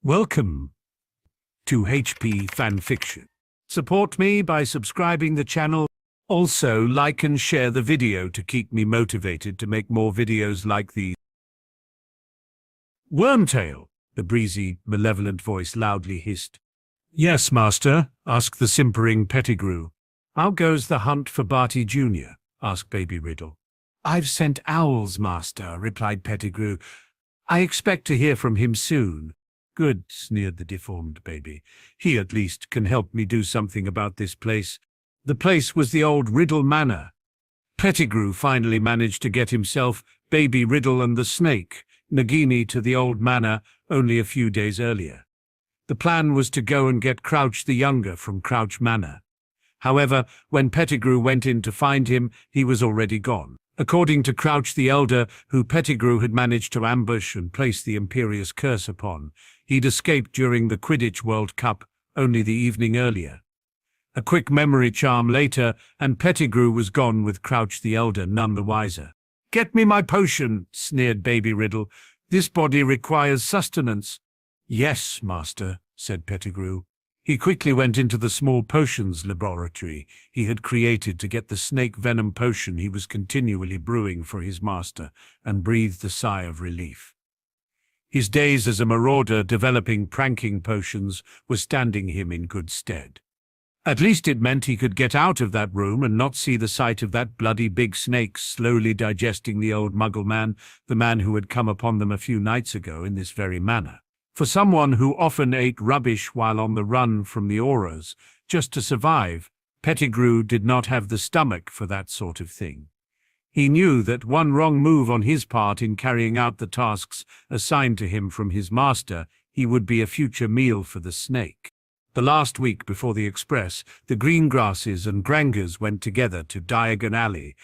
Welcome to HP FanFiction. Support me by subscribing the channel. Also, like and share the video to keep me motivated to make more videos like these. Wormtail, the breezy, malevolent voice loudly hissed. Yes, master, asked the simpering Pettigrew. How goes the hunt for Barty Jr.? asked Baby Riddle. I've sent owls, master, replied Pettigrew. I expect to hear from him soon. Good, sneered the deformed baby. He at least can help me do something about this place. The place was the old Riddle Manor. Pettigrew finally managed to get himself, Baby Riddle and the snake, Nagini, to the old manor only a few days earlier. The plan was to go and get Crouch the Younger from Crouch Manor. However, when Pettigrew went in to find him, he was already gone. According to Crouch the Elder, who Pettigrew had managed to ambush and place the Imperious Curse upon, he'd escaped during the Quidditch World Cup only the evening earlier. A quick memory charm later, and Pettigrew was gone with Crouch the Elder none the wiser. Get me my potion, sneered Baby Riddle. This body requires sustenance. Yes, master, said Pettigrew. He quickly went into the small potions laboratory he had created to get the snake venom potion he was continually brewing for his master, and breathed a sigh of relief. His days as a marauder developing pranking potions were standing him in good stead. At least it meant he could get out of that room and not see the sight of that bloody big snake slowly digesting the old Muggle man, the man who had come upon them a few nights ago in this very manner. For someone who often ate rubbish while on the run from the auras, just to survive, Pettigrew did not have the stomach for that sort of thing. He knew that one wrong move on his part in carrying out the tasks assigned to him from his master, he would be a future meal for the snake. The last week before the Express, the Greengrasses and Grangers went together to Diagon Alley.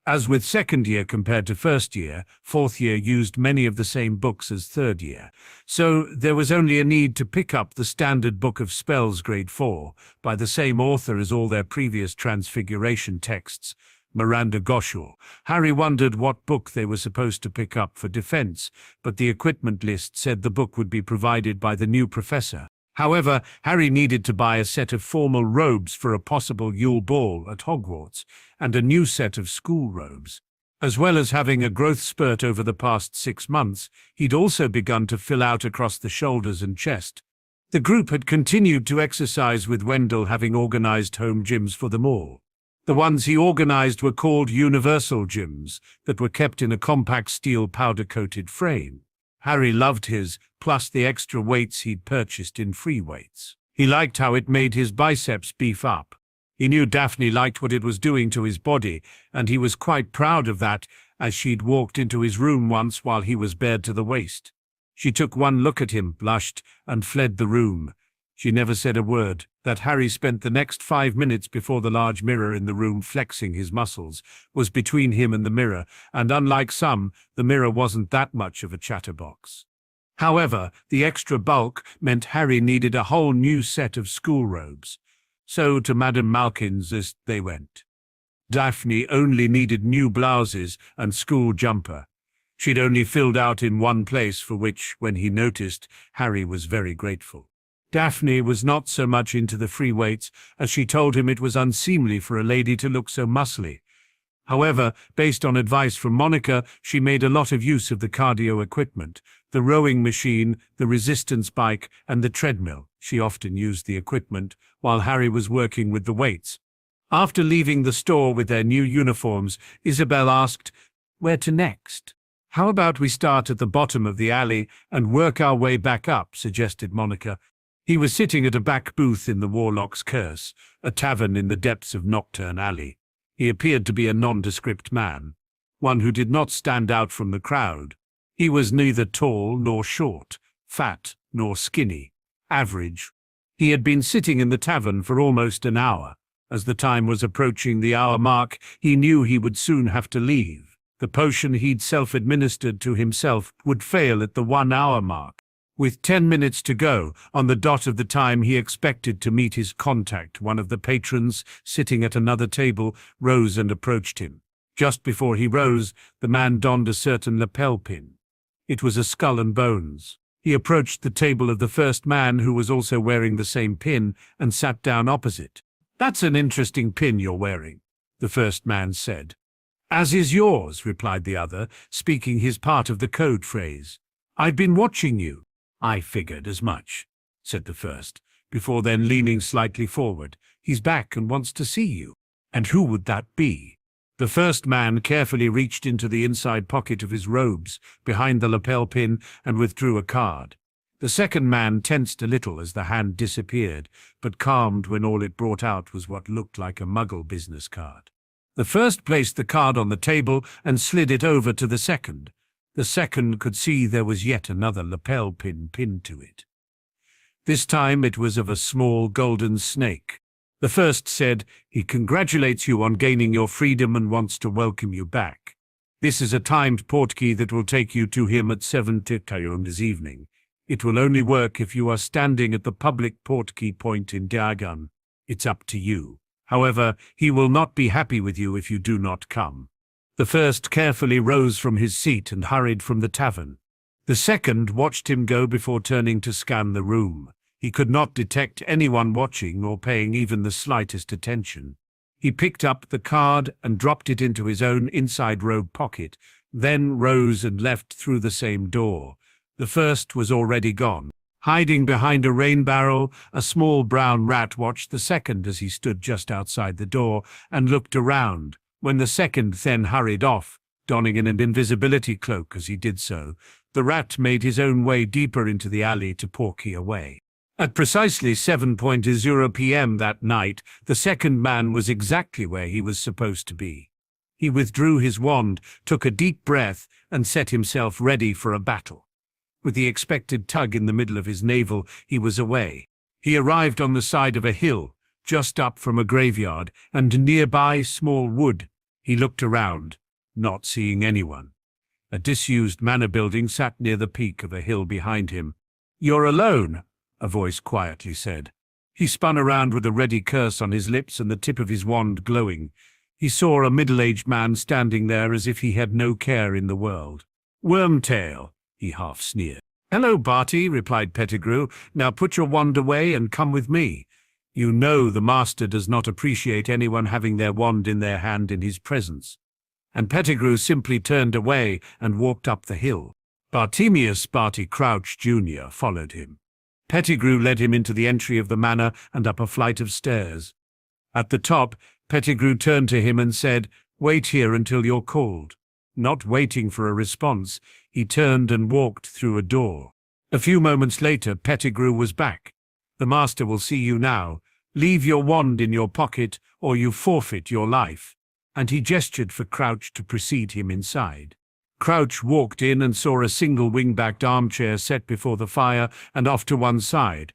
As with second year compared to first year, fourth year used many of the same books as third year. So there was only a need to pick up the standard book of spells grade 4 by the same author as all their previous transfiguration texts, Miranda Goshaw. Harry wondered what book they were supposed to pick up for defense, but the equipment list said the book would be provided by the new professor. However, Harry needed to buy a set of formal robes for a possible Yule Ball at Hogwarts, and a new set of school robes. As well as having a growth spurt over the past 6 months, he'd also begun to fill out across the shoulders and chest. The group had continued to exercise, with Wendell having organized home gyms for them all. The ones he organized were called universal gyms, that were kept in a compact steel powder-coated frame. Harry loved his, plus the extra weights he'd purchased in free weights. He liked how it made his biceps beef up. He knew Daphne liked what it was doing to his body, and he was quite proud of that, as she'd walked into his room once while he was bared to the waist. She took one look at him, blushed, and fled the room. She never said a word. That Harry spent the next 5 minutes before the large mirror in the room flexing his muscles was between him and the mirror, and unlike some, the mirror wasn't that much of a chatterbox. However, the extra bulk meant Harry needed a whole new set of school robes. So to Madame Malkin's as they went. Daphne only needed new blouses and school jumper. She'd only filled out in one place, for which, when he noticed, Harry was very grateful. Daphne was not so much into the free weights, as she told him it was unseemly for a lady to look so muscly. However, based on advice from Monica, she made a lot of use of the cardio equipment, the rowing machine, the resistance bike, and the treadmill. She often used the equipment, while Harry was working with the weights. After leaving the store with their new uniforms, Isabel asked, "Where to next?" "How about we start at the bottom of the alley and work our way back up," suggested Monica. He was sitting at a back booth in the Warlock's Curse, a tavern in the depths of Knockturn Alley. He appeared to be a nondescript man, one who did not stand out from the crowd. He was neither tall nor short, fat nor skinny, average. He had been sitting in the tavern for almost an hour. As the time was approaching the hour mark, he knew he would soon have to leave. The potion he'd self-administered to himself would fail at the 1 hour mark. With 10 minutes to go, on the dot of the time he expected to meet his contact, one of the patrons, sitting at another table, rose and approached him. Just before he rose, the man donned a certain lapel pin. It was a skull and bones. He approached the table of the first man, who was also wearing the same pin, and sat down opposite. "That's an interesting pin you're wearing," the first man said. "As is yours," replied the other, speaking his part of the code phrase. "I've been watching you." "I figured as much," said the first, before then leaning slightly forward. "He's back and wants to see you." "And who would that be?" The first man carefully reached into the inside pocket of his robes, behind the lapel pin, and withdrew a card. The second man tensed a little as the hand disappeared, but calmed when all it brought out was what looked like a Muggle business card. The first placed the card on the table and slid it over to the second. The second could see there was yet another lapel pin pinned to it. This time it was of a small golden snake. The first said, "He congratulates you on gaining your freedom and wants to welcome you back. This is a timed portkey that will take you to him at 7 p.m. this evening. It will only work if you are standing at the public portkey point in Diagon. It's up to you. However, he will not be happy with you if you do not come." The first carefully rose from his seat and hurried from the tavern. The second watched him go before turning to scan the room. He could not detect anyone watching or paying even the slightest attention. He picked up the card and dropped it into his own inside robe pocket, then rose and left through the same door. The first was already gone. Hiding behind a rain barrel, a small brown rat watched the second as he stood just outside the door and looked around. When the second then hurried off, donning an invisibility cloak as he did so, the rat made his own way deeper into the alley to portkey away. At precisely 7:00 p.m. that night, the second man was exactly where he was supposed to be. He withdrew his wand, took a deep breath, and set himself ready for a battle. With the expected tug in the middle of his navel, he was away. He arrived on the side of a hill, just up from a graveyard, and nearby small wood. He looked around, not seeing anyone. A disused manor building sat near the peak of a hill behind him. "You're alone," a voice quietly said. He spun around with a ready curse on his lips and the tip of his wand glowing. He saw a middle-aged man standing there as if he had no care in the world. "Wormtail," he half sneered. "Hello, Barty," replied Pettigrew. "Now put your wand away and come with me. You know the master does not appreciate anyone having their wand in their hand in his presence." And Pettigrew simply turned away and walked up the hill. Bartemius Barty Crouch Jr. followed him. Pettigrew led him into the entry of the manor and up a flight of stairs. At the top, Pettigrew turned to him and said, "Wait here until you're called." Not waiting for a response, he turned and walked through a door. A few moments later, Pettigrew was back. "The master will see you now. Leave your wand in your pocket, or you forfeit your life." And he gestured for Crouch to precede him inside. Crouch walked in and saw a single wing-backed armchair set before the fire and off to one side.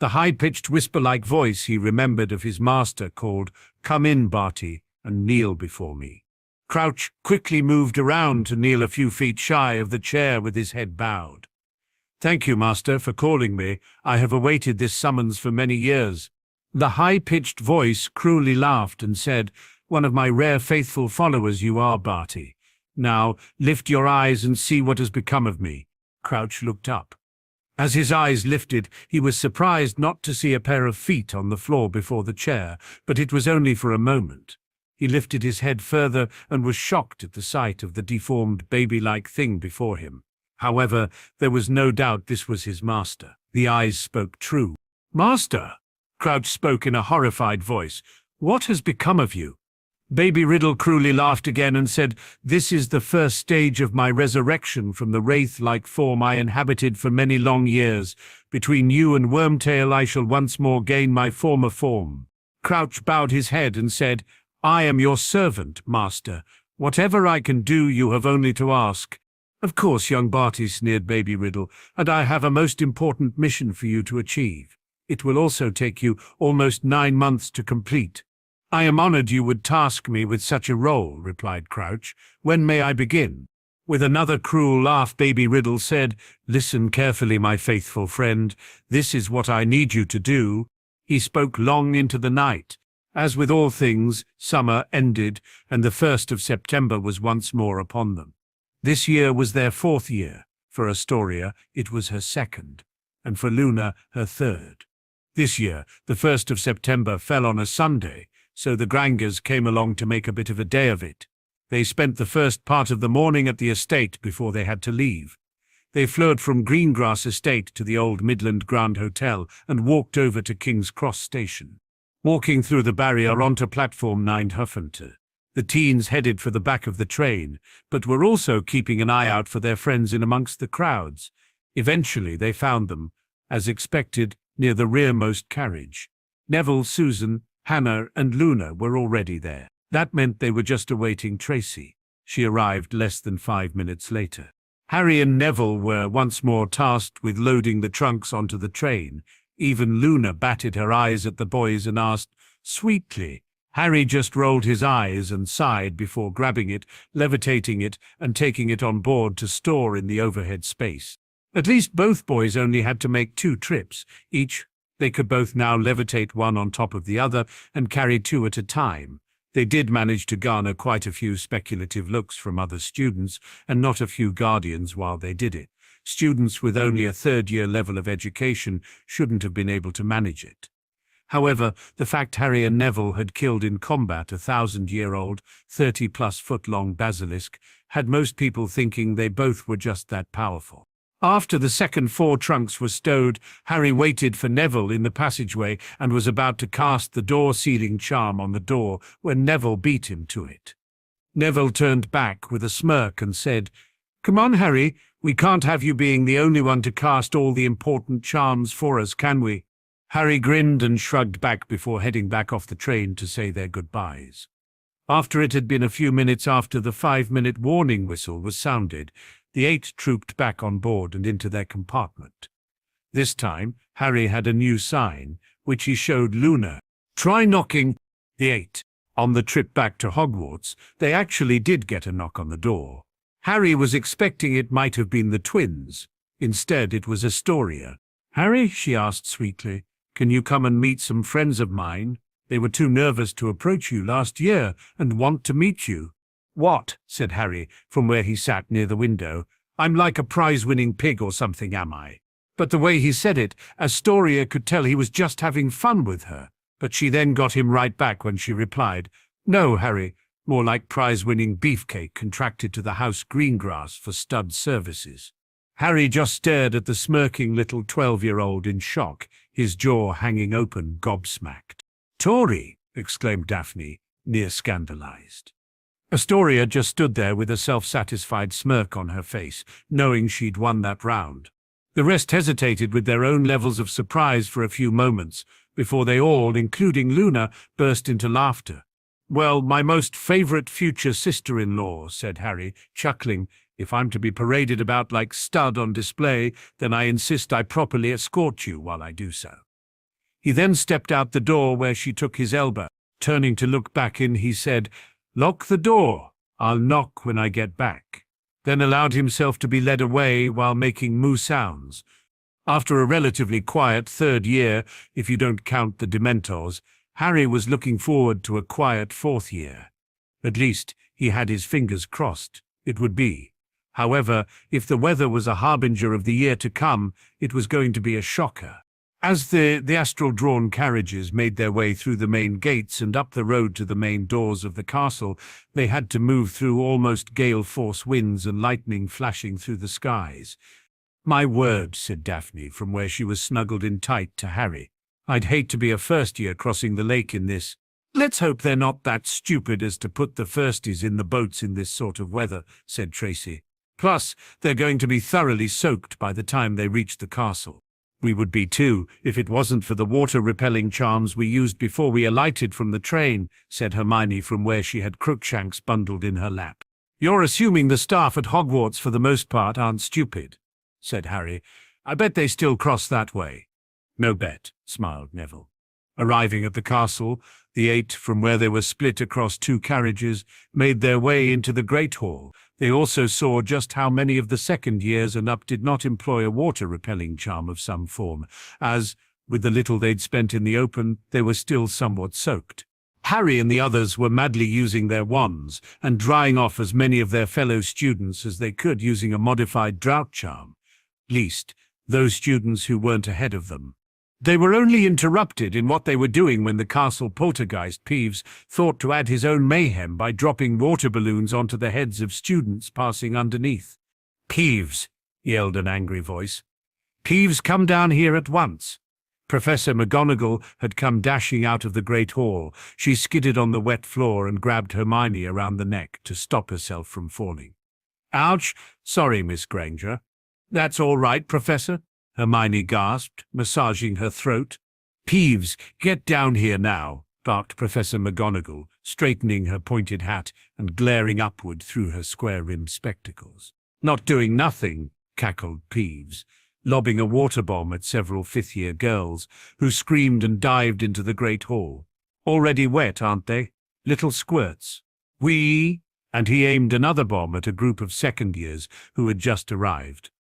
The high-pitched whisper-like voice he remembered of his master called, "Come in, Barty, and kneel before me." Crouch quickly moved around to kneel a few feet shy of the chair with his head bowed. "Thank you, master, for calling me. I have awaited this summons for many years." The high-pitched voice cruelly laughed and said, "One of my rare faithful followers you are, Barty. Now, lift your eyes and see what has become of me." Crouch looked up. As his eyes lifted, he was surprised not to see a pair of feet on the floor before the chair, but it was only for a moment. He lifted his head further and was shocked at the sight of the deformed baby-like thing before him. However, there was no doubt this was his master. The eyes spoke true. "Master!" Crouch spoke in a horrified voice. "What has become of you?" Baby Riddle cruelly laughed again and said, "This is the first stage of my resurrection from the wraith-like form I inhabited for many long years. Between you and Wormtail I shall once more gain my former form." Crouch bowed his head and said, "I am your servant, master. Whatever I can do you have only to ask." "Of course, young Barty," sneered Baby Riddle, "and I have a most important mission for you to achieve. It will also take you almost 9 months to complete." "I am honored you would task me with such a role," replied Crouch. "When may I begin?" With another cruel laugh, Baby Riddle said, "Listen carefully, my faithful friend. This is what I need you to do." He spoke long into the night. As with all things, summer ended, and the 1st of September was once more upon them. This year was their 4th year. For Astoria, it was her second, and for Luna, her third. This year, the 1st of September fell on a Sunday, so the Grangers came along to make a bit of a day of it. They spent the first part of the morning at the estate before they had to leave. They flirted from Greengrass Estate to the old Midland Grand Hotel and walked over to King's Cross Station. Walking through the barrier onto platform 9 Hufflepuff, the teens headed for the back of the train, but were also keeping an eye out for their friends in amongst the crowds. Eventually they found them, as expected, near the rearmost carriage. Neville, Susan, Hannah, and Luna were already there. That meant they were just awaiting Tracy. She arrived less than 5 minutes later. Harry and Neville were once more tasked with loading the trunks onto the train. Even Luna batted her eyes at the boys and asked, sweetly. Harry just rolled his eyes and sighed before grabbing it, levitating it, and taking it on board to store in the overhead space. At least both boys only had to make 2 trips each. They could both now levitate one on top of the other and carry 2 at a time. They did manage to garner quite a few speculative looks from other students, and not a few guardians while they did it. Students with only a third-year level of education shouldn't have been able to manage it. However, the fact Harry and Neville had killed in combat a 1,000-year-old, 30-plus-foot-long basilisk had most people thinking they both were just that powerful. After the second 4 trunks were stowed, Harry waited for Neville in the passageway and was about to cast the door-sealing charm on the door when Neville beat him to it. Neville turned back with a smirk and said, "Come on, Harry, we can't have you being the only one to cast all the important charms for us, can we?" Harry grinned and shrugged back before heading back off the train to say their goodbyes. After it had been a few minutes after the 5-minute warning whistle was sounded, the 8 trooped back on board and into their compartment. This time, Harry had a new sign, which he showed Luna. "Try knocking." The 8. On the trip back to Hogwarts, they actually did get a knock on the door. Harry was expecting it might have been the twins. Instead, it was Astoria. "Harry," she asked sweetly, "can you come and meet some friends of mine? They were too nervous to approach you last year and want to meet you." "What?" said Harry, from where he sat near the window. "I'm like a prize-winning pig or something, am I?" But the way he said it, Astoria could tell he was just having fun with her. But she then got him right back when she replied, "No, Harry, more like prize-winning beefcake contracted to the House Greengrass for stud services." Harry just stared at the smirking little 12-year-old in shock, his jaw hanging open, gobsmacked. "Tory!" exclaimed Daphne, near scandalized. Astoria just stood there with a self-satisfied smirk on her face, knowing she'd won that round. The rest hesitated with their own levels of surprise for a few moments, before they all, including Luna, burst into laughter. "Well, my most favorite future sister-in-law," said Harry, chuckling. "If I'm to be paraded about like stud on display, then I insist I properly escort you while I do so." He then stepped out the door where she took his elbow. Turning to look back in, he said, "Lock the door. I'll knock when I get back," then allowed himself to be led away while making moo sounds. After a relatively quiet 3rd year, if you don't count the Dementors, Harry was looking forward to a quiet 4th year. At least, he had his fingers crossed. It would be. However, if the weather was a harbinger of the year to come, it was going to be a shocker. As the astral-drawn carriages made their way through the main gates and up the road to the main doors of the castle, they had to move through almost gale-force winds and lightning flashing through the skies. "My word," said Daphne from where she was snuggled in tight to Harry. "I'd hate to be a first-year crossing the lake in this." "Let's hope they're not that stupid as to put the firsties in the boats in this sort of weather," said Tracy. "Plus, they're going to be thoroughly soaked by the time they reach the castle." "We would be too, if it wasn't for the water-repelling charms we used before we alighted from the train," said Hermione from where she had Crookshanks bundled in her lap. "You're assuming the staff at Hogwarts for the most part aren't stupid," said Harry. "I bet they still cross that way." "No bet," smiled Neville. Arriving at the castle, the 8, from where they were split across 2 carriages, made their way into the Great Hall. They also saw just how many of the 2nd years and up did not employ a water-repelling charm of some form, as, with the little they'd spent in the open, they were still somewhat soaked. Harry and the others were madly using their wands and drying off as many of their fellow students as they could using a modified drought charm. Least, those students who weren't ahead of them. They were only interrupted in what they were doing when the castle poltergeist Peeves thought to add his own mayhem by dropping water balloons onto the heads of students passing underneath. "Peeves!" yelled an angry voice. "Peeves, come down here at once!" Professor McGonagall had come dashing out of the Great Hall. She skidded on the wet floor and grabbed Hermione around the neck to stop herself from falling. "Ouch! Sorry, Miss Granger." "That's all right, Professor," Hermione gasped, massaging her throat. "Peeves, get down here now," barked Professor McGonagall, straightening her pointed hat and glaring upward through her square-rimmed spectacles. "Not doing nothing," cackled Peeves, lobbing a water bomb at several fifth-year girls, who screamed and dived into the Great Hall. "Already wet, aren't they? Little squirts." "Wee!" And he aimed another bomb at a group of second-years who had just arrived.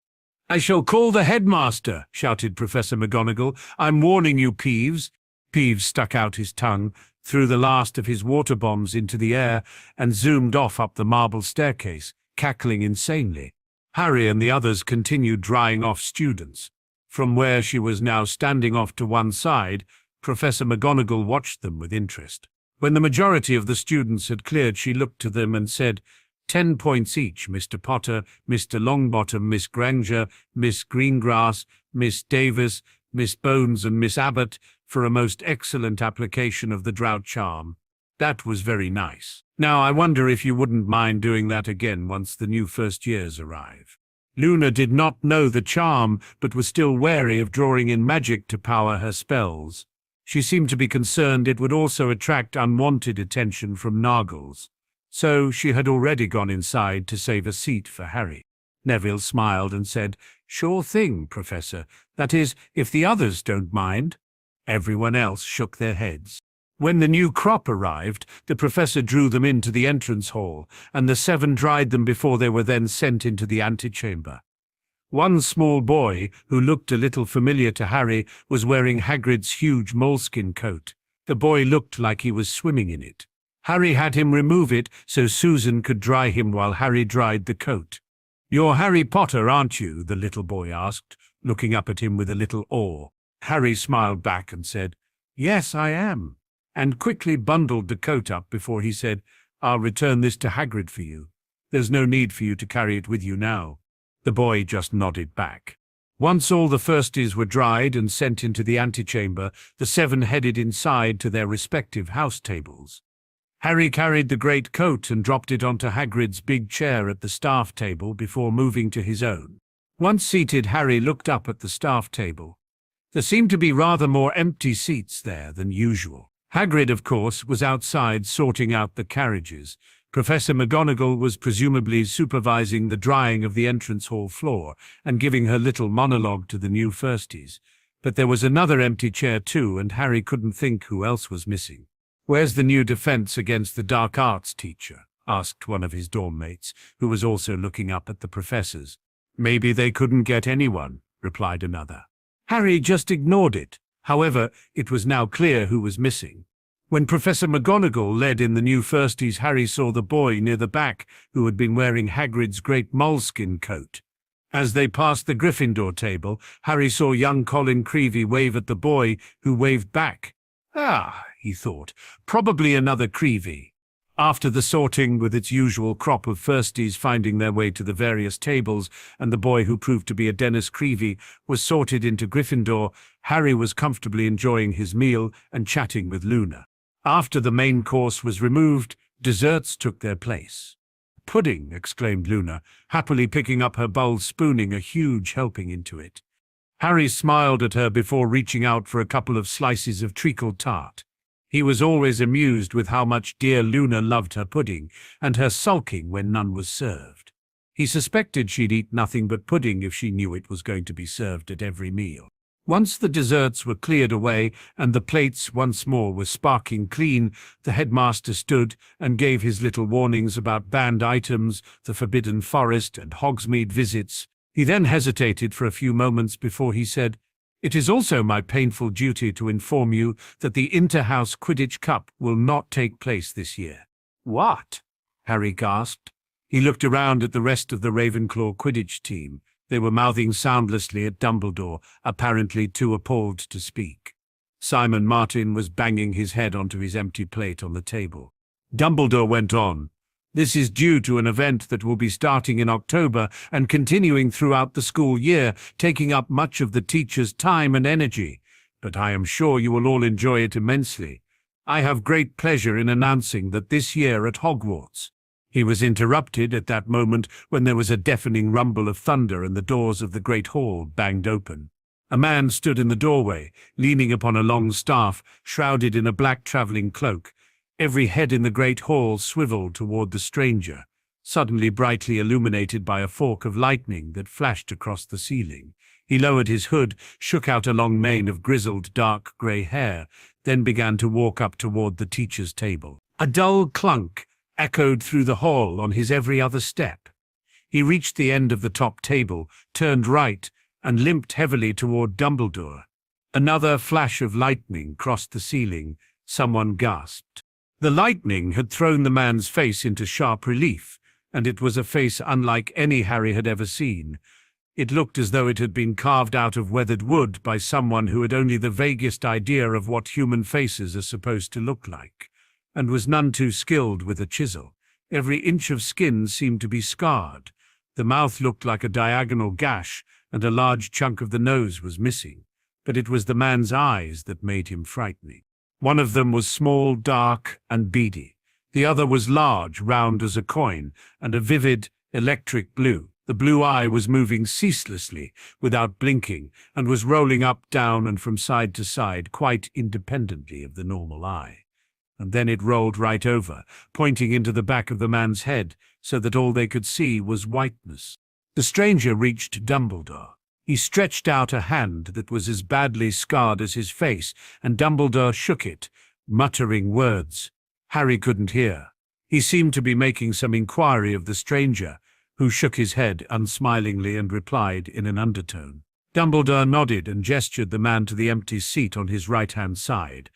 "I shall call the headmaster," shouted Professor McGonagall. "I'm warning you, Peeves." Peeves stuck out his tongue, threw the last of his water bombs into the air, and zoomed off up the marble staircase, cackling insanely. Harry and the others continued drying off students. From where she was now standing off to one side, Professor McGonagall watched them with interest. When the majority of the students had cleared, she looked to them and said, 10 points each, Mr. Potter, Mr. Longbottom, Miss Granger, Miss Greengrass, Miss Davis, Miss Bones and Miss Abbott, for a most excellent application of the drought charm. That was very nice. Now I wonder if you wouldn't mind doing that again once the new first years arrive." Luna did not know the charm, but was still wary of drawing in magic to power her spells. She seemed to be concerned it would also attract unwanted attention from Nargles. So she had already gone inside to save a seat for Harry. Neville smiled and said, "Sure thing, Professor. That is, if the others don't mind." Everyone else shook their heads. When the new crop arrived, the professor drew them into the entrance hall, and the 7 dried them before they were then sent into the antechamber. One small boy, who looked a little familiar to Harry, was wearing Hagrid's huge moleskin coat. The boy looked like he was swimming in it. Harry had him remove it so Susan could dry him while Harry dried the coat. "You're Harry Potter, aren't you?" the little boy asked, looking up at him with a little awe. Harry smiled back and said, "Yes, I am," and quickly bundled the coat up before he said, "I'll return this to Hagrid for you. There's no need for you to carry it with you now." The boy just nodded back. Once all the firsties were dried and sent into the antechamber, the 7 headed inside to their respective house tables. Harry carried the great coat and dropped it onto Hagrid's big chair at the staff table before moving to his own. Once seated, Harry looked up at the staff table. There seemed to be rather more empty seats there than usual. Hagrid, of course, was outside sorting out the carriages. Professor McGonagall was presumably supervising the drying of the entrance hall floor and giving her little monologue to the new firsties. But there was another empty chair too, and Harry couldn't think who else was missing. "Where's the new defense against the dark arts teacher?" asked one of his dorm mates, who was also looking up at the professors. "Maybe they couldn't get anyone," replied another. Harry just ignored it. However, it was now clear who was missing. When Professor McGonagall led in the new firsties, Harry saw the boy near the back who had been wearing Hagrid's great moleskin coat. As they passed the Gryffindor table, Harry saw young Colin Creevey wave at the boy, who waved back. "Ah," he thought, "probably another Creevey." After the sorting, with its usual crop of firsties finding their way to the various tables, and the boy who proved to be a Dennis Creevey was sorted into Gryffindor, Harry was comfortably enjoying his meal and chatting with Luna. After the main course was removed, desserts took their place. "Pudding," exclaimed Luna, happily picking up her bowl, spooning a huge helping into it. Harry smiled at her before reaching out for a couple of slices of treacle tart. He was always amused with how much dear Luna loved her pudding, and her sulking when none was served. He suspected she'd eat nothing but pudding if she knew it was going to be served at every meal. Once the desserts were cleared away and the plates once more were sparking clean, the headmaster stood and gave his little warnings about banned items, the Forbidden Forest, and Hogsmeade visits. He then hesitated for a few moments before he said, It is also my painful duty to inform you that the Inter-House Quidditch Cup will not take place this year." "What?" Harry gasped. He looked around at the rest of the Ravenclaw Quidditch team. They were mouthing soundlessly at Dumbledore, apparently too appalled to speak. Simon Martin was banging his head onto his empty plate on the table. Dumbledore went on. "This is due to an event that will be starting in October and continuing throughout the school year, taking up much of the teachers' time and energy. But I am sure you will all enjoy it immensely. I have great pleasure in announcing that this year at Hogwarts—" He was interrupted at that moment when there was a deafening rumble of thunder and the doors of the great hall banged open. A man stood in the doorway, leaning upon a long staff, shrouded in a black traveling cloak. Every head in the great hall swiveled toward the stranger, suddenly brightly illuminated by a fork of lightning that flashed across the ceiling. He lowered his hood, shook out a long mane of grizzled dark grey hair, then began to walk up toward the teacher's table. A dull clunk echoed through the hall on his every other step. He reached the end of the top table, turned right, and limped heavily toward Dumbledore. Another flash of lightning crossed the ceiling. Someone gasped. The lightning had thrown the man's face into sharp relief, and it was a face unlike any Harry had ever seen. It looked as though it had been carved out of weathered wood by someone who had only the vaguest idea of what human faces are supposed to look like, and was none too skilled with a chisel. Every inch of skin seemed to be scarred. The mouth looked like a diagonal gash, and a large chunk of the nose was missing. But it was the man's eyes that made him frightening. One of them was small, dark, and beady. The other was large, round as a coin, and a vivid, electric blue. The blue eye was moving ceaselessly, without blinking, and was rolling up, down, and from side to side, quite independently of the normal eye. And then it rolled right over, pointing into the back of the man's head, so that all they could see was whiteness. The stranger reached Dumbledore. He stretched out a hand that was as badly scarred as his face, and Dumbledore shook it, muttering words. Harry couldn't hear. He seemed to be making some inquiry of the stranger, who shook his head unsmilingly and replied in an undertone. Dumbledore nodded and gestured the man to the empty seat on his right-hand side.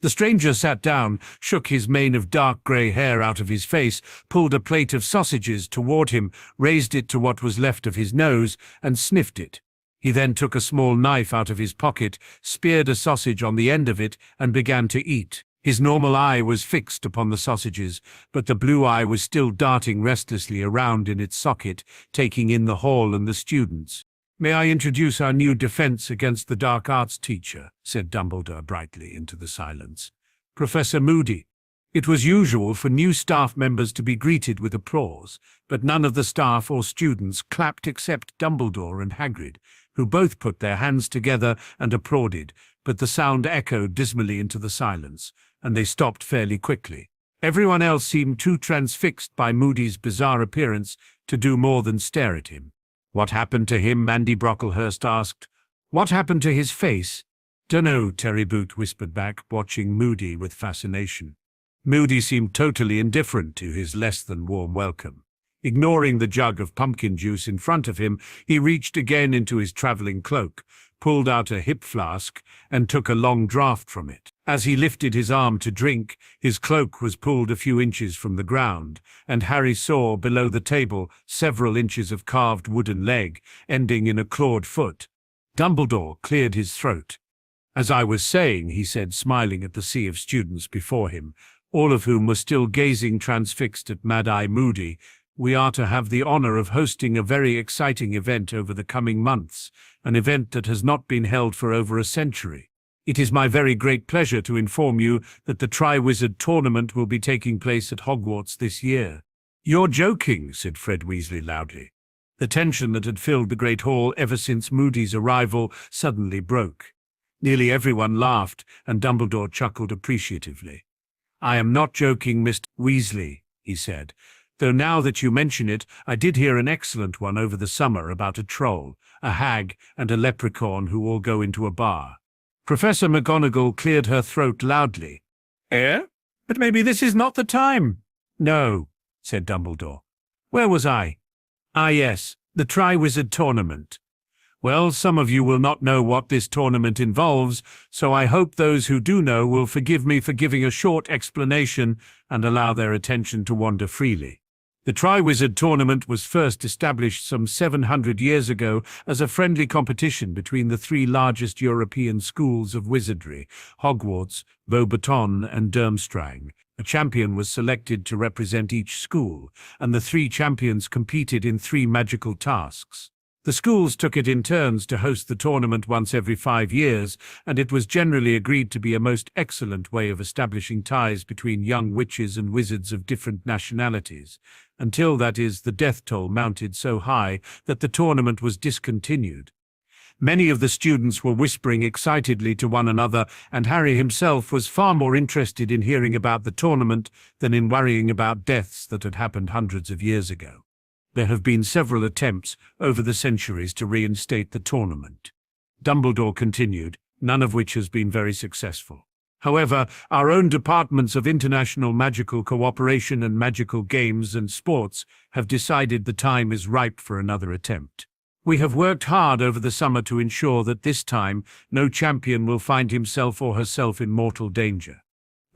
The stranger sat down, shook his mane of dark grey hair out of his face, pulled a plate of sausages toward him, raised it to what was left of his nose, and sniffed it. He then took a small knife out of his pocket, speared a sausage on the end of it, and began to eat. His normal eye was fixed upon the sausages, but the blue eye was still darting restlessly around in its socket, taking in the hall and the students. "May I introduce our new defense against the dark arts teacher?" said Dumbledore brightly into the silence. "Professor Moody." It was usual for new staff members to be greeted with applause, but none of the staff or students clapped except Dumbledore and Hagrid, who both put their hands together and applauded, but the sound echoed dismally into the silence, and they stopped fairly quickly. Everyone else seemed too transfixed by Moody's bizarre appearance to do more than stare at him. "What happened to him?" Mandy Brocklehurst asked. "What happened to his face?" "Dunno," Terry Boot whispered back, watching Moody with fascination. Moody seemed totally indifferent to his less-than-warm welcome. Ignoring the jug of pumpkin juice in front of him, he reached again into his traveling cloak, pulled out a hip flask, and took a long draught from it. As he lifted his arm to drink, his cloak was pulled a few inches from the ground, and Harry saw, below the table, several inches of carved wooden leg, ending in a clawed foot. Dumbledore cleared his throat. "As I was saying," he said, smiling at the sea of students before him, all of whom were still gazing transfixed at Mad-Eye Moody, "we are to have the honor of hosting a very exciting event over the coming months, an event that has not been held for over a century. It is my very great pleasure to inform you that the Triwizard Tournament will be taking place at Hogwarts this year." "You're joking," said Fred Weasley loudly. The tension that had filled the Great Hall ever since Moody's arrival suddenly broke. Nearly everyone laughed, and Dumbledore chuckled appreciatively. "I am not joking, Mr. Weasley," he said. "Though now that you mention it, I did hear an excellent one over the summer about a troll, a hag, and a leprechaun who all go into a bar." Professor McGonagall cleared her throat loudly. But maybe this is not the time." "No," said Dumbledore. "Where was I? Ah, yes, the Triwizard Tournament. Well, some of you will not know what this tournament involves, so I hope those who do know will forgive me for giving a short explanation and allow their attention to wander freely. The Triwizard Tournament was first established some 700 years ago as a friendly competition between the three largest European schools of wizardry, Hogwarts, Beauxbaton, and Durmstrang. A champion was selected to represent each school, and the three champions competed in 3 magical tasks. The schools took it in turns to host the tournament once every 5 years, and it was generally agreed to be a most excellent way of establishing ties between young witches and wizards of different nationalities, until, that is, the death toll mounted so high that the tournament was discontinued. Many of the students were whispering excitedly to one another, and Harry himself was far more interested in hearing about the tournament than in worrying about deaths that had happened hundreds of years ago. There have been several attempts over the centuries to reinstate the tournament. Dumbledore continued, none of which has been very successful. However, our own departments of international magical cooperation and magical games and sports have decided the time is ripe for another attempt. We have worked hard over the summer to ensure that this time no champion will find himself or herself in mortal danger.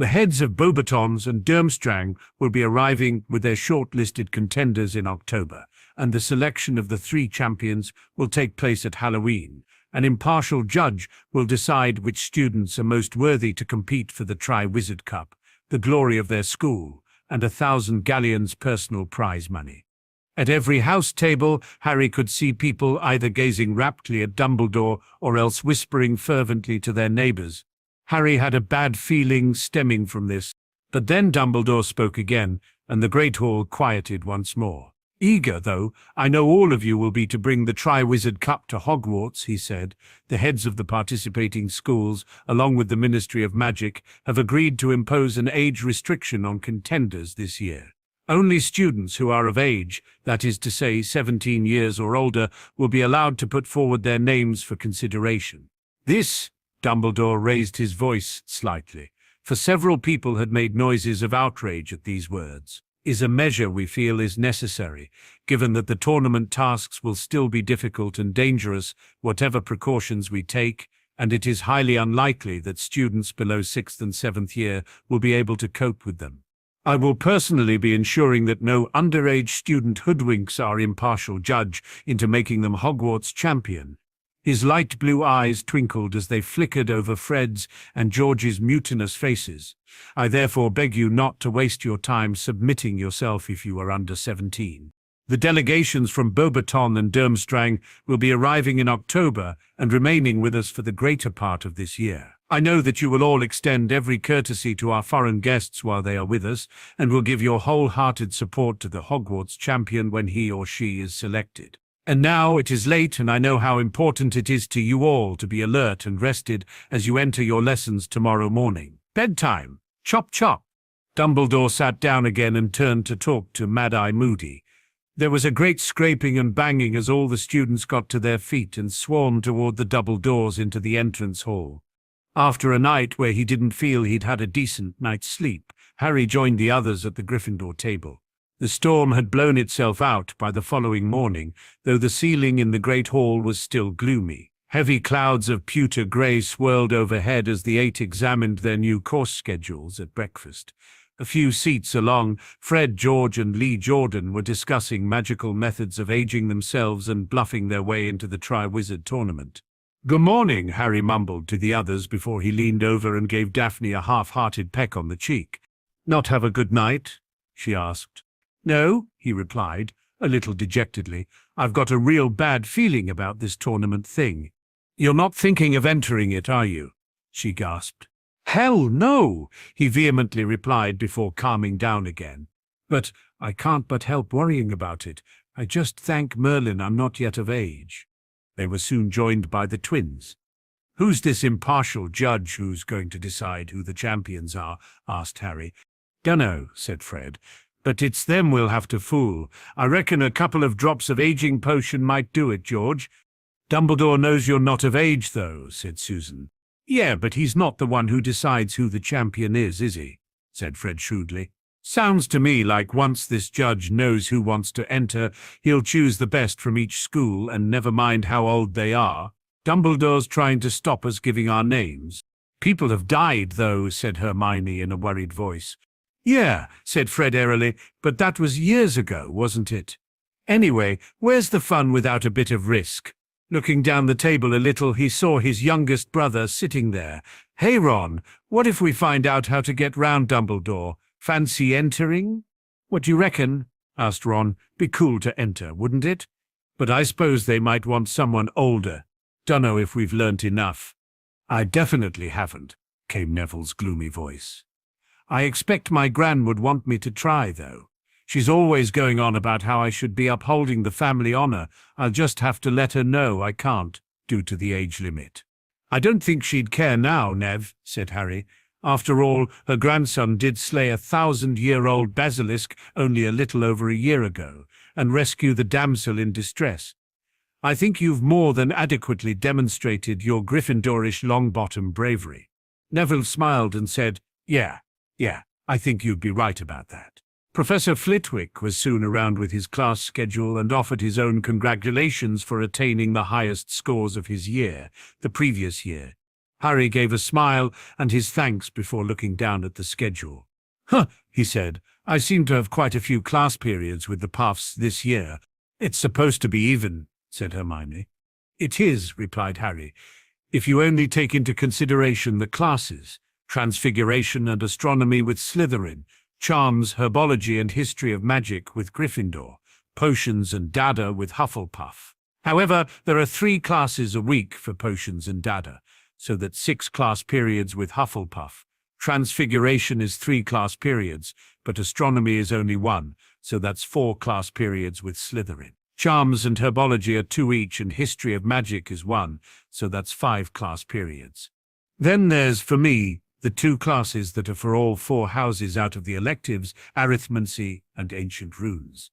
The heads of Beauxbatons and Durmstrang will be arriving with their shortlisted contenders in October, and the selection of the 3 champions will take place at Halloween. An impartial judge will decide which students are most worthy to compete for the Triwizard Cup, the glory of their school, and 1,000 galleons personal prize money. At every house table, Harry could see people either gazing raptly at Dumbledore or else whispering fervently to their neighbors. Harry had a bad feeling stemming from this, but then Dumbledore spoke again, and the Great Hall quieted once more. Eager, though, I know all of you will be to bring the Triwizard Cup to Hogwarts, he said. The heads of the participating schools, along with the Ministry of Magic, have agreed to impose an age restriction on contenders this year. Only students who are of age, that is to say 17 years or older, will be allowed to put forward their names for consideration. This, Dumbledore raised his voice slightly, for several people had made noises of outrage at these words, is a measure we feel is necessary, given that the tournament tasks will still be difficult and dangerous, whatever precautions we take, and it is highly unlikely that students below 6th and 7th year will be able to cope with them. I will personally be ensuring that no underage student hoodwinks our impartial judge into making them Hogwarts champion. His light blue eyes twinkled as they flickered over Fred's and George's mutinous faces. I therefore beg you not to waste your time submitting yourself if you are under 17. The delegations from Beauxbaton and Durmstrang will be arriving in October and remaining with us for the greater part of this year. I know that you will all extend every courtesy to our foreign guests while they are with us, and will give your wholehearted support to the Hogwarts champion when he or she is selected. And now it is late, and I know how important it is to you all to be alert and rested as you enter your lessons tomorrow morning. Bedtime. Chop chop. Dumbledore sat down again and turned to talk to Mad-Eye Moody. There was a great scraping and banging as all the students got to their feet and swarmed toward the double doors into the entrance hall. After a night where he didn't feel he'd had a decent night's sleep, Harry joined the others at the Gryffindor table. The storm had blown itself out by the following morning, though the ceiling in the Great Hall was still gloomy. Heavy clouds of pewter grey swirled overhead as the 8 examined their new course schedules at breakfast. A few seats along, Fred, George, and Lee Jordan were discussing magical methods of aging themselves and bluffing their way into the Triwizard Tournament. "Good morning," Harry mumbled to the others before he leaned over and gave Daphne a half-hearted peck on the cheek. "Not have a good night?" she asked. "No," he replied, a little dejectedly. "I've got a real bad feeling about this tournament thing." "You're not thinking of entering it, are you?" she gasped. "Hell no," he vehemently replied before calming down again. "But I can't but help worrying about it. I just thank Merlin I'm not yet of age." They were soon joined by the twins. "Who's this impartial judge who's going to decide who the champions are?" asked Harry. "Dunno," said Fred. "But it's them we'll have to fool. I reckon a couple of drops of aging potion might do it, George." "Dumbledore knows you're not of age, though," said Susan. "Yeah, but he's not the one who decides who the champion is he?" said Fred shrewdly. Sounds to me like once this judge knows who wants to enter, he'll choose the best from each school and never mind how old they are. Dumbledore's trying to stop us giving our names. People have died, though, said Hermione in a worried voice. Yeah, said Fred airily, but that was years ago, wasn't it? Anyway, where's the fun without a bit of risk? Looking down the table a little, he saw his youngest brother sitting there. Hey, Ron, what if we find out how to get round Dumbledore? Fancy entering? What do you reckon? Asked Ron. Be cool to enter, wouldn't it? But I suppose they might want someone older. Dunno if we've learnt enough. I definitely haven't, came Neville's gloomy voice. I expect my Gran would want me to try, though. She's always going on about how I should be upholding the family honour. I'll just have to let her know I can't, due to the age limit. I don't think she'd care now, Nev, said Harry. After all, her grandson did slay a 1,000-year-old basilisk only a little over a year ago, and rescue the damsel in distress. I think you've more than adequately demonstrated your Gryffindorish Longbottom bravery. Neville smiled and said, Yeah, I think you'd be right about that. Professor Flitwick was soon around with his class schedule and offered his own congratulations for attaining the highest scores of his year, the previous year. Harry gave a smile and his thanks before looking down at the schedule. Huh, he said. I seem to have quite a few class periods with the Puffs this year. It's supposed to be even, said Hermione. It is, replied Harry, if you only take into consideration the classes, Transfiguration and Astronomy with Slytherin, Charms, Herbology and History of Magic with Gryffindor, Potions and Data with Hufflepuff. However, there are 3 classes a week for Potions and Data, so that's 6 class periods with Hufflepuff. Transfiguration is 3 class periods, but Astronomy is only 1, so that's 4 class periods with Slytherin. Charms and Herbology are 2 each, and History of Magic is 1, so that's 5 class periods. Then there's, for me, the 2 classes that are for all 4 houses out of the electives, Arithmancy and Ancient Runes.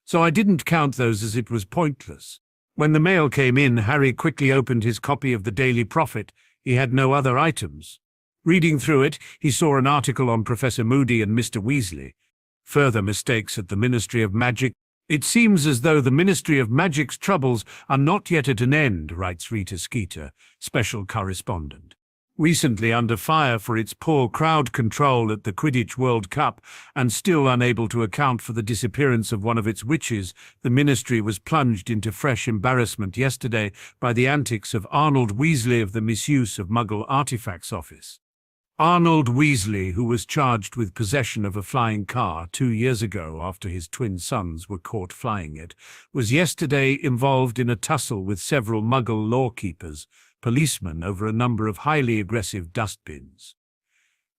So I didn't count those as it was pointless. When the mail came in, Harry quickly opened his copy of the Daily Prophet. He had no other items. Reading through it, he saw an article on Professor Moody and Mr. Weasley. Further mistakes at the Ministry of Magic. It seems as though the Ministry of Magic's troubles are not yet at an end, writes Rita Skeeter, special correspondent. Recently under fire for its poor crowd control at the Quidditch World Cup and still unable to account for the disappearance of one of its witches, the ministry was plunged into fresh embarrassment yesterday by the antics of Arnold Weasley of the Misuse of Muggle Artifacts Office. Arnold Weasley, who was charged with possession of a flying car 2 years ago after his twin sons were caught flying it, was yesterday involved in a tussle with several Muggle lawkeepers, policemen over a number of highly aggressive dustbins.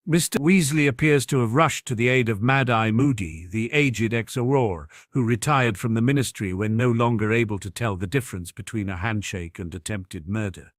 Mr. Weasley appears to have rushed to the aid of Mad-Eye Moody, the aged ex-Auror, who retired from the ministry when no longer able to tell the difference between a handshake and attempted murder.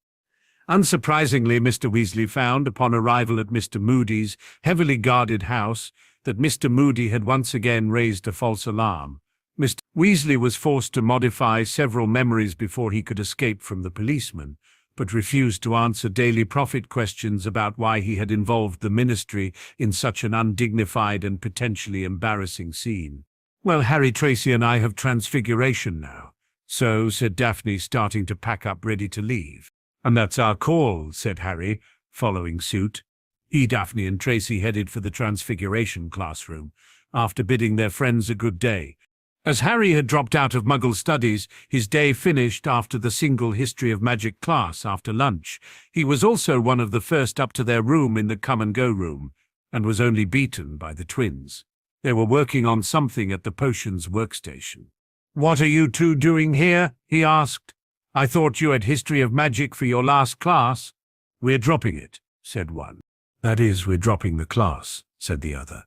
Unsurprisingly, Mr. Weasley found, upon arrival at Mr. Moody's heavily guarded house, that Mr. Moody had once again raised a false alarm. Mr. Weasley was forced to modify several memories before he could escape from the policeman, but refused to answer Daily Prophet questions about why he had involved the ministry in such an undignified and potentially embarrassing scene. Well, Harry, Tracy and I have Transfiguration now. So, said Daphne, starting to pack up ready to leave. And that's our call, said Harry, following suit. Daphne and Tracy headed for the Transfiguration classroom, after bidding their friends a good day. As Harry had dropped out of Muggle studies, his day finished after the single History of Magic class after lunch. He was also one of the first up to their room in the come-and-go room, and was only beaten by the twins. They were working on something at the potions workstation. "What are you two doing here?" he asked. "I thought you had History of Magic for your last class." "We're dropping it," said one. "That is, we're dropping the class," said the other.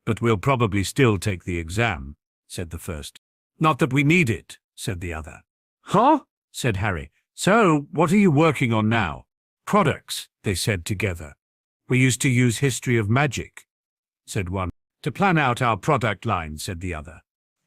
"But we'll probably still take the exam," said the first. "Not that we need it," said the other. "Huh?" said Harry. "So, what are you working on now?" "Products," they said together. "We used to use History of Magic," said one. "To plan out our product line," said the other.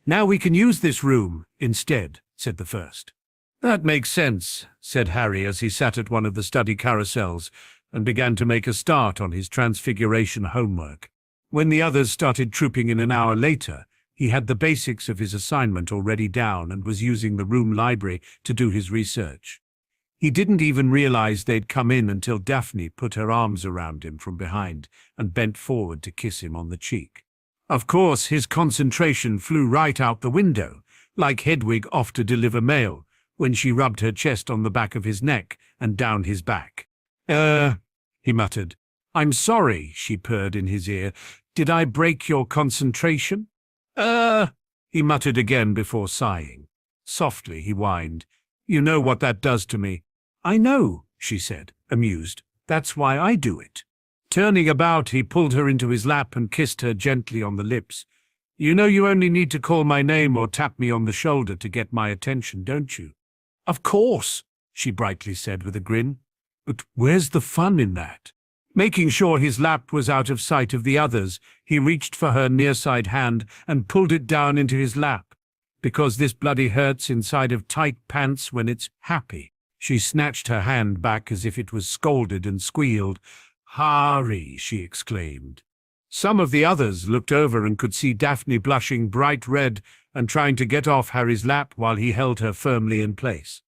"Now we can use this room instead," said the first. "That makes sense," said Harry as he sat at one of the study carousels and began to make a start on his Transfiguration homework. When the others started trooping in an hour later, he had the basics of his assignment already down and was using the room library to do his research. He didn't even realize they'd come in until Daphne put her arms around him from behind and bent forward to kiss him on the cheek. Of course, his concentration flew right out the window, like Hedwig off to deliver mail, when she rubbed her chest on the back of his neck and down his back. He muttered. I'm sorry, she purred in his ear. Did I break your concentration? He muttered again before sighing. Softly, he whined. You know what that does to me. I know, she said, amused. That's why I do it. Turning about, he pulled her into his lap and kissed her gently on the lips. You know you only need to call my name or tap me on the shoulder to get my attention, don't you? Of course, she brightly said with a grin. But where's the fun in that? Making sure his lap was out of sight of the others, he reached for her near-side hand and pulled it down into his lap. Because this bloody hurts inside of tight pants when it's happy. She snatched her hand back as if it was scalded and squealed. Harry, she exclaimed. Some of the others looked over and could see Daphne blushing bright red and trying to get off Harry's lap while he held her firmly in place.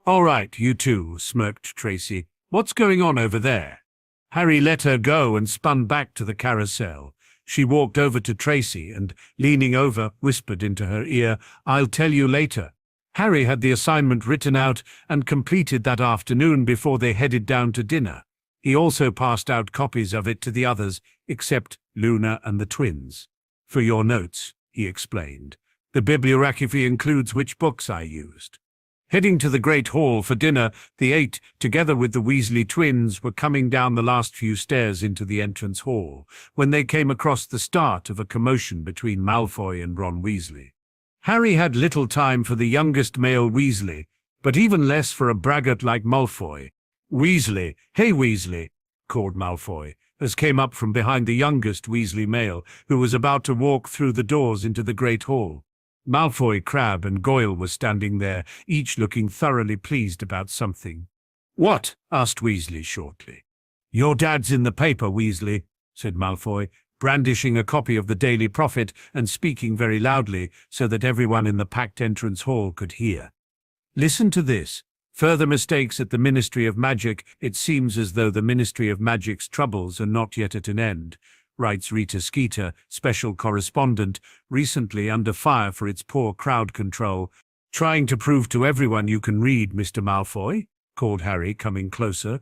All right, you two, smirked Tracy. What's going on over there? Harry let her go and spun back to the carousel. She walked over to Tracy and, leaning over, whispered into her ear, I'll tell you later. Harry had the assignment written out and completed that afternoon before they headed down to dinner. He also passed out copies of it to the others, except Luna and the twins. For your notes, he explained. The bibliography includes which books I used. Heading to the Great Hall for dinner, the 8, together with the Weasley twins, were coming down the last few stairs into the entrance hall, when they came across the start of a commotion between Malfoy and Ron Weasley. Harry had little time for the youngest male Weasley, but even less for a braggart like Malfoy. Weasley, hey Weasley, called Malfoy, as came up from behind the youngest Weasley male, who was about to walk through the doors into the Great Hall. Malfoy, Crabbe, and Goyle were standing there, each looking thoroughly pleased about something. What? Asked Weasley shortly. Your dad's in the paper, Weasley, said Malfoy, brandishing a copy of the Daily Prophet and speaking very loudly so that everyone in the packed entrance hall could hear. Listen to this. Further mistakes at the Ministry of Magic. It seems as though the Ministry of Magic's troubles are not yet at an end, writes Rita Skeeter, special correspondent, recently under fire for its poor crowd control. Trying to prove to everyone you can read, Mr. Malfoy, called Harry, coming closer.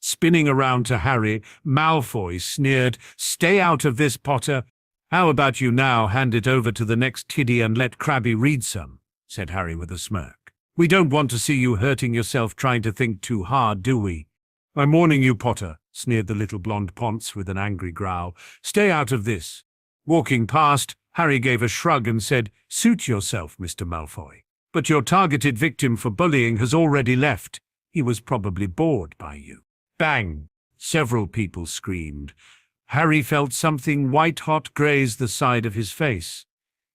Spinning around to Harry, Malfoy sneered, Stay out of this, Potter. How about you now hand it over to the next kiddie and let Crabbe read some, said Harry with a smirk. We don't want to see you hurting yourself trying to think too hard, do we? I'm warning you, Potter, sneered the little blonde Ponce with an angry growl. Stay out of this. Walking past, Harry gave a shrug and said, Suit yourself, Mr. Malfoy. But your targeted victim for bullying has already left. He was probably bored by you. Bang! Several people screamed. Harry felt something white-hot graze the side of his face.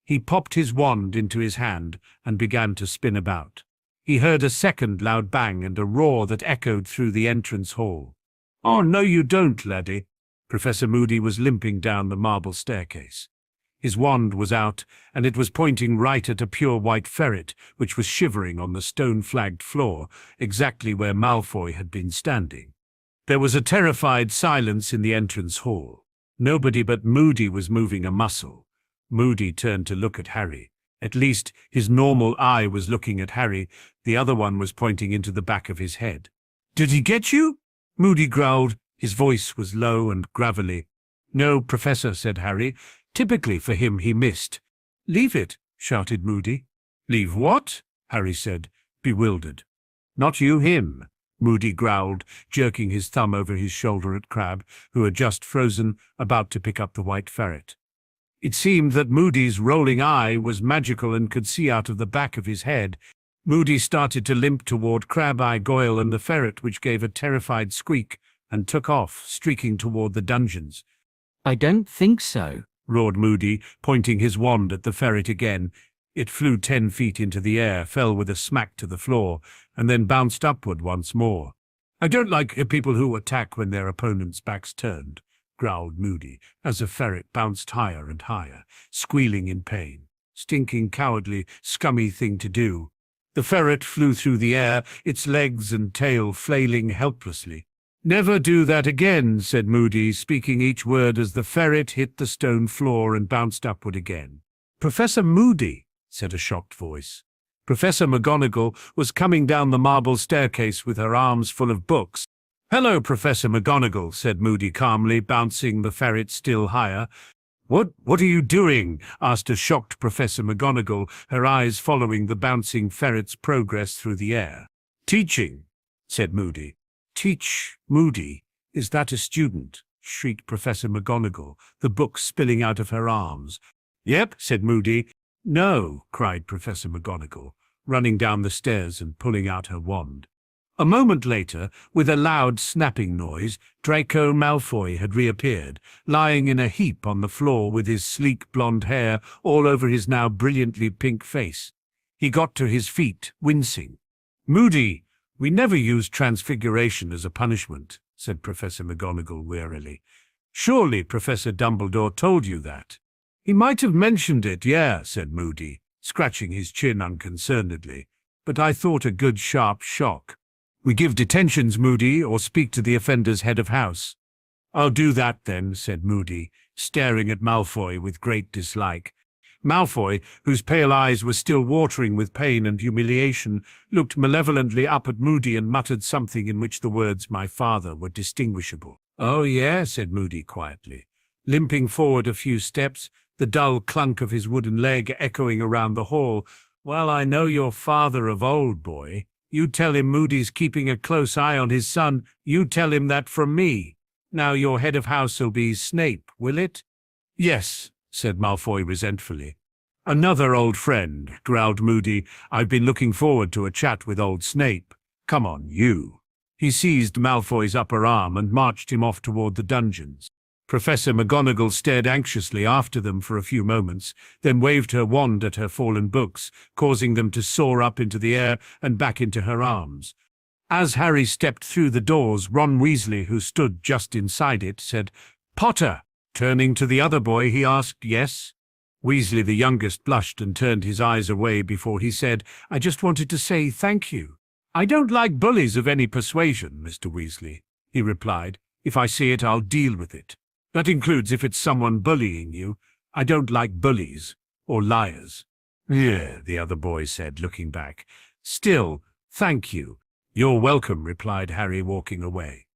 He popped his wand into his hand and began to spin about. He heard a second loud bang and a roar that echoed through the entrance hall. Oh, no you don't, laddie. Professor Moody was limping down the marble staircase. His wand was out, and it was pointing right at a pure white ferret, which was shivering on the stone-flagged floor, exactly where Malfoy had been standing. There was a terrified silence in the entrance hall. Nobody but Moody was moving a muscle. Moody turned to look at Harry. At least, his normal eye was looking at Harry. The other one was pointing into the back of his head. Did he get you? Moody growled. His voice was low and gravelly. No, Professor, said Harry. Typically for him, he missed. Leave it, shouted Moody. Leave what? Harry said, bewildered. Not you, him, Moody growled, jerking his thumb over his shoulder at Crabbe, who had just frozen, about to pick up the white ferret. It seemed that Moody's rolling eye was magical and could see out of the back of his head. Moody started to limp toward Crabbe, Goyle, and the ferret, which gave a terrified squeak and took off, streaking toward the dungeons. I don't think so, roared Moody, pointing his wand at the ferret again. It flew 10 feet into the air, fell with a smack to the floor, and then bounced upward once more. I don't like people who attack when their opponent's back's turned, growled Moody, as a ferret bounced higher and higher, squealing in pain. Stinking, cowardly, scummy thing to do. The ferret flew through the air, its legs and tail flailing helplessly. "Never do that again," said Moody, speaking each word as the ferret hit the stone floor and bounced upward again. "Professor Moody," said a shocked voice. Professor McGonagall was coming down the marble staircase with her arms full of books. "Hello, Professor McGonagall," said Moody calmly, bouncing the ferret still higher. What are you doing?" asked a shocked Professor McGonagall, her eyes following the bouncing ferret's progress through the air. "Teaching," said Moody. "Teach, Moody? Is that a student?" shrieked Professor McGonagall, the book spilling out of her arms. "Yep," said Moody. "No," cried Professor McGonagall, running down the stairs and pulling out her wand. A moment later, with a loud snapping noise, Draco Malfoy had reappeared, lying in a heap on the floor with his sleek blonde hair all over his now brilliantly pink face. He got to his feet, wincing. "Moody, we never use transfiguration as a punishment," said Professor McGonagall wearily. "Surely Professor Dumbledore told you that." "He might have mentioned it, yeah," said Moody, scratching his chin unconcernedly. "But I thought a good sharp shock. We give detentions, Moody, or speak to the offender's head of house." "I'll do that then," said Moody, staring at Malfoy with great dislike. Malfoy, whose pale eyes were still watering with pain and humiliation, looked malevolently up at Moody and muttered something in which the words "my father" were distinguishable. "Oh, yeah," said Moody quietly, limping forward a few steps, the dull clunk of his wooden leg echoing around the hall. "Well, I know your father of old, boy. You tell him Moody's keeping a close eye on his son. You tell him that from me. Now your head of house'll be Snape, will it?" "Yes," said Malfoy resentfully. "Another old friend," growled Moody. "I've been looking forward to a chat with old Snape. Come on, you." He seized Malfoy's upper arm and marched him off toward the dungeons. Professor McGonagall stared anxiously after them for a few moments, then waved her wand at her fallen books, causing them to soar up into the air and back into her arms. As Harry stepped through the doors, Ron Weasley, who stood just inside it, said, "Potter." Turning to the other boy, he asked, "Yes?" Weasley, the youngest, blushed and turned his eyes away before he said, "I just wanted to say thank you." "I don't like bullies of any persuasion, Mr. Weasley," he replied. "If I see it, I'll deal with it. That includes if it's someone bullying you. I don't like bullies or liars." "Yeah," the other boy said, looking back. "Still, thank you." "You're welcome," replied Harry, walking away.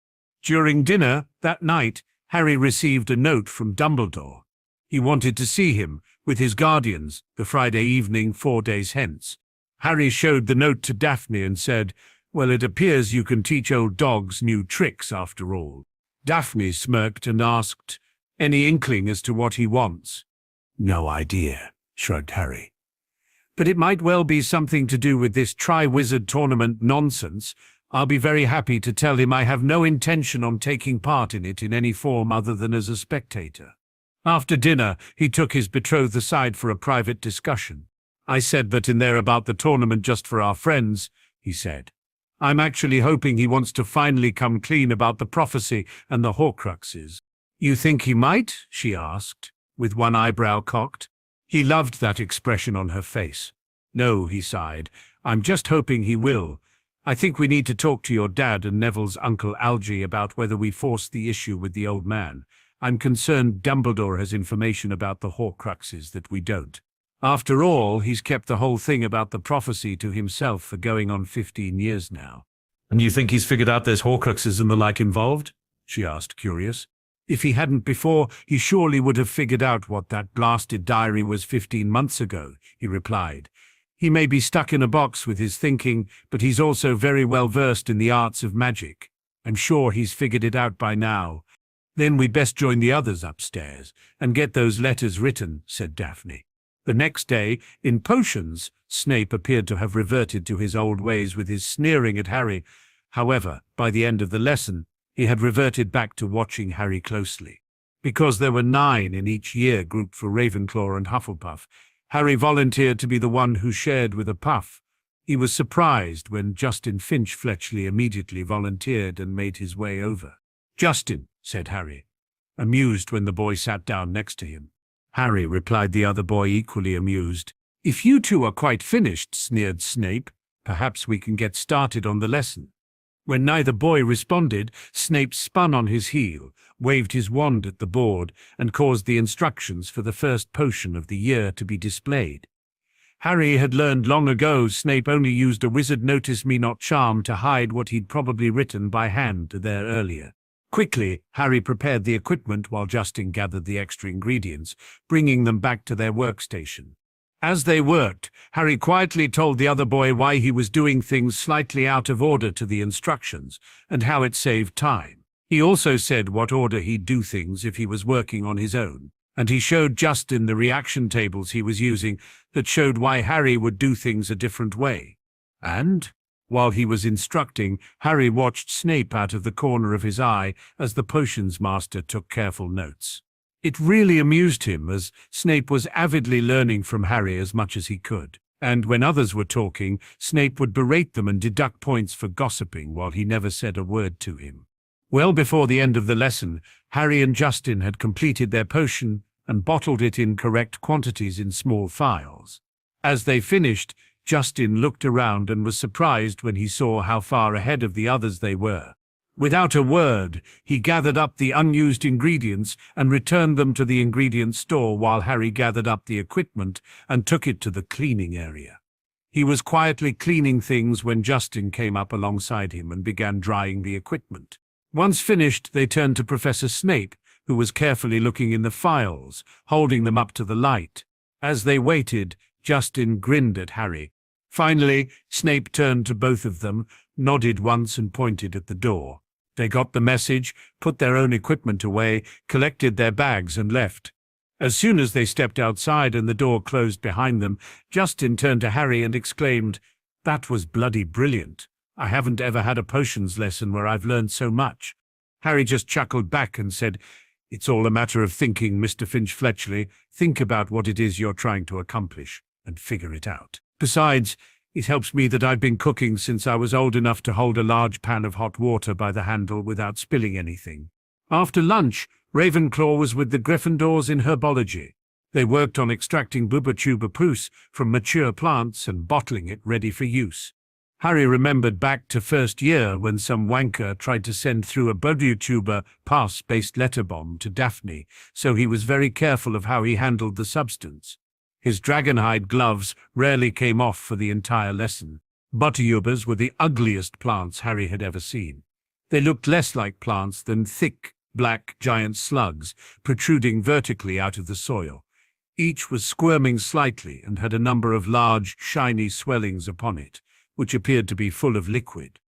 During dinner that night, Harry received a note from Dumbledore. He wanted to see him with his guardians the Friday evening 4 days hence. Harry showed the note to Daphne and said, "Well, it appears you can teach old dogs new tricks after all." Daphne smirked and asked, "Any inkling as to what he wants?" "No idea," shrugged Harry. "But it might well be something to do with this Tri-Wizard tournament nonsense. I'll be very happy to tell him I have no intention on taking part in it in any form other than as a spectator." After dinner, he took his betrothed aside for a private discussion. "I said that in there about the tournament just for our friends," he said. "I'm actually hoping he wants to finally come clean about the prophecy and the Horcruxes." "You think he might?" she asked, with one eyebrow cocked. He loved that expression on her face. "No," he sighed. "I'm just hoping he will. I think we need to talk to your dad and Neville's Uncle Algy about whether we force the issue with the old man. I'm concerned Dumbledore has information about the Horcruxes that we don't. After all, he's kept the whole thing about the prophecy to himself for going on 15 years now." "And you think he's figured out there's Horcruxes and the like involved?" she asked, curious. "If he hadn't before, he surely would have figured out what that blasted diary was 15 months ago," he replied. "He may be stuck in a box with his thinking, but he's also very well versed in the arts of magic. I'm sure he's figured it out by now." "Then we'd best join the others upstairs and get those letters written," said Daphne. The next day, in potions, Snape appeared to have reverted to his old ways with his sneering at Harry. However, by the end of the lesson, he had reverted back to watching Harry closely. Because there were 9 in each year grouped for Ravenclaw and Hufflepuff, Harry volunteered to be the one who shared with a puff. He was surprised when Justin Finch-Fletchley immediately volunteered and made his way over. "Justin," said Harry, amused when the boy sat down next to him. "Harry," replied the other boy, equally amused. "If you two are quite finished," sneered Snape, "perhaps we can get started on the lesson." When neither boy responded, Snape spun on his heel, waved his wand at the board, and caused the instructions for the first potion of the year to be displayed. Harry had learned long ago Snape only used a wizard notice me not charm to hide what he'd probably written by hand there earlier. Quickly, Harry prepared the equipment while Justin gathered the extra ingredients, bringing them back to their workstation. As they worked, Harry quietly told the other boy why he was doing things slightly out of order to the instructions, and how it saved time. He also said what order he'd do things if he was working on his own, and he showed Justin the reaction tables he was using that showed why Harry would do things a different way. And, while he was instructing, Harry watched Snape out of the corner of his eye as the potions master took careful notes. It really amused him, as Snape was avidly learning from Harry as much as he could. And when others were talking, Snape would berate them and deduct points for gossiping while he never said a word to him. Well before the end of the lesson, Harry and Justin had completed their potion and bottled it in correct quantities in small phials. As they finished, Justin looked around and was surprised when he saw how far ahead of the others they were. Without a word, he gathered up the unused ingredients and returned them to the ingredient store while Harry gathered up the equipment and took it to the cleaning area. He was quietly cleaning things when Justin came up alongside him and began drying the equipment. Once finished, they turned to Professor Snape, who was carefully looking in the files, holding them up to the light. As they waited, Justin grinned at Harry. Finally, Snape turned to both of them, nodded once and pointed at the door. They got the message, put their own equipment away, collected their bags and left. As soon as they stepped outside and the door closed behind them, Justin turned to Harry and exclaimed, "That was bloody brilliant. I haven't ever had a potions lesson where I've learned so much." Harry just chuckled back and said, "It's all a matter of thinking, Mr. Finch-Fletchley. Think about what it is you're trying to accomplish and figure it out. Besides, it helps me that I've been cooking since I was old enough to hold a large pan of hot water by the handle without spilling anything." After lunch, Ravenclaw was with the Gryffindors in herbology. They worked on extracting Bubotuber from mature plants and bottling it ready for use. Harry remembered back to first year when some wanker tried to send through a Bubotuber pass-based letter bomb to Daphne, so he was very careful of how he handled the substance. His dragonhide gloves rarely came off for the entire lesson. Butterubers were the ugliest plants Harry had ever seen. They looked less like plants than thick, black giant slugs protruding vertically out of the soil. Each was squirming slightly and had a number of large, shiny swellings upon it, which appeared to be full of liquid.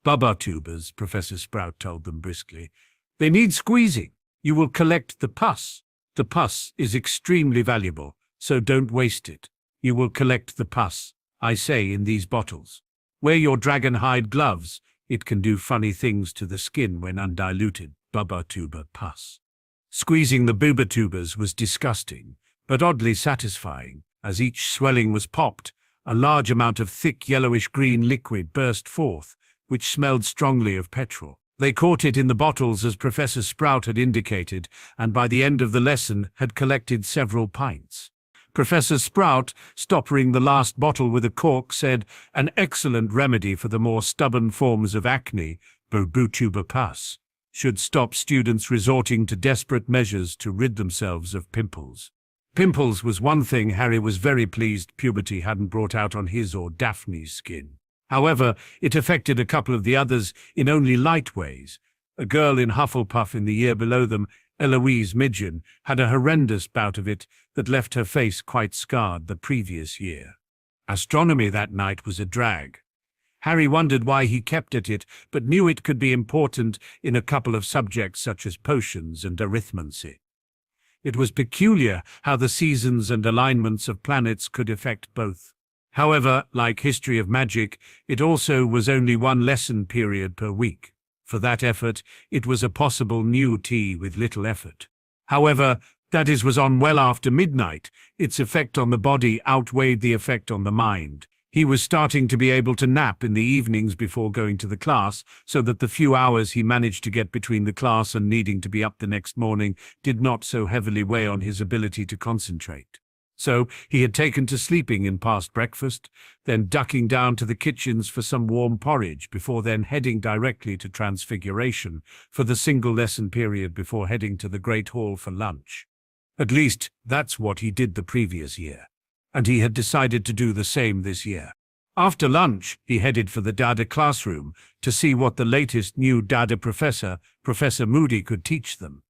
"Bubbotubers," Professor Sprout told them briskly. "They need squeezing. You will collect the pus. The pus is extremely valuable, so don't waste it. You will collect the pus, I say, in these bottles. Wear your dragonhide gloves. It can do funny things to the skin when undiluted Bubotuber pus." Squeezing the Bubotubers was disgusting, but oddly satisfying. As each swelling was popped, a large amount of thick yellowish-green liquid burst forth, which smelled strongly of petrol. They caught it in the bottles as Professor Sprout had indicated, and by the end of the lesson had collected several pints. Professor Sprout, stopping the last bottle with a cork, said, "An excellent remedy for the more stubborn forms of acne, Bubotuber pus, should stop students resorting to desperate measures to rid themselves of pimples." Pimples was one thing Harry was very pleased puberty hadn't brought out on his or Daphne's skin. However, it affected a couple of the others in only light ways. A girl in Hufflepuff in the year below them, Eloise Midgen, had a horrendous bout of it that left her face quite scarred the previous year. Astronomy that night was a drag. Harry wondered why he kept at it, but knew it could be important in a couple of subjects such as potions and arithmancy. It was peculiar how the seasons and alignments of planets could affect both. However, like history of magic, it also was only one lesson period per week. For that effort, it was a possible new tea with little effort. However, that was on well after midnight. Its effect on the body outweighed the effect on the mind. He was starting to be able to nap in the evenings before going to the class, so that the few hours he managed to get between the class and needing to be up the next morning did not so heavily weigh on his ability to concentrate. So he had taken to sleeping in past breakfast, then ducking down to the kitchens for some warm porridge before then heading directly to Transfiguration for the single lesson period before heading to the Great Hall for lunch. At least that's what he did the previous year, and he had decided to do the same this year. After lunch, he headed for the Dada classroom to see what the latest new Dada professor, Professor Moody, could teach them.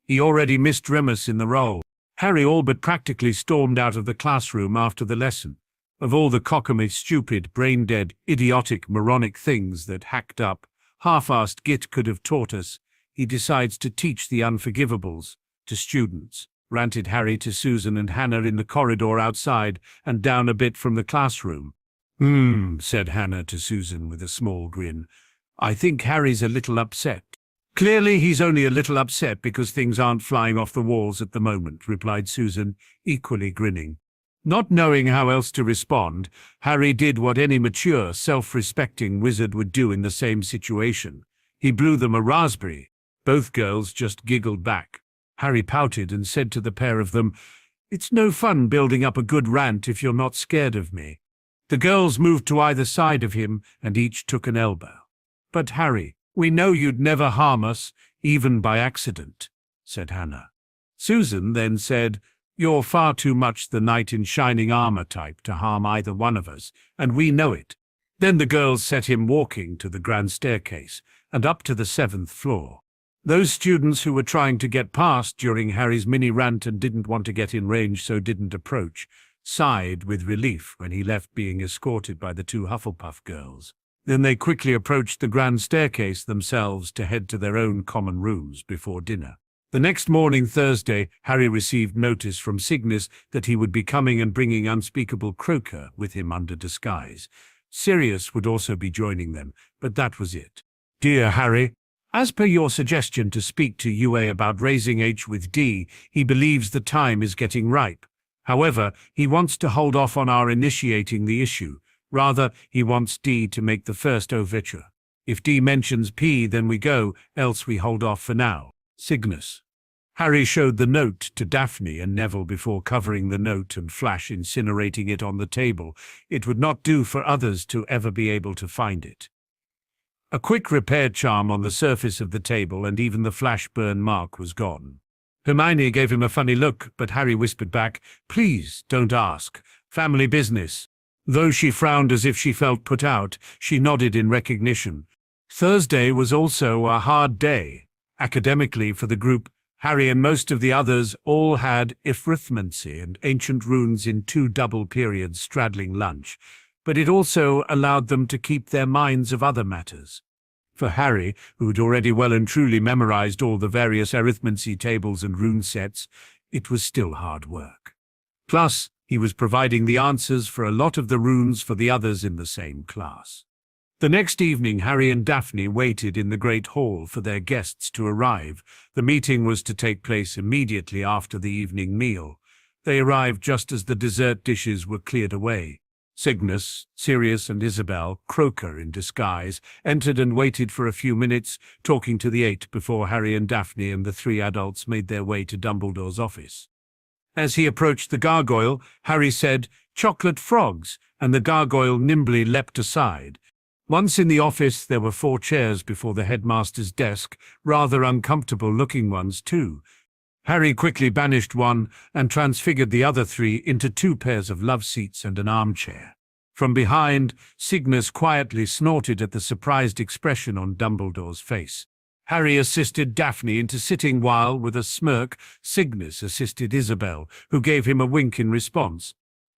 He already missed Remus in the role. Harry all but practically stormed out of the classroom after the lesson. Of all the cockamy, stupid, brain-dead, idiotic, moronic things that hacked up, half-assed Git could have taught us, he decides to teach the unforgivables to students, ranted Harry to Susan and Hannah in the corridor outside and down a bit from the classroom. Said Hannah to Susan with a small grin. I think Harry's a little upset. Clearly he's only a little upset because things aren't flying off the walls at the moment, replied Susan, equally grinning. Not knowing how else to respond, Harry did what any mature, self-respecting wizard would do in the same situation. He blew them a raspberry. Both girls just giggled back. Harry pouted and said to the pair of them, "It's no fun building up a good rant if you're not scared of me." The girls moved to either side of him and each took an elbow. "But Harry, we know you'd never harm us, even by accident," said Hannah. Susan then said, "You're far too much the knight in shining armor type to harm either one of us, and we know it." Then the girls set him walking to the grand staircase and up to the 7th floor. Those students who were trying to get past during Harry's mini-rant and didn't want to get in range so didn't approach, sighed with relief when he left being escorted by the 2 Hufflepuff girls. Then they quickly approached the grand staircase themselves to head to their own common rooms before dinner. The next morning, Thursday, Harry received notice from Cygnus that he would be coming and bringing Unspeakable Croaker with him under disguise. Sirius would also be joining them, but that was it. "Dear Harry, as per your suggestion to speak to UA about raising H with D, he believes the time is getting ripe. However, he wants to hold off on our initiating the issue. Rather, he wants D to make the first overture. If D mentions P, then we go, else we hold off for now. Cygnus." Harry showed the note to Daphne and Neville before covering the note and flash incinerating it on the table. It would not do for others to ever be able to find it. A quick repair charm on the surface of the table and even the flash burn mark was gone. Hermione gave him a funny look, but Harry whispered back, "Please, don't ask. Family business." Though she frowned as if she felt put out, she nodded in recognition. Thursday was also a hard day. Academically for the group, Harry and most of the others all had arithmancy and ancient runes in 2 double periods straddling lunch, but it also allowed them to keep their minds of other matters. For Harry, who'd already well and truly memorized all the various arithmancy tables and rune sets, it was still hard work. Plus, he was providing the answers for a lot of the runes for the others in the same class. The next evening, Harry and Daphne waited in the Great Hall for their guests to arrive. The meeting was to take place immediately after the evening meal. They arrived just as the dessert dishes were cleared away. Cygnus, Sirius and Isabel, Croaker in disguise, entered and waited for a few minutes, talking to the 8 before Harry and Daphne and the 3 adults made their way to Dumbledore's office. As he approached the gargoyle, Harry said, "Chocolate frogs," and the gargoyle nimbly leapt aside. Once in the office, there were 4 chairs before the headmaster's desk, rather uncomfortable-looking ones too. Harry quickly banished one and transfigured the other 3 into 2 pairs of love seats and an armchair. From behind, Cygnus quietly snorted at the surprised expression on Dumbledore's face. Harry assisted Daphne into sitting while, with a smirk, Cygnus assisted Isabel, who gave him a wink in response.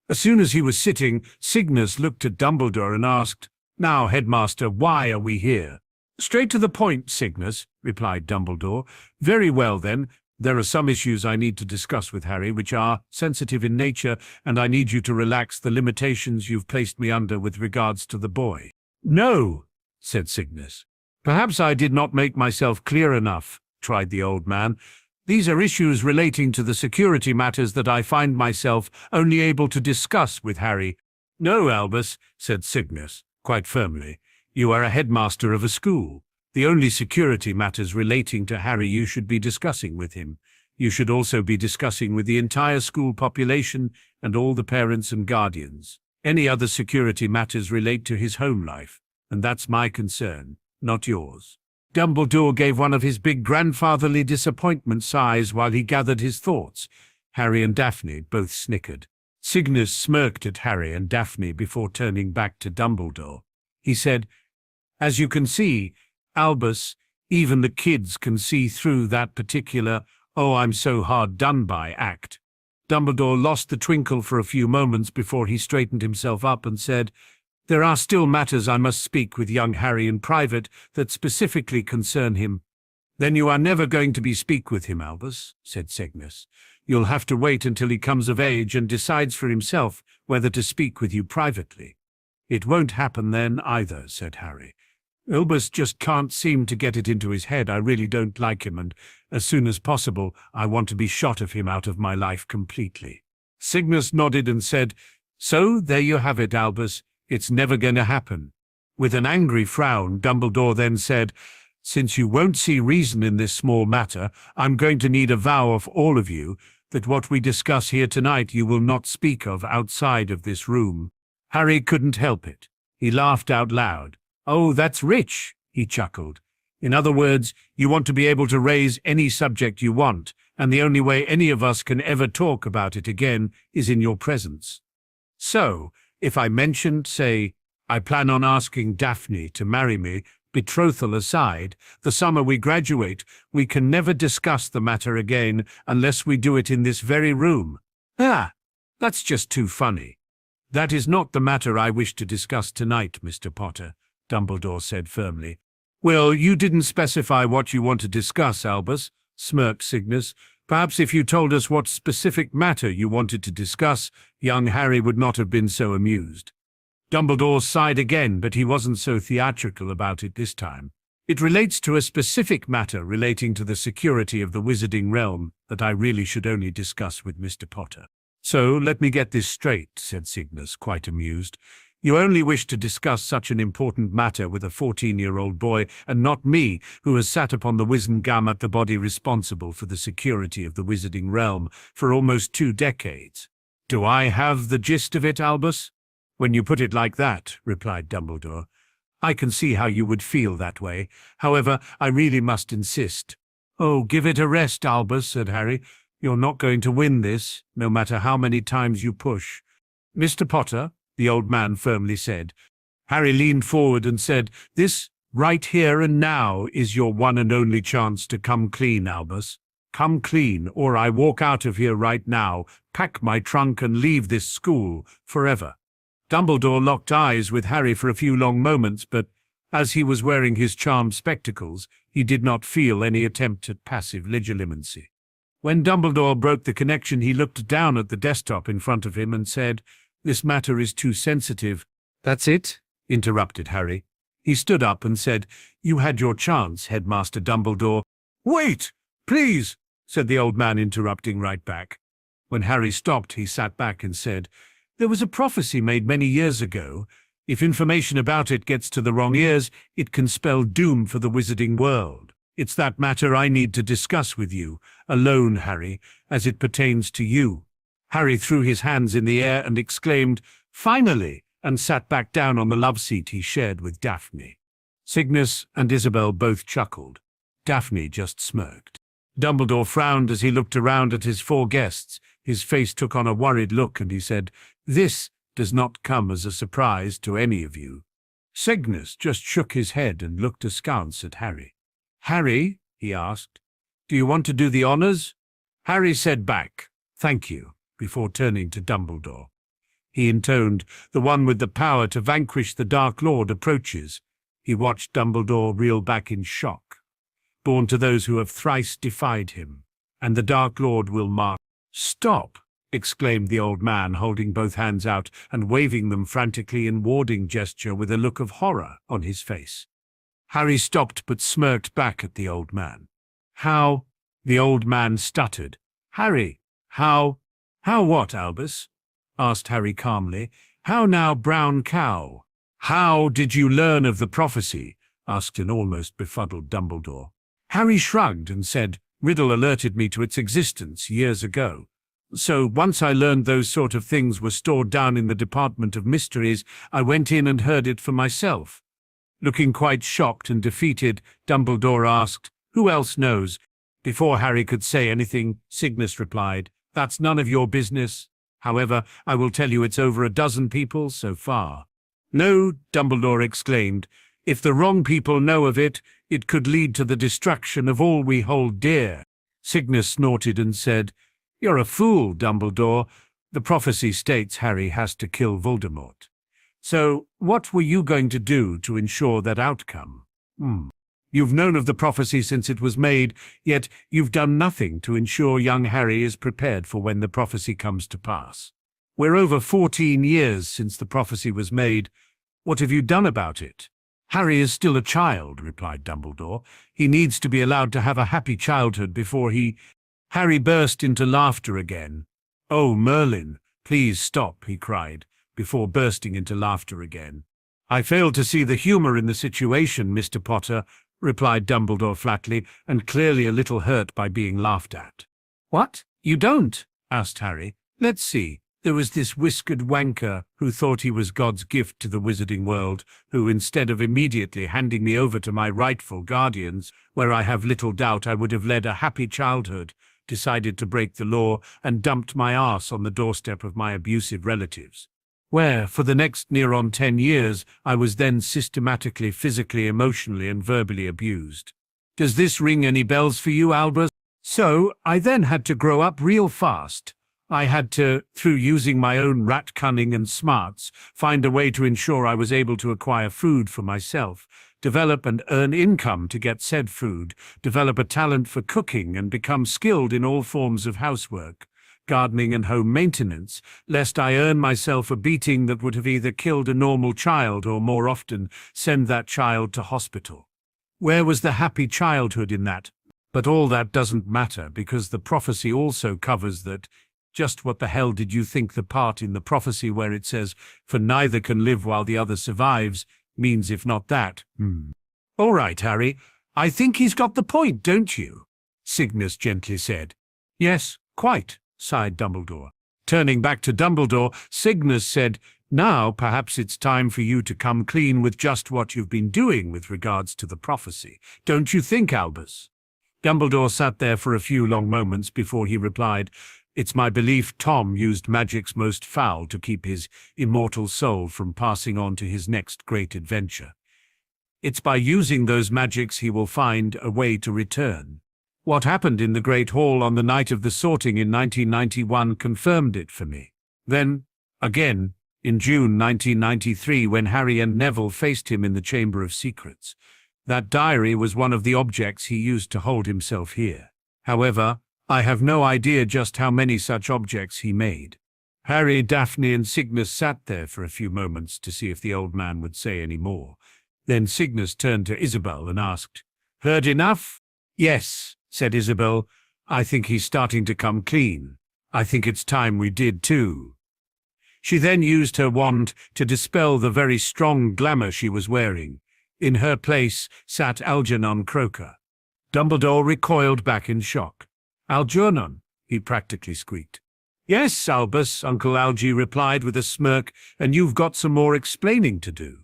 As soon as he was sitting, Cygnus looked at Dumbledore and asked, "Now, Headmaster, why are we here?" "Straight to the point, Cygnus," replied Dumbledore. "Very well, then. There are some issues I need to discuss with Harry which are sensitive in nature, and I need you to relax the limitations you've placed me under with regards to the boy." "No," said Cygnus. "Perhaps I did not make myself clear enough," tried the old man. "These are issues relating to the security matters that I find myself only able to discuss with Harry. No, Albus, said Cygnus, quite firmly. You are a headmaster of a school. The only security matters relating to Harry you should be discussing with him. You should also be discussing with the entire school population and all the parents and guardians. Any other security matters relate to his home life, and that's my concern, not yours. Dumbledore gave one of his big grandfatherly disappointment sighs while he gathered his thoughts. Harry and Daphne both snickered. Cygnus smirked at Harry and Daphne before turning back to Dumbledore. He said, "As you can see, Albus, even the kids can see through that particular 'oh, I'm so hard done by' act." Dumbledore lost the twinkle for a few moments before he straightened himself up and said, "There are still matters I must speak with young Harry in private that specifically concern him." "Then you are never going to speak with him, Albus," said Cygnus. "You'll have to wait until he comes of age and decides for himself whether to speak with you privately." "It won't happen then either," said Harry. "Albus just can't seem to get it into his head I really don't like him, and as soon as possible I want to be shot of him out of my life completely." Cygnus nodded and said, "So there you have it, Albus. It's never going to happen." With an angry frown, Dumbledore then said, "Since you won't see reason in this small matter, I'm going to need a vow of all of you that what we discuss here tonight you will not speak of outside of this room." Harry couldn't help it. He laughed out loud. "Oh, that's rich," he chuckled. "In other words, you want to be able to raise any subject you want, and the only way any of us can ever talk about it again is in your presence. So, if I mentioned, say, I plan on asking Daphne to marry me, betrothal aside, the summer we graduate, we can never discuss the matter again unless we do it in this very room. Ah, that's just too funny." "That is not the matter I wish to discuss tonight, Mr. Potter," Dumbledore said firmly. "Well, you didn't specify what you want to discuss, Albus," smirked Cygnus. "Perhaps if you told us what specific matter you wanted to discuss, young Harry would not have been so amused." Dumbledore sighed again, but he wasn't so theatrical about it this time. "It relates to a specific matter relating to the security of the wizarding realm that I really should only discuss with Mr. Potter." "So, let me get this straight," said Cygnus, quite amused. "You only wish to discuss such an important matter with a 14-year-old boy, and not me, who has sat upon the Wizengamot, the body responsible for the security of the wizarding realm, for almost 2 decades. Do I have the gist of it, Albus?" "When you put it like that," replied Dumbledore, "I can see how you would feel that way. However, I really must insist." "Oh, give it a rest, Albus," said Harry. "You're not going to win this, no matter how many times you push." "Mr. Potter," the old man firmly said. Harry leaned forward and said, "This, right here and now, is your one and only chance to come clean, Albus. Come clean, or I walk out of here right now, pack my trunk and leave this school forever." Dumbledore locked eyes with Harry for a few long moments, but as he was wearing his charmed spectacles, he did not feel any attempt at passive legilimency. When Dumbledore broke the connection, he looked down at the desktop in front of him and said, "This matter is too sensitive." "That's it?" interrupted Harry. He stood up and said, "You had your chance, Headmaster Dumbledore." "Wait, please," said the old man, interrupting right back. When Harry stopped, he sat back and said, "There was a prophecy made many years ago. If information about it gets to the wrong ears, it can spell doom for the wizarding world. It's that matter I need to discuss with you, alone, Harry, as it pertains to you." Harry threw his hands in the air and exclaimed, "Finally!" and sat back down on the love seat he shared with Daphne. Cygnus and Isabel both chuckled. Daphne just smirked. Dumbledore frowned as he looked around at his 4 guests. His face took on a worried look, and he said, "This does not come as a surprise to any of you." Cygnus just shook his head and looked askance at Harry. "Harry," he asked, "do you want to do the honors?" Harry said back, "Thank you," before turning to Dumbledore. He intoned, "The one with the power to vanquish the Dark Lord approaches." He watched Dumbledore reel back in shock. "Born to those who have thrice defied him, and the Dark Lord will mark." "Stop!" exclaimed the old man, holding both hands out and waving them frantically in warding gesture with a look of horror on his face. Harry stopped but smirked back at the old man. "How?" the old man stuttered. "Harry, how what, Albus?" asked Harry calmly. How now, brown cow? How did you learn of the prophecy? Asked an almost befuddled Dumbledore. Harry shrugged and said, Riddle alerted me to its existence years ago. So once I learned those sort of things were stored down in the Department of Mysteries, I went in and heard it for myself. Looking quite shocked and defeated, Dumbledore asked, Who else knows? Before Harry could say anything, Cygnus replied, That's none of your business. However, I will tell you it's over a dozen people so far. No, Dumbledore exclaimed. If the wrong people know of it, it could lead to the destruction of all we hold dear. Cygnus snorted and said, You're a fool, Dumbledore. The prophecy states Harry has to kill Voldemort. So, what were you going to do to ensure that outcome? You've known of the prophecy since it was made, yet you've done nothing to ensure young Harry is prepared for when the prophecy comes to pass. We're over 14 years since the prophecy was made. What have you done about it? Harry is still a child, replied Dumbledore. He needs to be allowed to have a happy childhood before he... Harry burst into laughter again. Oh, Merlin, please stop, he cried, before bursting into laughter again. I fail to see the humor in the situation, Mr. Potter, replied Dumbledore flatly, and clearly a little hurt by being laughed at. What? You don't? Asked Harry. Let's see. There was this whiskered wanker who thought he was God's gift to the wizarding world, who, instead of immediately handing me over to my rightful guardians, where I have little doubt I would have led a happy childhood, decided to break the law and dumped my arse on the doorstep of my abusive relatives, where, for the next near on 10 years, I was then systematically, physically, emotionally, and verbally abused. Does this ring any bells for you, Albus? So, I then had to grow up real fast. I had to, through using my own rat cunning and smarts, find a way to ensure I was able to acquire food for myself, develop and earn income to get said food, develop a talent for cooking and become skilled in all forms of housework, gardening and home maintenance, lest I earn myself a beating that would have either killed a normal child or, more often, send that child to hospital. Where was the happy childhood in that? But all that doesn't matter, because the prophecy also covers that. Just what the hell did you think the part in the prophecy where it says, for neither can live while the other survives, means if not that? All right, Harry, I think he's got the point, don't you? Cygnus gently said. Yes, quite, sighed Dumbledore. Turning back to Dumbledore, Cygnus said, Now perhaps it's time for you to come clean with just what you've been doing with regards to the prophecy. Don't you think, Albus? Dumbledore sat there for a few long moments before he replied, It's my belief Tom used magic's most foul to keep his immortal soul from passing on to his next great adventure. It's by using those magics he will find a way to return. What happened in the Great Hall on the night of the sorting in 1991 confirmed it for me. Then, again, in June 1993, when Harry and Neville faced him in the Chamber of Secrets. That diary was one of the objects he used to hold himself here. However, I have no idea just how many such objects he made. Harry, Daphne, and Cygnus sat there for a few moments to see if the old man would say any more. Then Cygnus turned to Isabel and asked, Heard enough? Yes, said Isabel. I think he's starting to come clean. I think it's time we did too. She then used her wand to dispel the very strong glamour she was wearing. In her place sat Algernon Croaker. Dumbledore recoiled back in shock. Algernon, he practically squeaked. Yes, Albus, Uncle Algy replied with a smirk, and you've got some more explaining to do.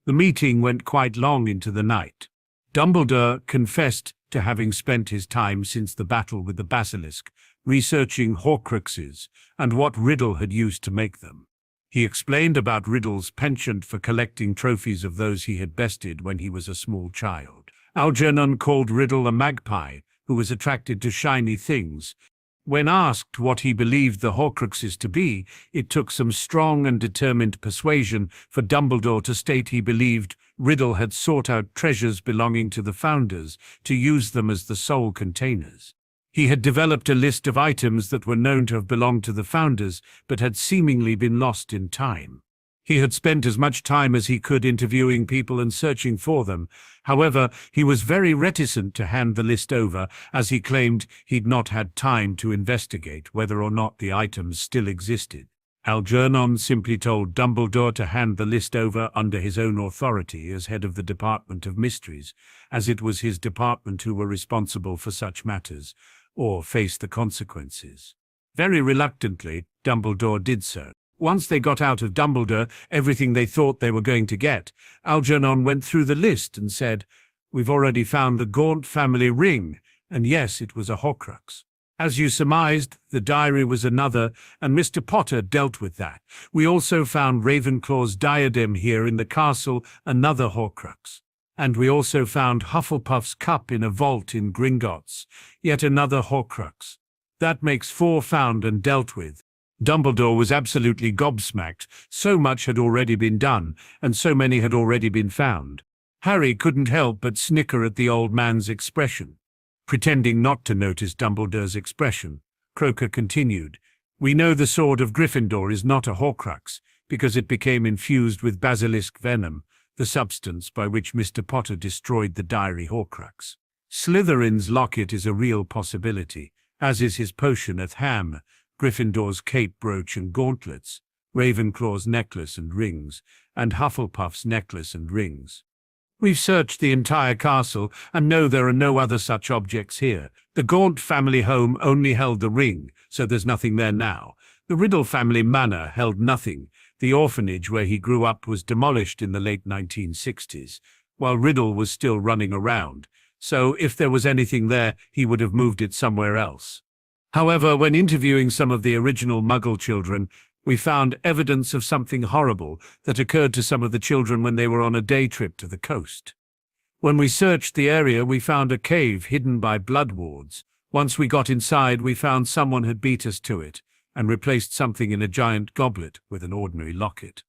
The meeting went quite long into the night. Dumbledore confessed to having spent his time since the battle with the basilisk, researching Horcruxes and what Riddle had used to make them. He explained about Riddle's penchant for collecting trophies of those he had bested when he was a small child. Algernon called Riddle a magpie, who was attracted to shiny things. When asked what he believed the Horcruxes to be, it took some strong and determined persuasion for Dumbledore to state he believed Riddle had sought out treasures belonging to the Founders to use them as the soul containers. He had developed a list of items that were known to have belonged to the Founders, but had seemingly been lost in time. He had spent as much time as he could interviewing people and searching for them. However, he was very reticent to hand the list over, as he claimed he'd not had time to investigate whether or not the items still existed. Algernon simply told Dumbledore to hand the list over under his own authority as head of the Department of Mysteries, as it was his department who were responsible for such matters, or face the consequences. Very reluctantly, Dumbledore did so. Once they got out of Dumbledore everything they thought they were going to get, Algernon went through the list and said, "We've already found the Gaunt family ring, and yes, it was a Horcrux. As you surmised, the diary was another, and Mr. Potter dealt with that. We also found Ravenclaw's diadem here in the castle, another Horcrux. And we also found Hufflepuff's cup in a vault in Gringotts, yet another Horcrux. That makes 4 found and dealt with." Dumbledore was absolutely gobsmacked. So much had already been done, and so many had already been found. Harry couldn't help but snicker at the old man's expression. Pretending not to notice Dumbledore's expression, Croaker continued, "We know the sword of Gryffindor is not a Horcrux, because it became infused with basilisk venom, the substance by which Mr. Potter destroyed the diary Horcrux. Slytherin's locket is a real possibility, as is his potion at Ham, Gryffindor's cape brooch and gauntlets, Ravenclaw's necklace and rings, and Hufflepuff's necklace and rings. We've searched the entire castle and know there are no other such objects here. The Gaunt family home only held the ring, so there's nothing there now. The Riddle family manor held nothing. The orphanage where he grew up was demolished in the late 1960s, while Riddle was still running around, so if there was anything there, he would have moved it somewhere else. However, when interviewing some of the original Muggle children, we found evidence of something horrible that occurred to some of the children when they were on a day trip to the coast. When we searched the area, we found a cave hidden by blood wards. Once we got inside, we found someone had beat us to it and replaced something in a giant goblet with an ordinary locket.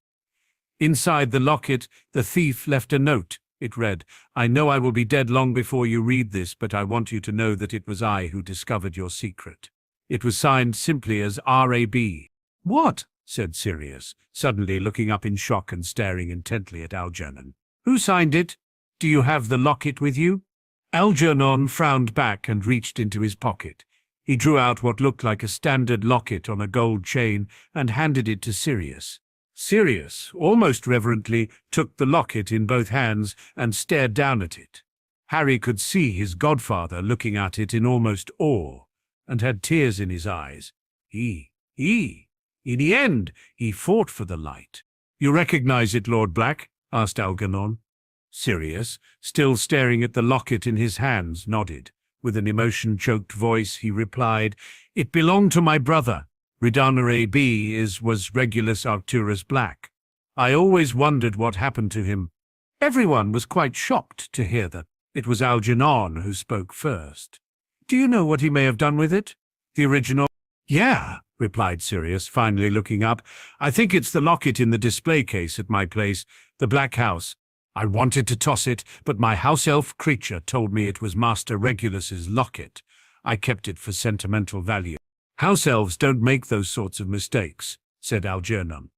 Inside the locket, the thief left a note. It read, "I know I will be dead long before you read this, but I want you to know that it was I who discovered your secret." It was signed simply as R.A.B. "What?" said Sirius, suddenly looking up in shock and staring intently at Algernon. "Who signed it? Do you have the locket with you?" Algernon frowned back and reached into his pocket. He drew out what looked like a standard locket on a gold chain and handed it to Sirius. Sirius, almost reverently, took the locket in both hands and stared down at it. Harry could see his godfather looking at it in almost awe, and had tears in his eyes. In the end, he fought for the light. "You recognize it, Lord Black?" asked Algernon. Sirius, still staring at the locket in his hands, nodded. With an emotion-choked voice, he replied, "It belonged to my brother. Ridana A.B. was Regulus Arcturus Black. I always wondered what happened to him." Everyone was quite shocked to hear that. It was Algernon who spoke first. "Do you know what he may have done with it? The original?" "Yeah," replied Sirius, finally looking up. "I think it's the locket in the display case at my place, the Black House. I wanted to toss it, but my house elf creature told me it was Master Regulus's locket. I kept it for sentimental value." "House elves don't make those sorts of mistakes," said Algernon.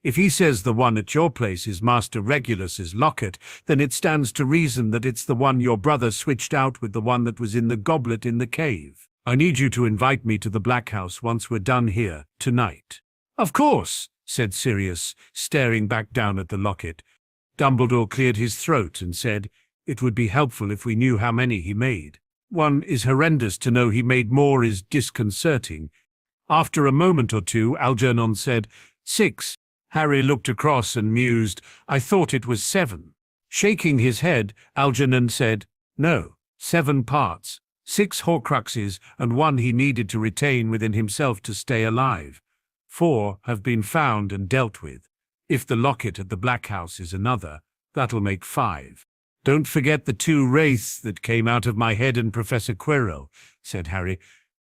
"If he says the one at your place is Master Regulus's locket, then it stands to reason that it's the one your brother switched out with the one that was in the goblet in the cave. I need you to invite me to the Black House once we're done here, tonight." "Of course," said Sirius, staring back down at the locket. Dumbledore cleared his throat and said, "It would be helpful if we knew how many he made. 1 is horrendous, to know he made more is disconcerting." After a moment or two, Algernon said, 6. Harry looked across and mused, "I thought it was 7. Shaking his head, Algernon said, "No, 7 parts. 6 Horcruxes and 1 he needed to retain within himself to stay alive. 4 have been found and dealt with. If the locket at the Black House is another, that'll make 5. Don't forget the 2 wraiths that came out of my head and Professor Quirrell," said Harry.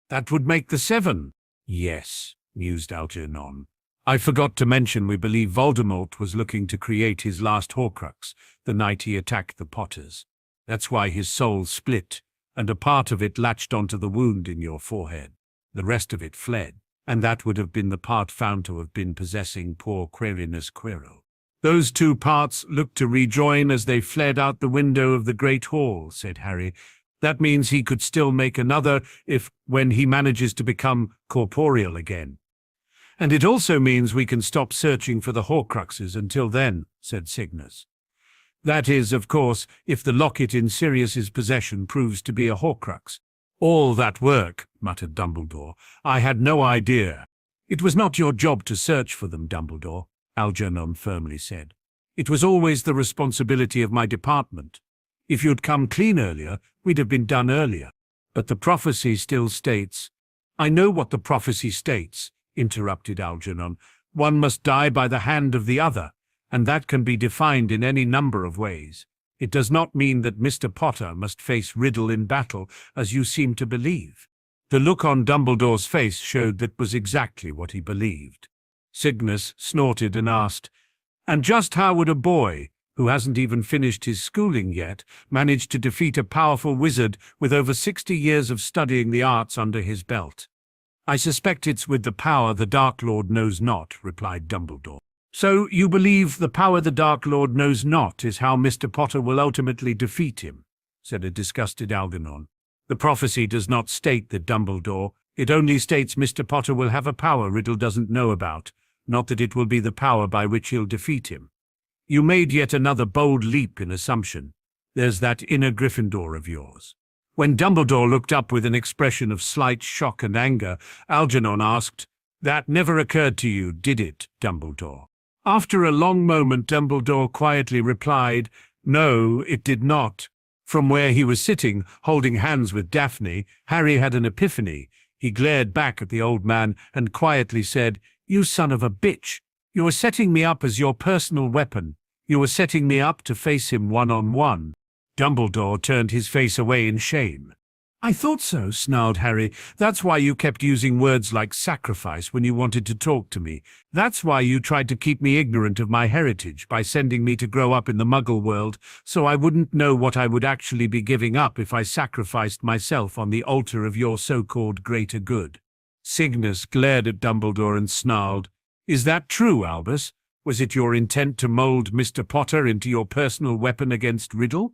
"That would make the 7. "Yes," mused Algernon. "I forgot to mention we believe Voldemort was looking to create his last Horcrux the night he attacked the Potters. That's why his soul split, and a part of it latched onto the wound in your forehead. The rest of it fled, and that would have been the part found to have been possessing poor Quirinus Quirrell. Those 2 parts looked to rejoin as they fled out the window of the Great Hall," said Harry. "That means he could still make another when he manages to become corporeal again." And it also means we can stop searching for the Horcruxes until then, said Cygnus. That is, of course, if the locket in Sirius's possession proves to be a Horcrux. All that work, muttered Dumbledore. I had no idea. It was not your job to search for them, Dumbledore, Algernon firmly said. It was always the responsibility of my department. If you'd come clean earlier, we'd have been done earlier. But the prophecy still states— I know what the prophecy states, interrupted Algernon. One must die by the hand of the other, and that can be defined in any number of ways. It does not mean that Mr. Potter must face Riddle in battle, as you seem to believe. The look on Dumbledore's face showed that was exactly what he believed. Cygnus snorted and asked, And just how would a boy, who hasn't even finished his schooling yet, manage to defeat a powerful wizard with over 60 years of studying the arts under his belt? I suspect it's with the power the Dark Lord knows not, replied Dumbledore. So you believe the power the Dark Lord knows not is how Mr. Potter will ultimately defeat him, said a disgusted Algernon. The prophecy does not state that, Dumbledore. It only states Mr. Potter will have a power Riddle doesn't know about, not that it will be the power by which he'll defeat him. You made yet another bold leap in assumption. There's that inner Gryffindor of yours. When Dumbledore looked up with an expression of slight shock and anger, Algernon asked, That never occurred to you, did it, Dumbledore? After a long moment, Dumbledore quietly replied, No, it did not. From where he was sitting, holding hands with Daphne, Harry had an epiphany. He glared back at the old man and quietly said, You son of a bitch! You are setting me up as your personal weapon. You are setting me up to face him one-on-one. Dumbledore turned his face away in shame. I thought so, snarled Harry. That's why you kept using words like sacrifice when you wanted to talk to me. That's why you tried to keep me ignorant of my heritage by sending me to grow up in the Muggle world, so I wouldn't know what I would actually be giving up if I sacrificed myself on the altar of your so-called greater good. Cygnus glared at Dumbledore and snarled, Is that true, Albus? Was it your intent to mold Mr. Potter into your personal weapon against Riddle?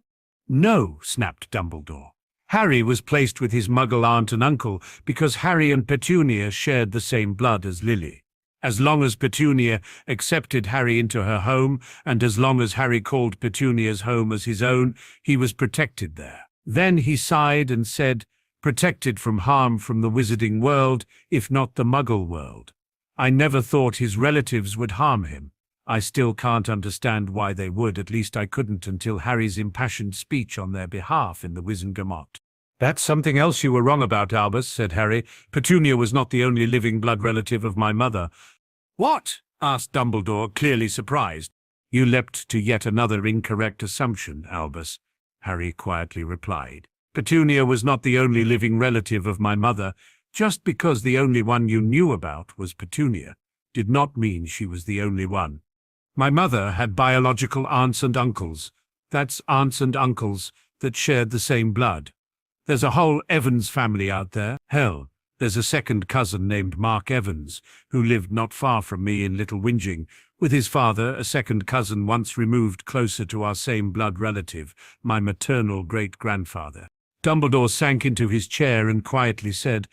No, snapped Dumbledore. Harry was placed with his Muggle aunt and uncle because Harry and Petunia shared the same blood as Lily. As long as Petunia accepted Harry into her home, and as long as Harry called Petunia's home as his own, he was protected there. Then he sighed and said, Protected from harm from the wizarding world, if not the Muggle world. I never thought his relatives would harm him. I still can't understand why they would, at least I couldn't until Harry's impassioned speech on their behalf in the Wizengamot. That's something else you were wrong about, Albus, said Harry. Petunia was not the only living blood relative of my mother. What? Asked Dumbledore, clearly surprised. You leapt to yet another incorrect assumption, Albus, Harry quietly replied. Petunia was not the only living relative of my mother. Just because the only one you knew about was Petunia did not mean she was the only one. My mother had biological aunts and uncles. That's aunts and uncles that shared the same blood. There's a whole Evans family out there. Hell, there's a second cousin named Mark Evans, who lived not far from me in Little Whinging, with his father, a second cousin once removed closer to our same blood relative, my maternal great-grandfather. Dumbledore sank into his chair and quietly said,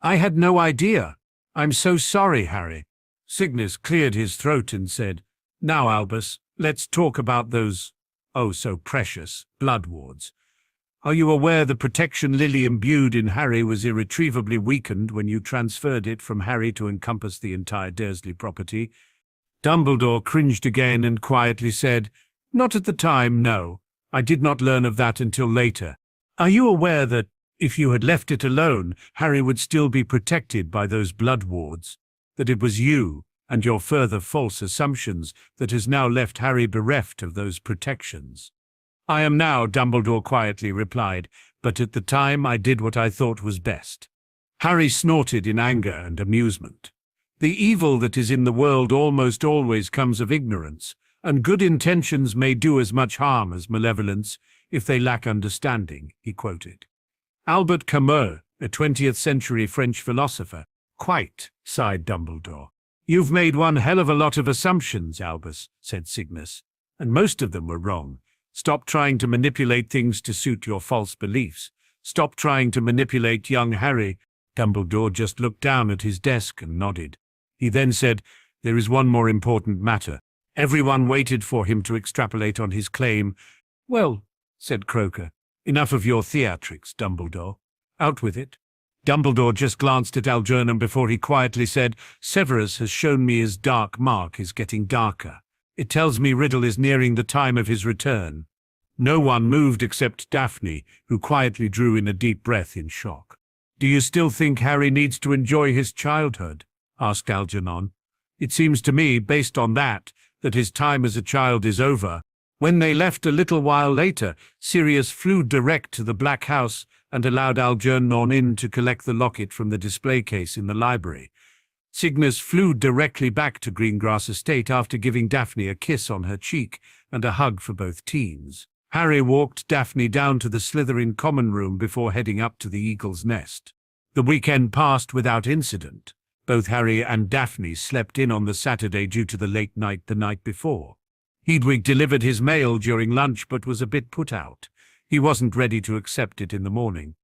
I had no idea. I'm so sorry, Harry. Cygnus cleared his throat and said, Now, Albus, let's talk about those, oh so precious, blood wards. Are you aware the protection Lily imbued in Harry was irretrievably weakened when you transferred it from Harry to encompass the entire Dursley property? Dumbledore cringed again and quietly said, Not at the time, no. I did not learn of that until later. Are you aware that, if you had left it alone, Harry would still be protected by those blood wards? That it was you, and your further false assumptions, that has now left Harry bereft of those protections? I am now, Dumbledore quietly replied, but at the time I did what I thought was best. Harry snorted in anger and amusement. The evil that is in the world almost always comes of ignorance, and good intentions may do as much harm as malevolence if they lack understanding, he quoted. Albert Camus, a 20th-century French philosopher. Quite, sighed Dumbledore. You've made one hell of a lot of assumptions, Albus, said Cygnus, and most of them were wrong. Stop trying to manipulate things to suit your false beliefs. Stop trying to manipulate young Harry. Dumbledore just looked down at his desk and nodded. He then said, "There is one more important matter." Everyone waited for him to extrapolate on his claim. "Well," said Croaker, "enough of your theatrics, Dumbledore. Out with it." Dumbledore just glanced at Algernon before he quietly said, "Severus has shown me his dark mark is getting darker. It tells me Riddle is nearing the time of his return." No one moved except Daphne, who quietly drew in a deep breath in shock. "Do you still think Harry needs to enjoy his childhood?" asked Algernon. "It seems to me, based on that his time as a child is over." When they left a little while later, Sirius flew direct to the Black House and allowed Algernon in to collect the locket from the display case in the library. Cygnus flew directly back to Greengrass Estate after giving Daphne a kiss on her cheek and a hug for both teens. Harry walked Daphne down to the Slytherin common room before heading up to the Eagle's Nest. The weekend passed without incident. Both Harry and Daphne slept in on the Saturday due to the late night the night before. Hedwig delivered his mail during lunch but was a bit put out. He wasn't ready to accept it in the morning.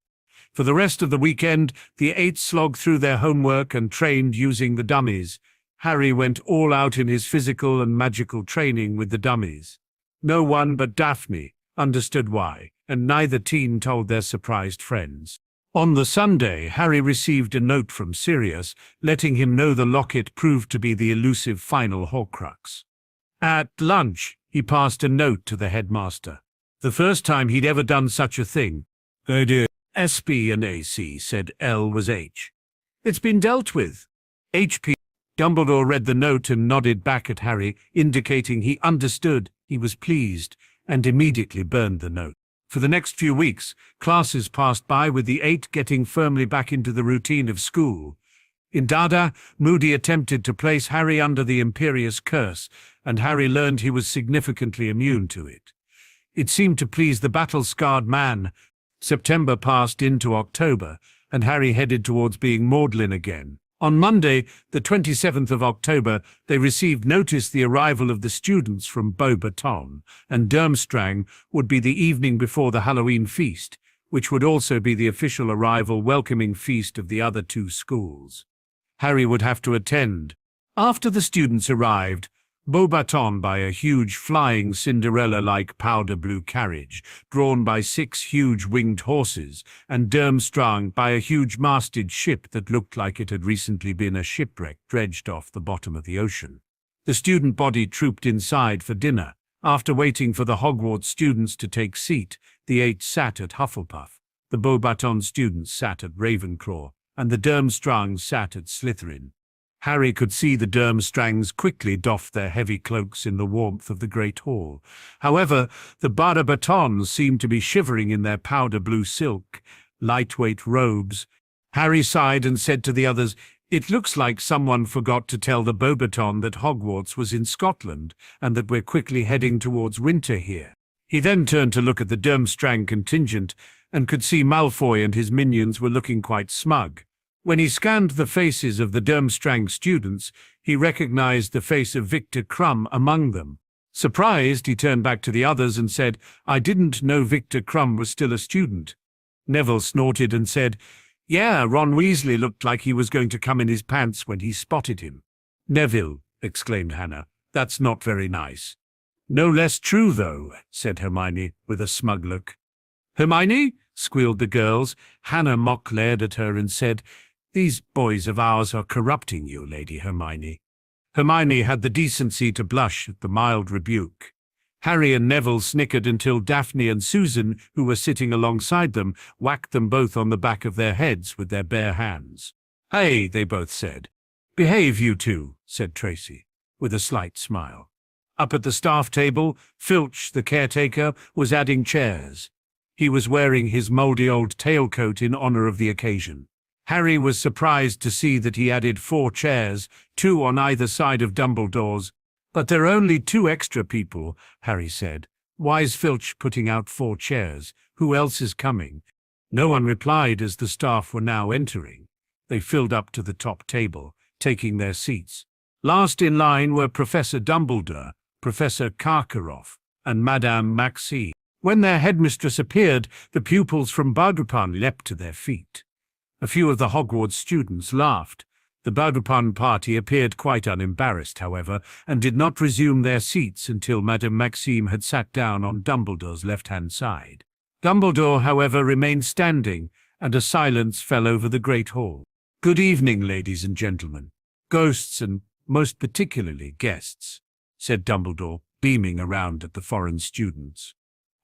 For the rest of the weekend, the 8 slogged through their homework and trained using the dummies. Harry went all out in his physical and magical training with the dummies. No one but Daphne understood why, and neither teen told their surprised friends. On the Sunday, Harry received a note from Sirius, letting him know the locket proved to be the elusive final Horcrux. At lunch, he passed a note to the headmaster. The first time he'd ever done such a thing. "Oh dear, SP and AC," said L was H. "It's been dealt with. HP. Dumbledore read the note and nodded back at Harry, indicating he understood. He was pleased, and immediately burned the note. For the next few weeks, classes passed by with the 8 getting firmly back into the routine of school. In Dada, Moody attempted to place Harry under the Imperious Curse, and Harry learned he was significantly immune to it. It seemed to please the battle-scarred man. September passed into October, and Harry headed towards being maudlin again. On Monday, the 27th of October, they received notice the arrival of the students from Beauxbatons, and Durmstrang would be the evening before the Halloween feast, which would also be the official arrival welcoming feast of the other 2 schools. Harry would have to attend. After the students arrived, Beauxbatons by a huge flying Cinderella-like powder blue carriage, drawn by 6 huge winged horses, and Durmstrang by a huge masted ship that looked like it had recently been a shipwreck dredged off the bottom of the ocean. The student body trooped inside for dinner. After waiting for the Hogwarts students to take seat, the 8 sat at Hufflepuff, the Beauxbatons students sat at Ravenclaw, and the Durmstrangs sat at Slytherin. Harry could see the Durmstrangs quickly doff their heavy cloaks in the warmth of the great hall. However, the Beauxbatons seemed to be shivering in their powder blue silk, lightweight robes. Harry sighed and said to the others, "It looks like someone forgot to tell the Beauxbatons that Hogwarts was in Scotland, and that we're quickly heading towards winter here." He then turned to look at the Durmstrang contingent, and could see Malfoy and his minions were looking quite smug. When he scanned the faces of the Durmstrang students, he recognized the face of Victor Krum among them. Surprised, he turned back to the others and said, "I didn't know Victor Krum was still a student." Neville snorted and said, "Yeah, Ron Weasley looked like he was going to come in his pants when he spotted him." "Neville," exclaimed Hannah, "that's not very nice." "No less true, though," said Hermione, with a smug look. "Hermione?" squealed the girls. Hannah mock-glared at her and said, "These boys of ours are corrupting you, Lady Hermione." Hermione had the decency to blush at the mild rebuke. Harry and Neville snickered until Daphne and Susan, who were sitting alongside them, whacked them both on the back of their heads with their bare hands. "Hey," they both said. "Behave, you two," said Tracy, with a slight smile. Up at the staff table, Filch, the caretaker, was adding chairs. He was wearing his mouldy old tailcoat in honor of the occasion. Harry was surprised to see that he added 4 chairs, 2 on either side of Dumbledore's. "But there are only 2 extra people," Harry said. "Why's Filch putting out 4 chairs? Who else is coming?" No one replied as the staff were now entering. They filled up to the top table, taking their seats. Last in line were Professor Dumbledore, Professor Karkaroff, and Madame Maxime. When their headmistress appeared, the pupils from Beauxbatons leapt to their feet. A few of the Hogwarts students laughed. The Beaudupin party appeared quite unembarrassed, however, and did not resume their seats until Madame Maxime had sat down on Dumbledore's left-hand side. Dumbledore, however, remained standing, and a silence fell over the great hall. "Good evening, ladies and gentlemen, ghosts and, most particularly, guests," said Dumbledore, beaming around at the foreign students.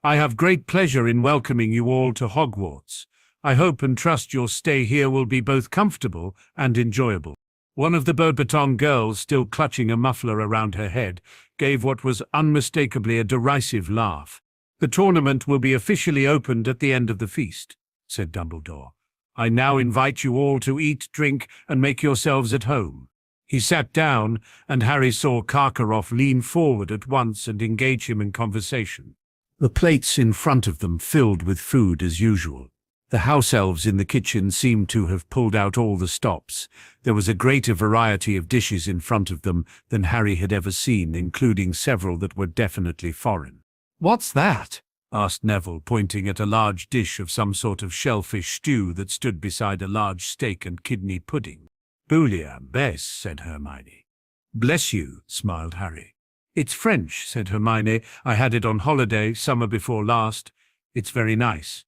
"I have great pleasure in welcoming you all to Hogwarts. I hope and trust your stay here will be both comfortable and enjoyable." One of the Beauxbatons girls, still clutching a muffler around her head, gave what was unmistakably a derisive laugh. "The tournament will be officially opened at the end of the feast," said Dumbledore. "I now invite you all to eat, drink, and make yourselves at home." He sat down, and Harry saw Karkaroff lean forward at once and engage him in conversation. The plates in front of them filled with food as usual. The house elves in the kitchen seemed to have pulled out all the stops. There was a greater variety of dishes in front of them than Harry had ever seen, including several that were definitely foreign. "What's that?" asked Neville, pointing at a large dish of some sort of shellfish stew that stood beside a large steak and kidney pudding. "Bouillabaisse," said Hermione. "Bless you," smiled Harry. "It's French," said Hermione. "I had it on holiday, summer before last. It's very nice."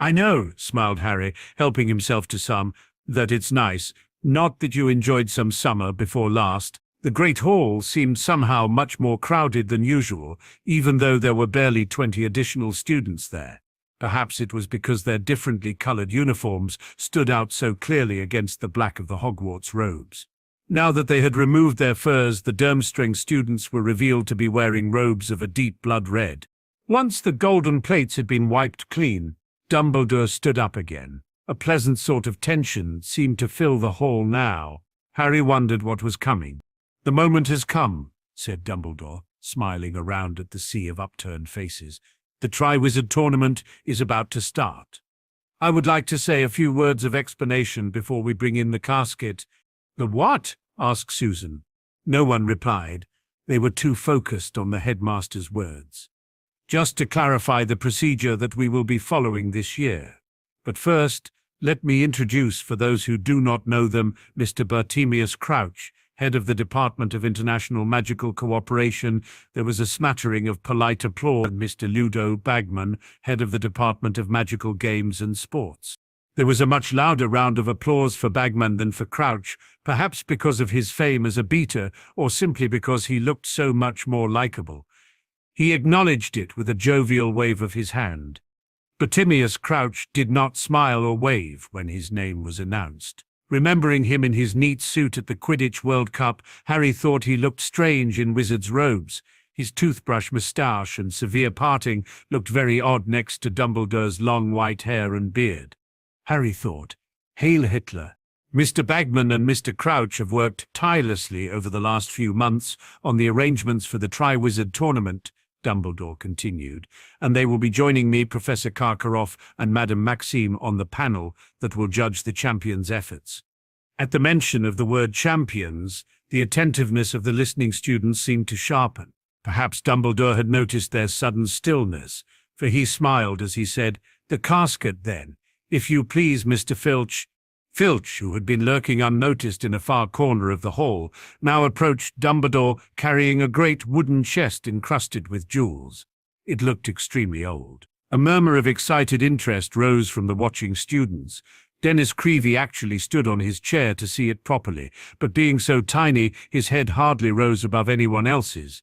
"I know," smiled Harry, helping himself to some, "that it's nice. Not that you enjoyed some summer before last." The Great Hall seemed somehow much more crowded than usual, even though there were barely 20 additional students there. Perhaps it was because their differently colored uniforms stood out so clearly against the black of the Hogwarts robes. Now that they had removed their furs, the Durmstrang students were revealed to be wearing robes of a deep blood red. Once the golden plates had been wiped clean, Dumbledore stood up again. A pleasant sort of tension seemed to fill the hall now. Harry wondered what was coming. "The moment has come," said Dumbledore, smiling around at the sea of upturned faces. "The Triwizard Tournament is about to start. I would like to say a few words of explanation before we bring in the casket." "The what?" asked Susan. No one replied. They were too focused on the headmaster's words. "Just to clarify the procedure that we will be following this year. But first, let me introduce, for those who do not know them, Mr. Bartemius Crouch, head of the Department of International Magical Cooperation." There was a smattering of polite applause. "And Mr. Ludo Bagman, head of the Department of Magical Games and Sports." There was a much louder round of applause for Bagman than for Crouch, perhaps because of his fame as a beater, or simply because he looked so much more likable. He acknowledged it with a jovial wave of his hand. Bartemius Crouch did not smile or wave when his name was announced. Remembering him in his neat suit at the Quidditch World Cup, Harry thought he looked strange in wizard's robes. His toothbrush moustache and severe parting looked very odd next to Dumbledore's long white hair and beard. Harry thought, "Hail Hitler." "Mr. Bagman and Mr. Crouch have worked tirelessly over the last few months on the arrangements for the Triwizard Tournament," Dumbledore continued, "and they will be joining me, Professor Karkaroff, and Madame Maxime on the panel that will judge the champions' efforts." At the mention of the word champions, the attentiveness of the listening students seemed to sharpen. Perhaps Dumbledore had noticed their sudden stillness, for he smiled as he said, "The casket, then, if you please, Mr. Filch." Filch, who had been lurking unnoticed in a far corner of the hall, now approached Dumbledore carrying a great wooden chest encrusted with jewels. It looked extremely old. A murmur of excited interest rose from the watching students. Dennis Creevey actually stood on his chair to see it properly, but being so tiny, his head hardly rose above anyone else's.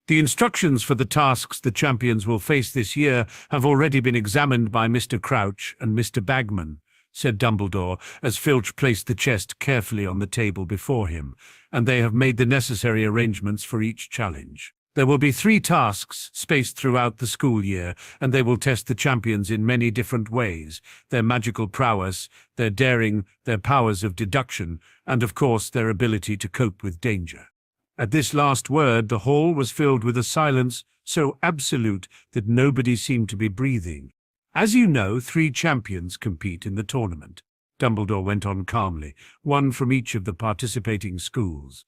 "The instructions for the tasks the champions will face this year have already been examined by Mr. Crouch and Mr. Bagman," said Dumbledore, as Filch placed the chest carefully on the table before him, "and they have made the necessary arrangements for each challenge. There will be 3 tasks spaced throughout the school year, and they will test the champions in many different ways: their magical prowess, their daring, their powers of deduction, and of course their ability to cope with danger." At this last word, the hall was filled with a silence so absolute that nobody seemed to be breathing. "As you know, 3 champions compete in the tournament," Dumbledore went on calmly, "one from each of the participating schools.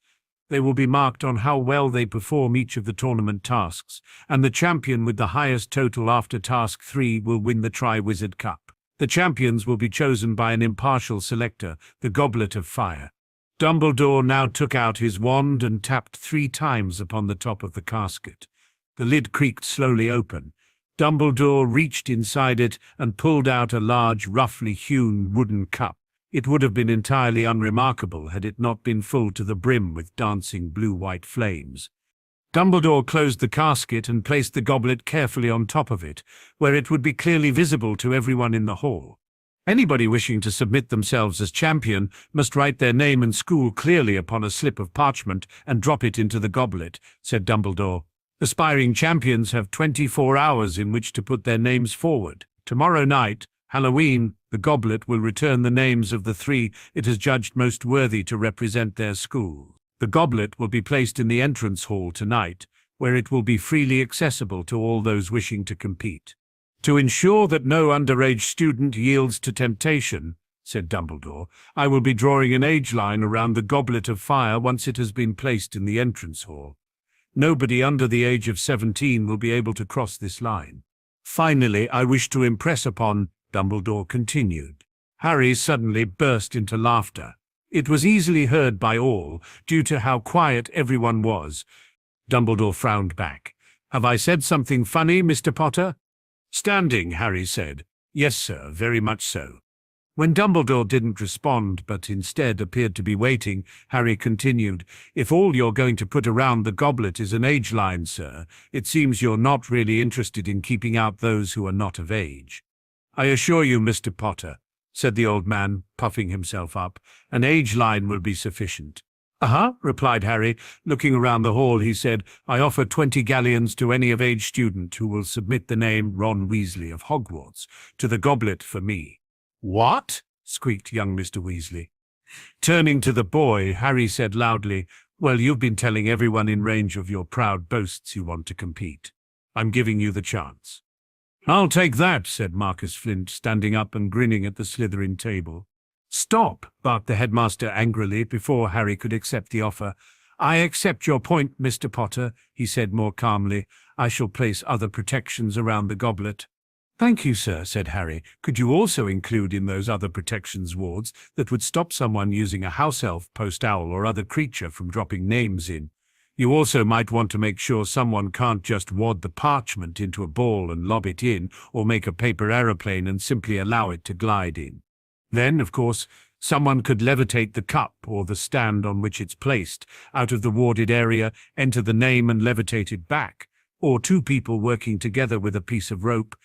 They will be marked on how well they perform each of the tournament tasks, and the champion with the highest total after Task 3 will win the Triwizard Cup. The champions will be chosen by an impartial selector, the Goblet of Fire." Dumbledore now took out his wand and tapped 3 times upon the top of the casket. The lid creaked slowly open. Dumbledore reached inside it and pulled out a large, roughly hewn wooden cup. It would have been entirely unremarkable had it not been full to the brim with dancing blue-white flames. Dumbledore closed the casket and placed the goblet carefully on top of it, where it would be clearly visible to everyone in the hall. Anybody wishing to submit themselves as champion must write their name and school clearly upon a slip of parchment and drop it into the goblet, said Dumbledore. Aspiring champions have 24 hours in which to put their names forward. Tomorrow night, Halloween, the goblet will return the names of the 3 it has judged most worthy to represent their school. The goblet will be placed in the entrance hall tonight, where it will be freely accessible to all those wishing to compete. To ensure that no underage student yields to temptation, said Dumbledore, I will be drawing an age line around the goblet of fire once it has been placed in the entrance hall. Nobody under the age of 17 will be able to cross this line. Finally, I wish to impress upon, Dumbledore continued. Harry suddenly burst into laughter. It was easily heard by all, due to how quiet everyone was. Dumbledore frowned back. Have I said something funny, Mr. Potter? Standing, Harry said. Yes, sir, very much so. When Dumbledore didn't respond, but instead appeared to be waiting, Harry continued, If all you're going to put around the goblet is an age line, sir, it seems you're not really interested in keeping out those who are not of age. I assure you, Mr. Potter, said the old man, puffing himself up, an age line will be sufficient. Replied Harry. Looking around the hall, he said, I offer 20 galleons to any of age student who will submit the name Ron Weasley of Hogwarts to the goblet for me. What? Squeaked young Mr. Weasley. Turning to the boy, Harry said loudly, Well, you've been telling everyone in range of your proud boasts you want to compete. I'm giving you the chance. I'll take that, said Marcus Flint, standing up and grinning at the Slytherin table. Stop, barked the headmaster angrily before Harry could accept the offer. I accept your point, Mr. Potter, he said more calmly. I shall place other protections around the goblet. Thank you, sir, said Harry. Could you also include in those other protections wards that would stop someone using a house elf, post owl, or other creature from dropping names in? You also might want to make sure someone can't just wad the parchment into a ball and lob it in, or make a paper aeroplane and simply allow it to glide in. Then, of course, someone could levitate the cup or the stand on which it's placed out of the warded area, enter the name and levitate it back, or 2 people working together with a piece of rope.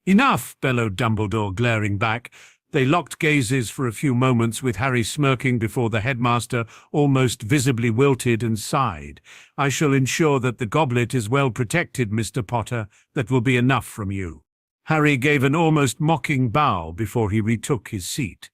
Enough, bellowed Dumbledore, glaring back. They locked gazes for a few moments, with Harry smirking before the headmaster almost visibly wilted and sighed. I shall ensure that the goblet is well protected, Mr. Potter. That will be enough from you. Harry gave an almost mocking bow before he retook his seat.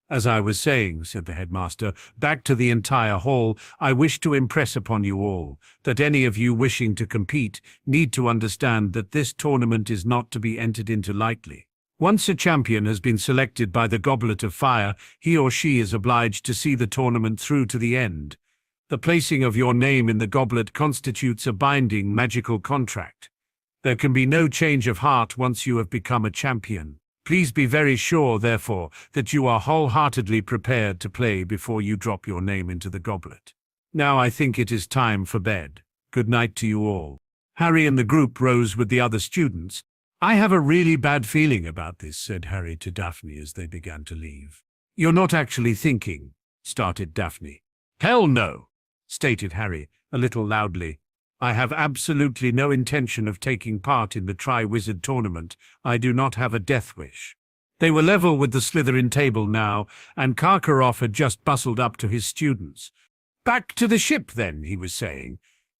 As I was saying, said the headmaster, back to the entire hall, I wish to impress upon you all that any of you wishing to compete need to understand that this tournament is not to be entered into lightly. Once a champion has been selected by the Goblet of Fire, he or she is obliged to see the tournament through to the end. The placing of your name in the goblet constitutes a binding magical contract. There can be no change of heart once you have become a champion. Please be very sure, therefore, that you are wholeheartedly prepared to play before you drop your name into the goblet. Now I think it is time for bed. Good night to you all. Harry and the group rose with the other students. I have a really bad feeling about this, said Harry to Daphne as they began to leave. You're not actually thinking, started Daphne. Hell no, stated Harry, a little loudly. I have absolutely no intention of taking part in the Tri-Wizard tournament. I do not have a death wish. They were level with the Slytherin table now, and Karkaroff had just bustled up to his students. Back to the ship, then, he was saying.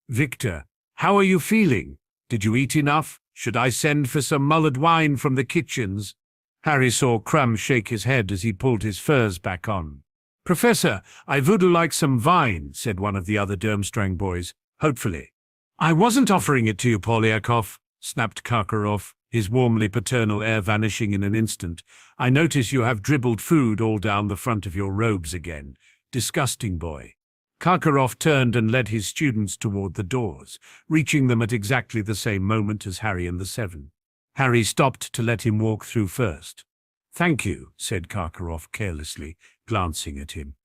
Victor, how are you feeling? Did you eat enough? Should I send for some mulled wine from the kitchens? Harry saw Crumb shake his head as he pulled his furs back on. Professor, I would like some wine, said one of the other Durmstrang boys. Hopefully. I wasn't offering it to you, Polyakov, snapped Karkaroff, his warmly paternal air vanishing in an instant. I notice you have dribbled food all down the front of your robes again. Disgusting boy. Karkaroff turned and led his students toward the doors, reaching them at exactly the same moment as Harry and the 7. Harry stopped to let him walk through first. Thank you, said Karkaroff carelessly, glancing at him.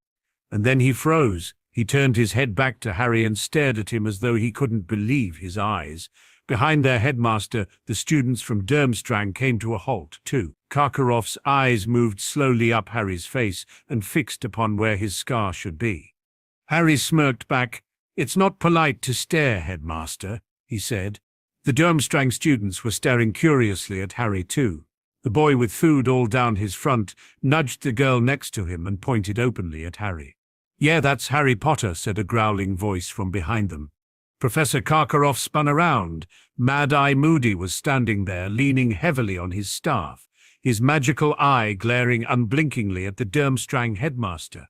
And then he froze. He turned his head back to Harry and stared at him as though he couldn't believe his eyes. Behind their headmaster, the students from Durmstrang came to a halt, too. Karkaroff's eyes moved slowly up Harry's face and fixed upon where his scar should be. Harry smirked back. "It's not polite to stare, headmaster," he said. The Durmstrang students were staring curiously at Harry, too. The boy with food all down his front nudged the girl next to him and pointed openly at Harry. "Yeah, that's Harry Potter," said a growling voice from behind them. Professor Karkaroff spun around. Mad-Eye Moody was standing there, leaning heavily on his staff, his magical eye glaring unblinkingly at the Durmstrang headmaster.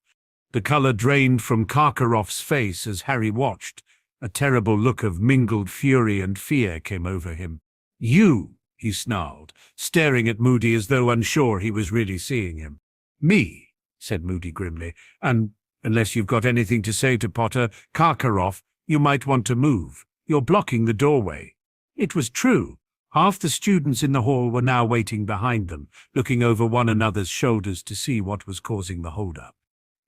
The colour drained from Karkaroff's face as Harry watched. A terrible look of mingled fury and fear came over him. "You!" he snarled, staring at Moody as though unsure he was really seeing him. "Me," said Moody grimly, "and unless you've got anything to say to Potter, Karkaroff, you might want to move. You're blocking the doorway." It was true. Half the students in the hall were now waiting behind them, looking over one another's shoulders to see what was causing the hold-up.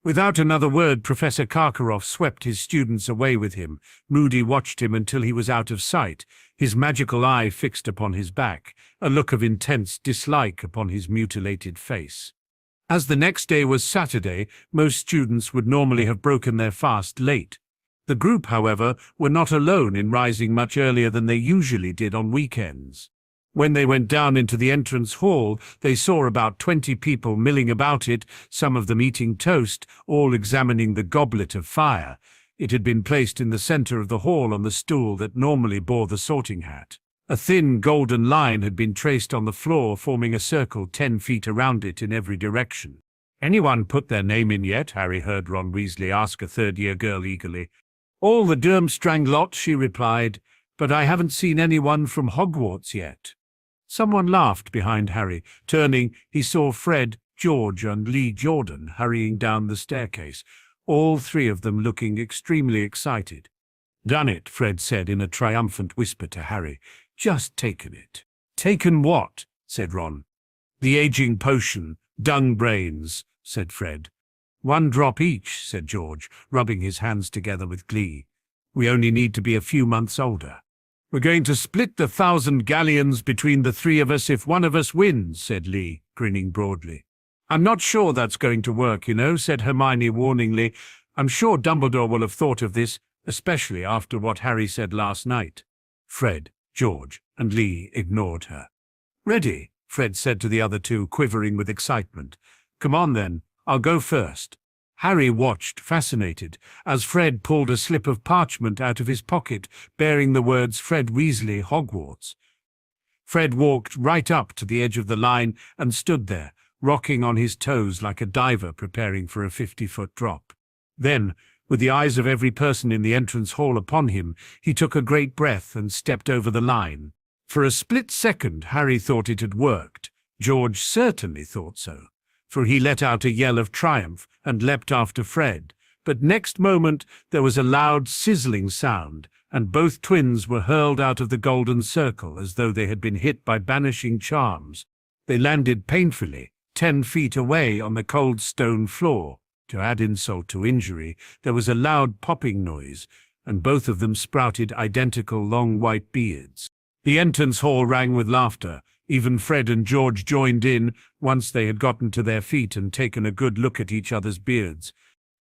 Without another word, Professor Karkaroff swept his students away with him. Moody watched him until he was out of sight, his magical eye fixed upon his back, a look of intense dislike upon his mutilated face. As the next day was Saturday, most students would normally have broken their fast late. The group, however, were not alone in rising much earlier than they usually did on weekends. When they went down into the entrance hall, they saw about 20 people milling about it, some of them eating toast, all examining the goblet of fire. It had been placed in the center of the hall on the stool that normally bore the sorting hat. A thin golden line had been traced on the floor, forming a circle 10 feet around it in every direction. "Anyone put their name in yet?" Harry heard Ron Weasley ask a third-year girl eagerly. "All the Durmstrang lot," she replied, "but I haven't seen anyone from Hogwarts yet." Someone laughed behind Harry. Turning, he saw Fred, George, and Lee Jordan hurrying down the staircase, all three of them looking extremely excited. "Done it," Fred said in a triumphant whisper to Harry. "Just taken it." "Taken what?" said Ron. "The aging potion, dung brains," said Fred. "1 drop each," said George, rubbing his hands together with glee. "We only need to be a few months older." "We're going to split the 1,000 galleons between the three of us if one of us wins," said Lee, grinning broadly. "I'm not sure that's going to work, said Hermione warningly. "I'm sure Dumbledore will have thought of this, especially after what Harry said last night." Fred, George, and Lee ignored her. "Ready," Fred said to the other two, quivering with excitement. "Come on then, I'll go first." Harry watched, fascinated, as Fred pulled a slip of parchment out of his pocket, bearing the words "Fred Weasley, Hogwarts." Fred walked right up to the edge of the line and stood there, rocking on his toes like a diver preparing for a 50-foot drop. Then, with the eyes of every person in the entrance hall upon him, he took a great breath and stepped over the line. For a split second, Harry thought it had worked. George certainly thought so, for he let out a yell of triumph and leapt after Fred. But next moment there was a loud sizzling sound, and both twins were hurled out of the golden circle as though they had been hit by banishing charms. They landed painfully, 10 feet away on the cold stone floor. To add insult to injury, there was a loud popping noise, and both of them sprouted identical long white beards. The entrance hall rang with laughter. Even Fred and George joined in, once they had gotten to their feet and taken a good look at each other's beards.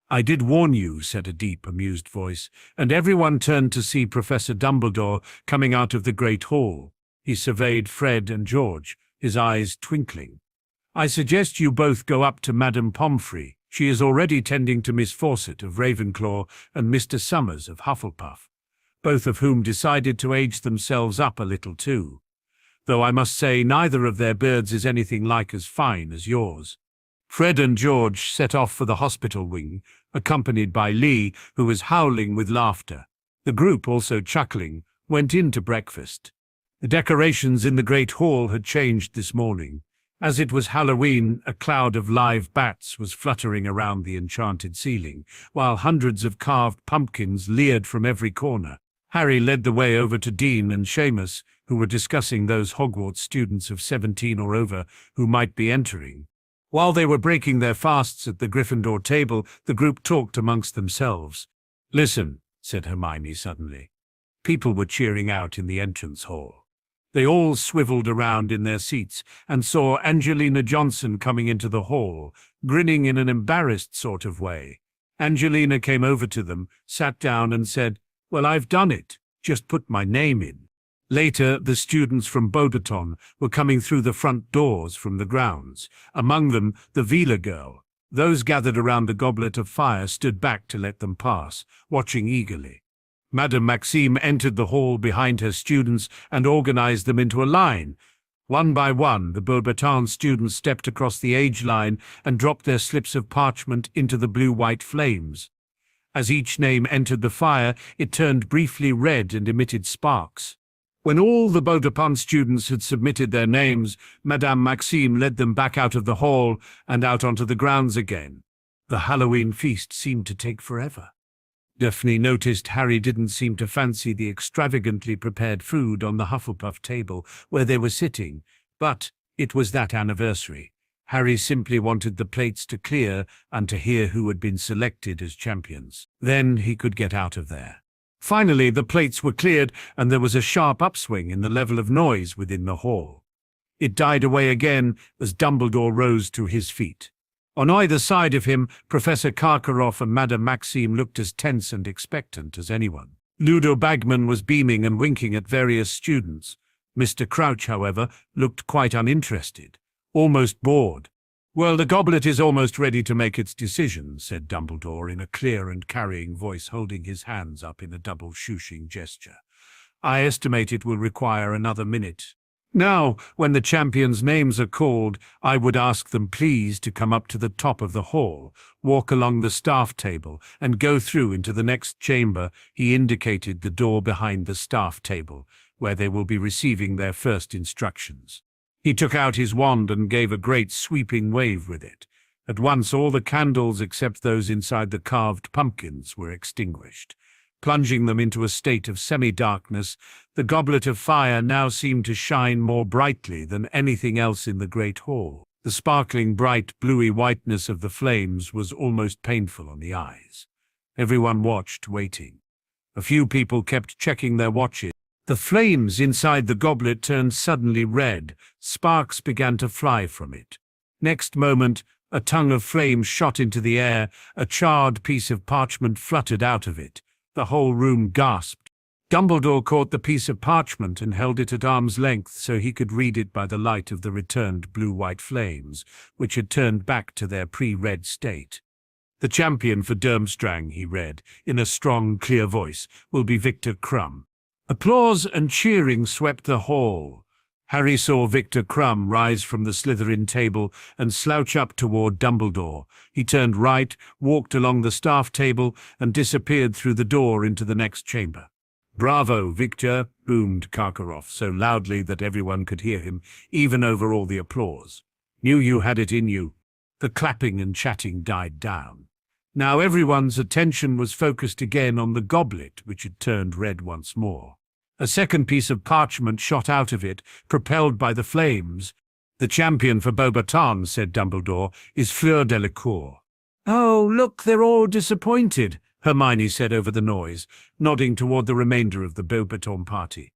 "I did warn you," said a deep, amused voice, and everyone turned to see Professor Dumbledore coming out of the great hall. He surveyed Fred and George, his eyes twinkling. "I suggest you both go up to Madame Pomfrey. She is already tending to Miss Fawcett of Ravenclaw and Mr. Summers of Hufflepuff, both of whom decided to age themselves up a little too. Though I must say neither of their beards is anything like as fine as yours." Fred and George set off for the hospital wing, accompanied by Lee, who was howling with laughter. The group, also chuckling, went in to breakfast. The decorations in the great hall had changed this morning. As it was Halloween, a cloud of live bats was fluttering around the enchanted ceiling, while hundreds of carved pumpkins leered from every corner. Harry led the way over to Dean and Seamus, who were discussing those Hogwarts students of 17 or over who might be entering. While they were breaking their fasts at the Gryffindor table, the group talked amongst themselves. "Listen," said Hermione suddenly. People were cheering out in the entrance hall. They all swiveled around in their seats and saw Angelina Johnson coming into the hall, grinning in an embarrassed sort of way. Angelina came over to them, sat down and said, "Well, I've done it. Just put my name in." Later, the students from Beauxbaton were coming through the front doors from the grounds, among them the Vila girl. Those gathered around the goblet of fire stood back to let them pass, watching eagerly. Madame Maxime entered the hall behind her students and organized them into a line. One by one, the Beauxbaton students stepped across the age line and dropped their slips of parchment into the blue-white flames. As each name entered the fire, it turned briefly red and emitted sparks. When all the Beauxbaton students had submitted their names, Madame Maxime led them back out of the hall and out onto the grounds again. The Halloween feast seemed to take forever. Daphne noticed Harry didn't seem to fancy the extravagantly prepared food on the Hufflepuff table where they were sitting, but it was that anniversary. Harry simply wanted the plates to clear and to hear who had been selected as champions. Then he could get out of there. Finally, the plates were cleared, and there was a sharp upswing in the level of noise within the hall. It died away again as Dumbledore rose to his feet. On either side of him, Professor Karkaroff and Madame Maxime looked as tense and expectant as anyone. Ludo Bagman was beaming and winking at various students. Mr. Crouch, however, looked quite uninterested, almost bored. "Well, the goblet is almost ready to make its decision," said Dumbledore in a clear and carrying voice, holding his hands up in a double shushing gesture. "I estimate it will require another minute. Now, when the champions' names are called, I would ask them please to come up to the top of the hall, walk along the staff table, and go through into the next chamber." He indicated the door behind the staff table, where they will be receiving their first instructions. He took out his wand and gave a great sweeping wave with it. At once all the candles except those inside the carved pumpkins were extinguished. Plunging them into a state of semi-darkness, the goblet of fire now seemed to shine more brightly than anything else in the great hall. The sparkling bright bluey whiteness of the flames was almost painful on the eyes. Everyone watched, waiting. A few people kept checking their watches. The flames inside the goblet turned suddenly red. Sparks began to fly from it. Next moment, a tongue of flame shot into the air. A charred piece of parchment fluttered out of it. The whole room gasped. Dumbledore caught the piece of parchment and held it at arm's length so he could read it by the light of the returned blue-white flames, which had turned back to their pre-red state. "The champion for Durmstrang," he read, in a strong, clear voice, "will be Victor Crumb." Applause and cheering swept the hall. Harry saw Victor Crumb rise from the Slytherin table and slouch up toward Dumbledore. He turned right, walked along the staff table, and disappeared through the door into the next chamber. "Bravo, Victor," boomed Karkaroff so loudly that everyone could hear him, even over all the applause. "Knew you had it in you." The clapping and chatting died down. Now everyone's attention was focused again on the goblet, which had turned red once more. A second piece of parchment shot out of it, propelled by the flames. "The champion for Beauxbaton," said Dumbledore, "is Fleur Delacour." "Oh, look, they're all disappointed," Hermione said over the noise, nodding toward the remainder of the Beauxbaton party.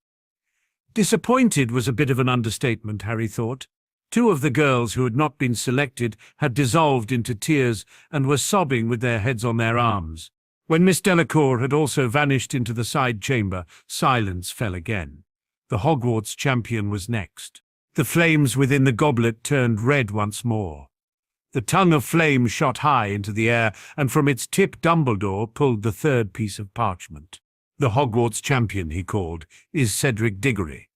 Disappointed was a bit of an understatement, Harry thought. Two of the girls who had not been selected had dissolved into tears and were sobbing with their heads on their arms. When Miss Delacour had also vanished into the side chamber, silence fell again. The Hogwarts champion was next. The flames within the goblet turned red once more. The tongue of flame shot high into the air, and from its tip Dumbledore pulled the third piece of parchment. "The Hogwarts champion," he called, "is Cedric Diggory."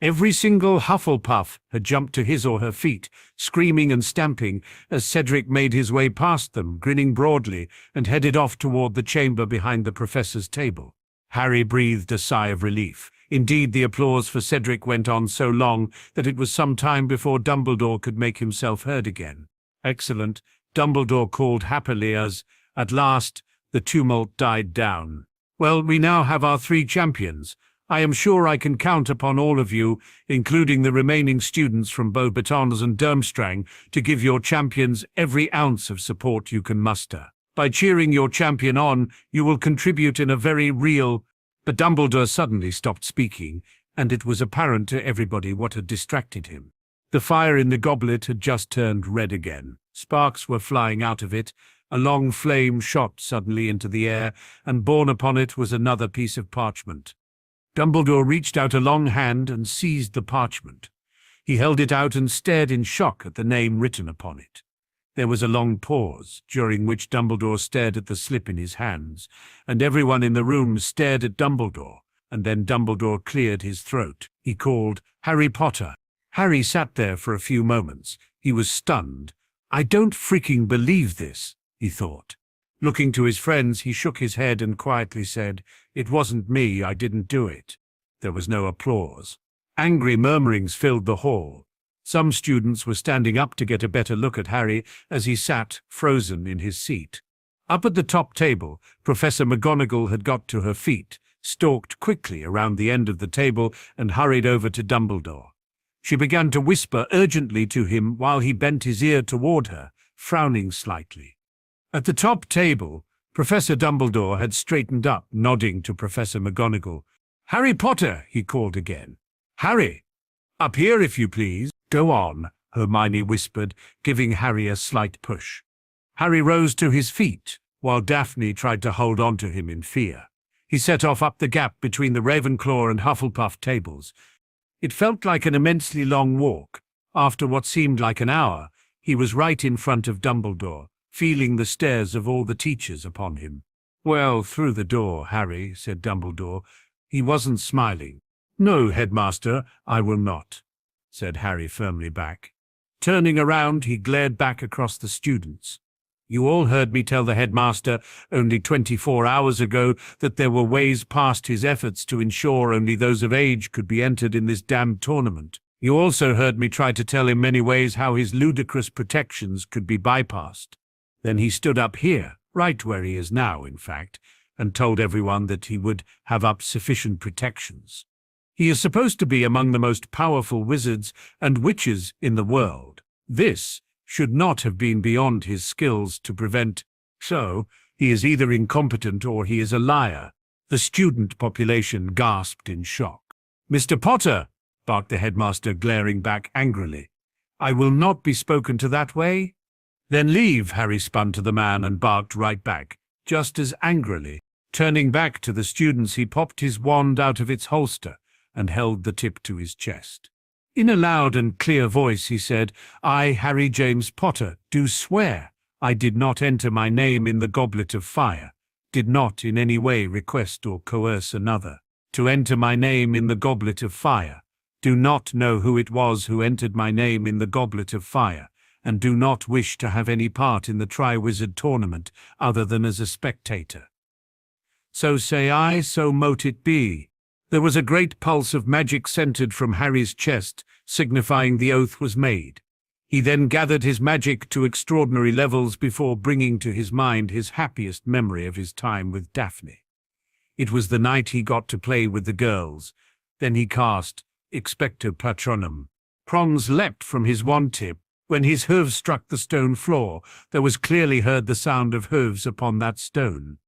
Every single Hufflepuff had jumped to his or her feet, screaming and stamping, as Cedric made his way past them, grinning broadly, and headed off toward the chamber behind the professor's table. Harry breathed a sigh of relief. Indeed, the applause for Cedric went on so long that it was some time before Dumbledore could make himself heard again. "Excellent," Dumbledore called happily as, at last, the tumult died down. "Well, we now have our 3 champions. I am sure I can count upon all of you, including the remaining students from Beauxbatons and Durmstrang, to give your champions every ounce of support you can muster. By cheering your champion on, you will contribute in a very real—" But Dumbledore suddenly stopped speaking, and it was apparent to everybody what had distracted him. The fire in the goblet had just turned red again. Sparks were flying out of it. A long flame shot suddenly into the air, and borne upon it was another piece of parchment. Dumbledore reached out a long hand and seized the parchment. He held it out and stared in shock at the name written upon it. There was a long pause, during which Dumbledore stared at the slip in his hands, and everyone in the room stared at Dumbledore, and then Dumbledore cleared his throat. He called, "Harry Potter." Harry sat there for a few moments. He was stunned. "I don't freaking believe this," he thought. Looking to his friends, he shook his head and quietly said, "It wasn't me, I didn't do it." There was no applause. Angry murmurings filled the hall. Some students were standing up to get a better look at Harry as he sat, frozen in his seat. Up at the top table, Professor McGonagall had got to her feet, stalked quickly around the end of the table and hurried over to Dumbledore. She began to whisper urgently to him while he bent his ear toward her, frowning slightly. At the top table, Professor Dumbledore had straightened up, nodding to Professor McGonagall. "Harry Potter," he called again. "Harry! Up here, if you please." "Go on," Hermione whispered, giving Harry a slight push. Harry rose to his feet, while Daphne tried to hold on to him in fear. He set off up the gap between the Ravenclaw and Hufflepuff tables. It felt like an immensely long walk. After what seemed like an hour, he was right in front of Dumbledore, feeling the stares of all the teachers upon him. "Well, through the door, Harry," said Dumbledore. He wasn't smiling. "No, Headmaster, I will not," said Harry firmly back. Turning around, he glared back across the students. "You all heard me tell the headmaster only 24 hours ago that there were ways past his efforts to ensure only those of age could be entered in this damned tournament. You also heard me try to tell him many ways how his ludicrous protections could be bypassed. Then he stood up here, right where he is now, in fact, and told everyone that he would have up sufficient protections. He is supposed to be among the most powerful wizards and witches in the world. This should not have been beyond his skills to prevent. So, he is either incompetent or he is a liar." The student population gasped in shock. "Mr. Potter!" barked the headmaster, glaring back angrily. "I will not be spoken to that way." "Then leave," Harry spun to the man and barked right back, just as angrily. Turning back to the students, he popped his wand out of its holster and held the tip to his chest. In a loud and clear voice he said, "I, Harry James Potter, do swear I did not enter my name in the Goblet of Fire, did not in any way request or coerce another to enter my name in the Goblet of Fire, do not know who it was who entered my name in the Goblet of Fire, and do not wish to have any part in the Triwizard Tournament other than as a spectator. So say I, so mote it be." There was a great pulse of magic centered from Harry's chest, signifying the oath was made. He then gathered his magic to extraordinary levels before bringing to his mind his happiest memory of his time with Daphne. It was the night he got to play with the girls. Then he cast Expecto Patronum. Prongs leapt from his wand tip. When his hooves struck the stone floor, there was clearly heard the sound of hooves upon that stone.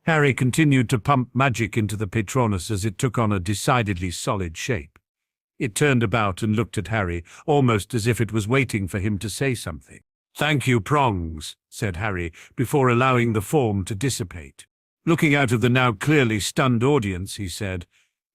Harry continued to pump magic into the Patronus as it took on a decidedly solid shape. It turned about and looked at Harry, almost as if it was waiting for him to say something. "Thank you, Prongs," said Harry, before allowing the form to dissipate. Looking out of the now clearly stunned audience, he said,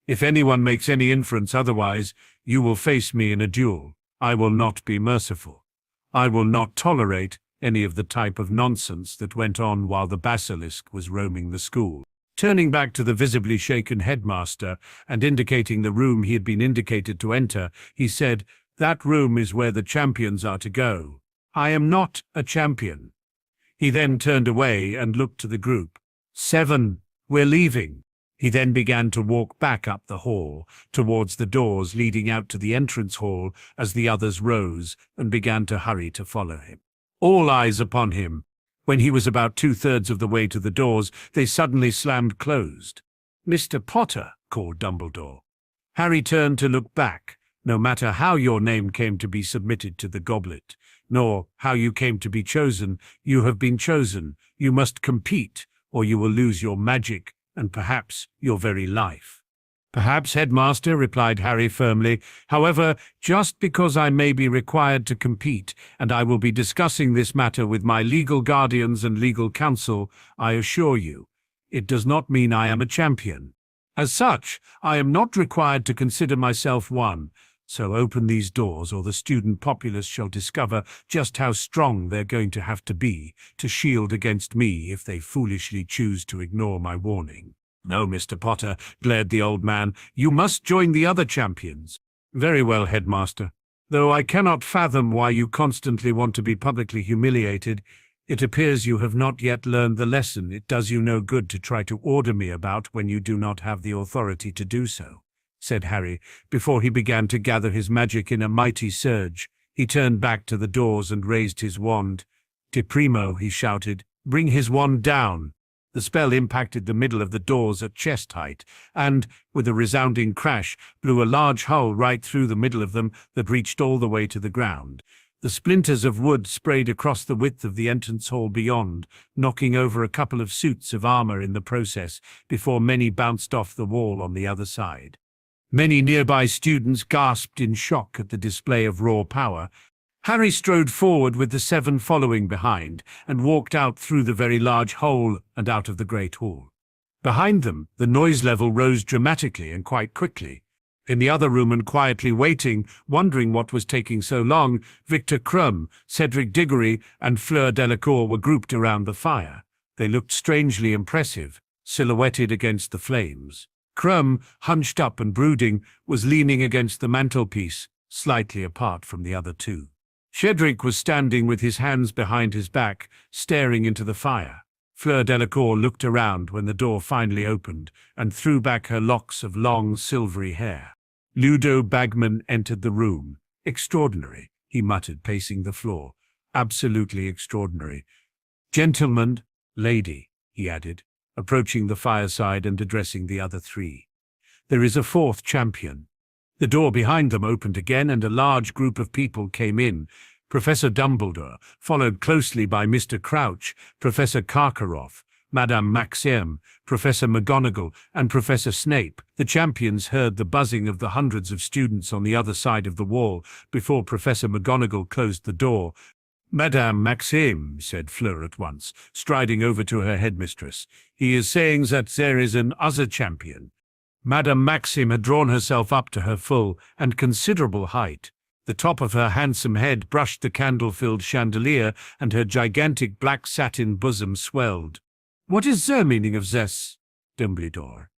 "If anyone makes any inference otherwise, you will face me in a duel. I will not be merciful. I will not tolerate any of the type of nonsense that went on while the basilisk was roaming the school." Turning back to the visibly shaken headmaster and indicating the room he had been indicated to enter, he said, "That room is where the champions are to go. I am not a champion." He then turned away and looked to the group. "7, we're leaving." He then began to walk back up the hall, towards the doors leading out to the entrance hall as the others rose and began to hurry to follow him. All eyes upon him. When he was about 2/3 of the way to the doors, they suddenly slammed closed. Mr. Potter, called Dumbledore. Harry turned to look back. No matter how your name came to be submitted to the goblet, nor how you came to be chosen, you have been chosen. You must compete, or you will lose your magic and perhaps your very life. Perhaps, Headmaster, replied Harry firmly. However, just because I may be required to compete, and I will be discussing this matter with my legal guardians and legal counsel, I assure you, it does not mean I am a champion. As such, I am not required to consider myself one. So open these doors, or the student populace shall discover just how strong they're going to have to be to shield against me if they foolishly choose to ignore my warning. No, Mr. Potter, glared the old man, you must join the other champions. Very well, Headmaster. Though I cannot fathom why you constantly want to be publicly humiliated, it appears you have not yet learned the lesson. It does you no good to try to order me about when you do not have the authority to do so, said Harry, before he began to gather his magic in a mighty surge. He turned back to the doors and raised his wand. "De Primo," he shouted, "bring his wand down." The spell impacted the middle of the doors at chest height, and, with a resounding crash, blew a large hole right through the middle of them that reached all the way to the ground. The splinters of wood sprayed across the width of the entrance hall beyond, knocking over a couple of suits of armor in the process, before many bounced off the wall on the other side. Many nearby students gasped in shock at the display of raw power. Harry strode forward with the 7 following behind, and walked out through the very large hole and out of the great hall. Behind them, the noise level rose dramatically and quite quickly. In the other room and quietly waiting, wondering what was taking so long, Victor Crumb, Cedric Diggory, and Fleur Delacour were grouped around the fire. They looked strangely impressive, silhouetted against the flames. Crumb, hunched up and brooding, was leaning against the mantelpiece, slightly apart from the other two. Cedric was standing with his hands behind his back, staring into the fire. Fleur Delacour looked around when the door finally opened and threw back her locks of long, silvery hair. Ludo Bagman entered the room. "Extraordinary," he muttered, pacing the floor. "Absolutely extraordinary. Gentlemen, lady," he added, approaching the fireside and addressing the other 3. "There is a 4th champion." The door behind them opened again and a large group of people came in. Professor Dumbledore, followed closely by Mr. Crouch, Professor Karkaroff, Madame Maxim, Professor McGonagall, and Professor Snape. The champions heard the buzzing of the hundreds of students on the other side of the wall before Professor McGonagall closed the door. "Madame Maxim," said Fleur at once, striding over to her headmistress. "He is saying that there is an other champion." Madame Maxim had drawn herself up to her full and considerable height. The top of her handsome head brushed the candle-filled chandelier, and her gigantic black satin bosom swelled. "What is the meaning of this, Dumbledore?"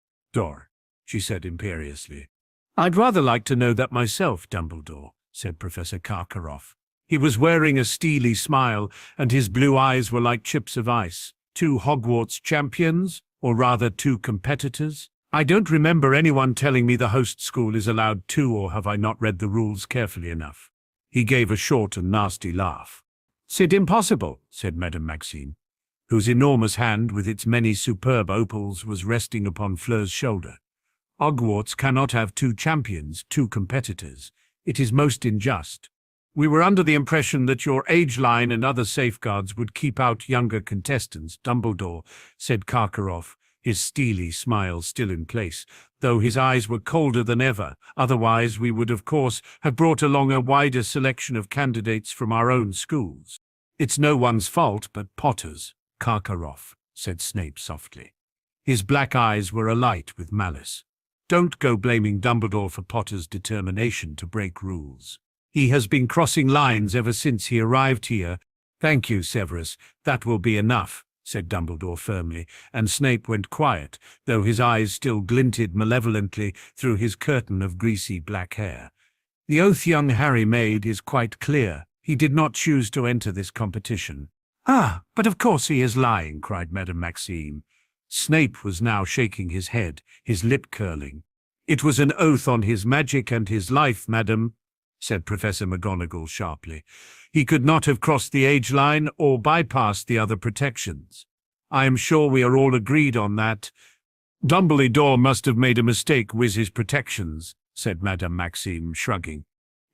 she said imperiously. "I'd rather like to know that myself, Dumbledore," said Professor Karkaroff. He was wearing a steely smile, and his blue eyes were like chips of ice. "2 Hogwarts champions, or rather 2 competitors? I don't remember anyone telling me the host school is allowed 2, or have I not read the rules carefully enough?" He gave a short and nasty laugh. "C'est impossible," said Madame Maxime, whose enormous hand with its many superb opals was resting upon Fleur's shoulder. "Hogwarts cannot have 2 champions, 2 competitors. It is most unjust. We were under the impression that your age line and other safeguards would keep out younger contestants, Dumbledore," said Karkaroff, his steely smile still in place, though his eyes were colder than ever. "Otherwise we would, of course, have brought along a wider selection of candidates from our own schools." "It's no one's fault but Potter's, Karkaroff," said Snape softly. His black eyes were alight with malice. "Don't go blaming Dumbledore for Potter's determination to break rules. He has been crossing lines ever since he arrived here." "Thank you, Severus. That will be enough," said Dumbledore firmly, and Snape went quiet, though his eyes still glinted malevolently through his curtain of greasy black hair. The oath young Harry made is quite clear. He did not choose to enter this competition. "Ah, but of course he is lying," cried Madame Maxime. Snape was now shaking his head, his lip curling. "It was an oath on his magic and his life, madam," said Professor McGonagall sharply. "He could not have crossed the age line or bypassed the other protections. I am sure we are all agreed on that." Dumbledore must have made a mistake with his protections, said Madame Maxime, shrugging.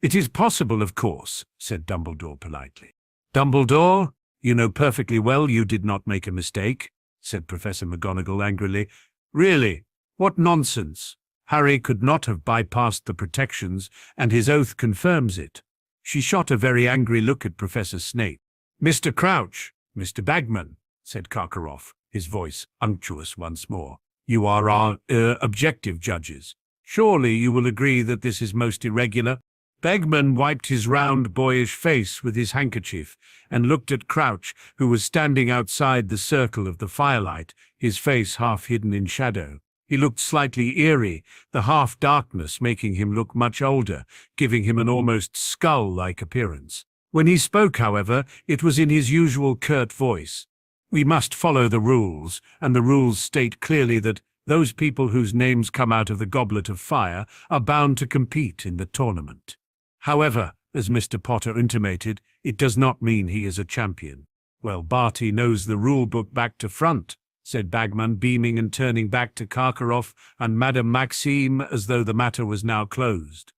It is possible, of course, said Dumbledore politely. Dumbledore, you know perfectly well you did not make a mistake, said Professor McGonagall angrily. Really, what nonsense! Harry could not have bypassed the protections, and his oath confirms it. She shot a very angry look at Professor Snape. Mr. Crouch, Mr. Bagman, said Karkaroff, his voice unctuous once more. You are our objective judges. Surely you will agree that this is most irregular? Bagman wiped his round, boyish face with his handkerchief and looked at Crouch, who was standing outside the circle of the firelight, his face half hidden in shadow. He looked slightly eerie, the half-darkness making him look much older, giving him an almost skull-like appearance. When he spoke, however, it was in his usual curt voice. We must follow the rules, and the rules state clearly that those people whose names come out of the Goblet of Fire are bound to compete in the tournament. However, as Mr. Potter intimated, it does not mean he is a champion. Well, Barty knows the rule-book back to front, said Bagman, beaming and turning back to Karkaroff and Madame Maxime as though the matter was now closed.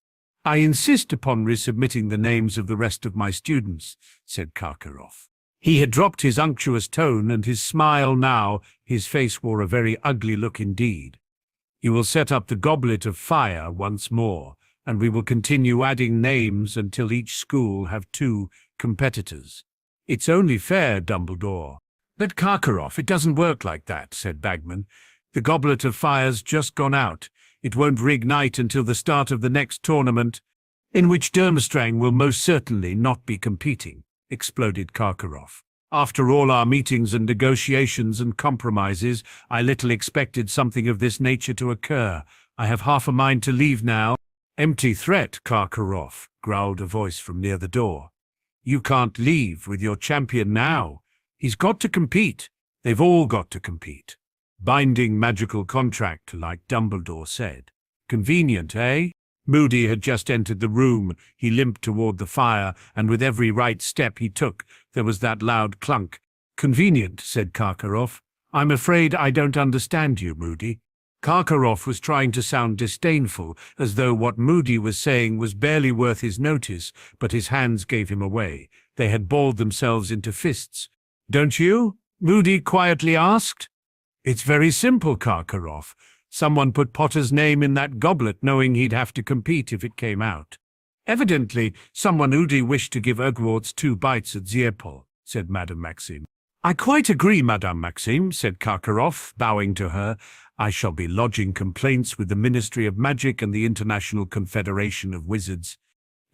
I insist upon resubmitting the names of the rest of my students, said Karkaroff. He had dropped his unctuous tone and his smile now. His face wore a very ugly look indeed. You will set up the Goblet of Fire once more, and we will continue adding names until each school have 2 competitors. It's only fair, Dumbledore. But Karkaroff, it doesn't work like that, said Bagman. The Goblet of Fire's just gone out. It won't reignite until the start of the next tournament, in which Durmstrang will most certainly not be competing, exploded Karkaroff. After all our meetings and negotiations and compromises, I little expected something of this nature to occur. I have half a mind to leave now. Empty threat, Karkaroff, growled a voice from near the door. You can't leave with your champion now. He's got to compete. They've all got to compete. Binding magical contract, like Dumbledore said. Convenient, eh? Moody had just entered the room. He limped toward the fire, and with every right step he took, there was that loud clunk. Convenient, said Karkaroff. I'm afraid I don't understand you, Moody. Karkaroff was trying to sound disdainful, as though what Moody was saying was barely worth his notice, but his hands gave him away. They had balled themselves into fists. Don't you? Moody quietly asked. It's very simple, Karkaroff. Someone put Potter's name in that goblet knowing he'd have to compete if it came out. Evidently, someone who wished to give Hogwarts 2 bites at the apple, said Madame Maxime. I quite agree, Madame Maxime, said Karkaroff, bowing to her. I shall be lodging complaints with the Ministry of Magic and the International Confederation of Wizards.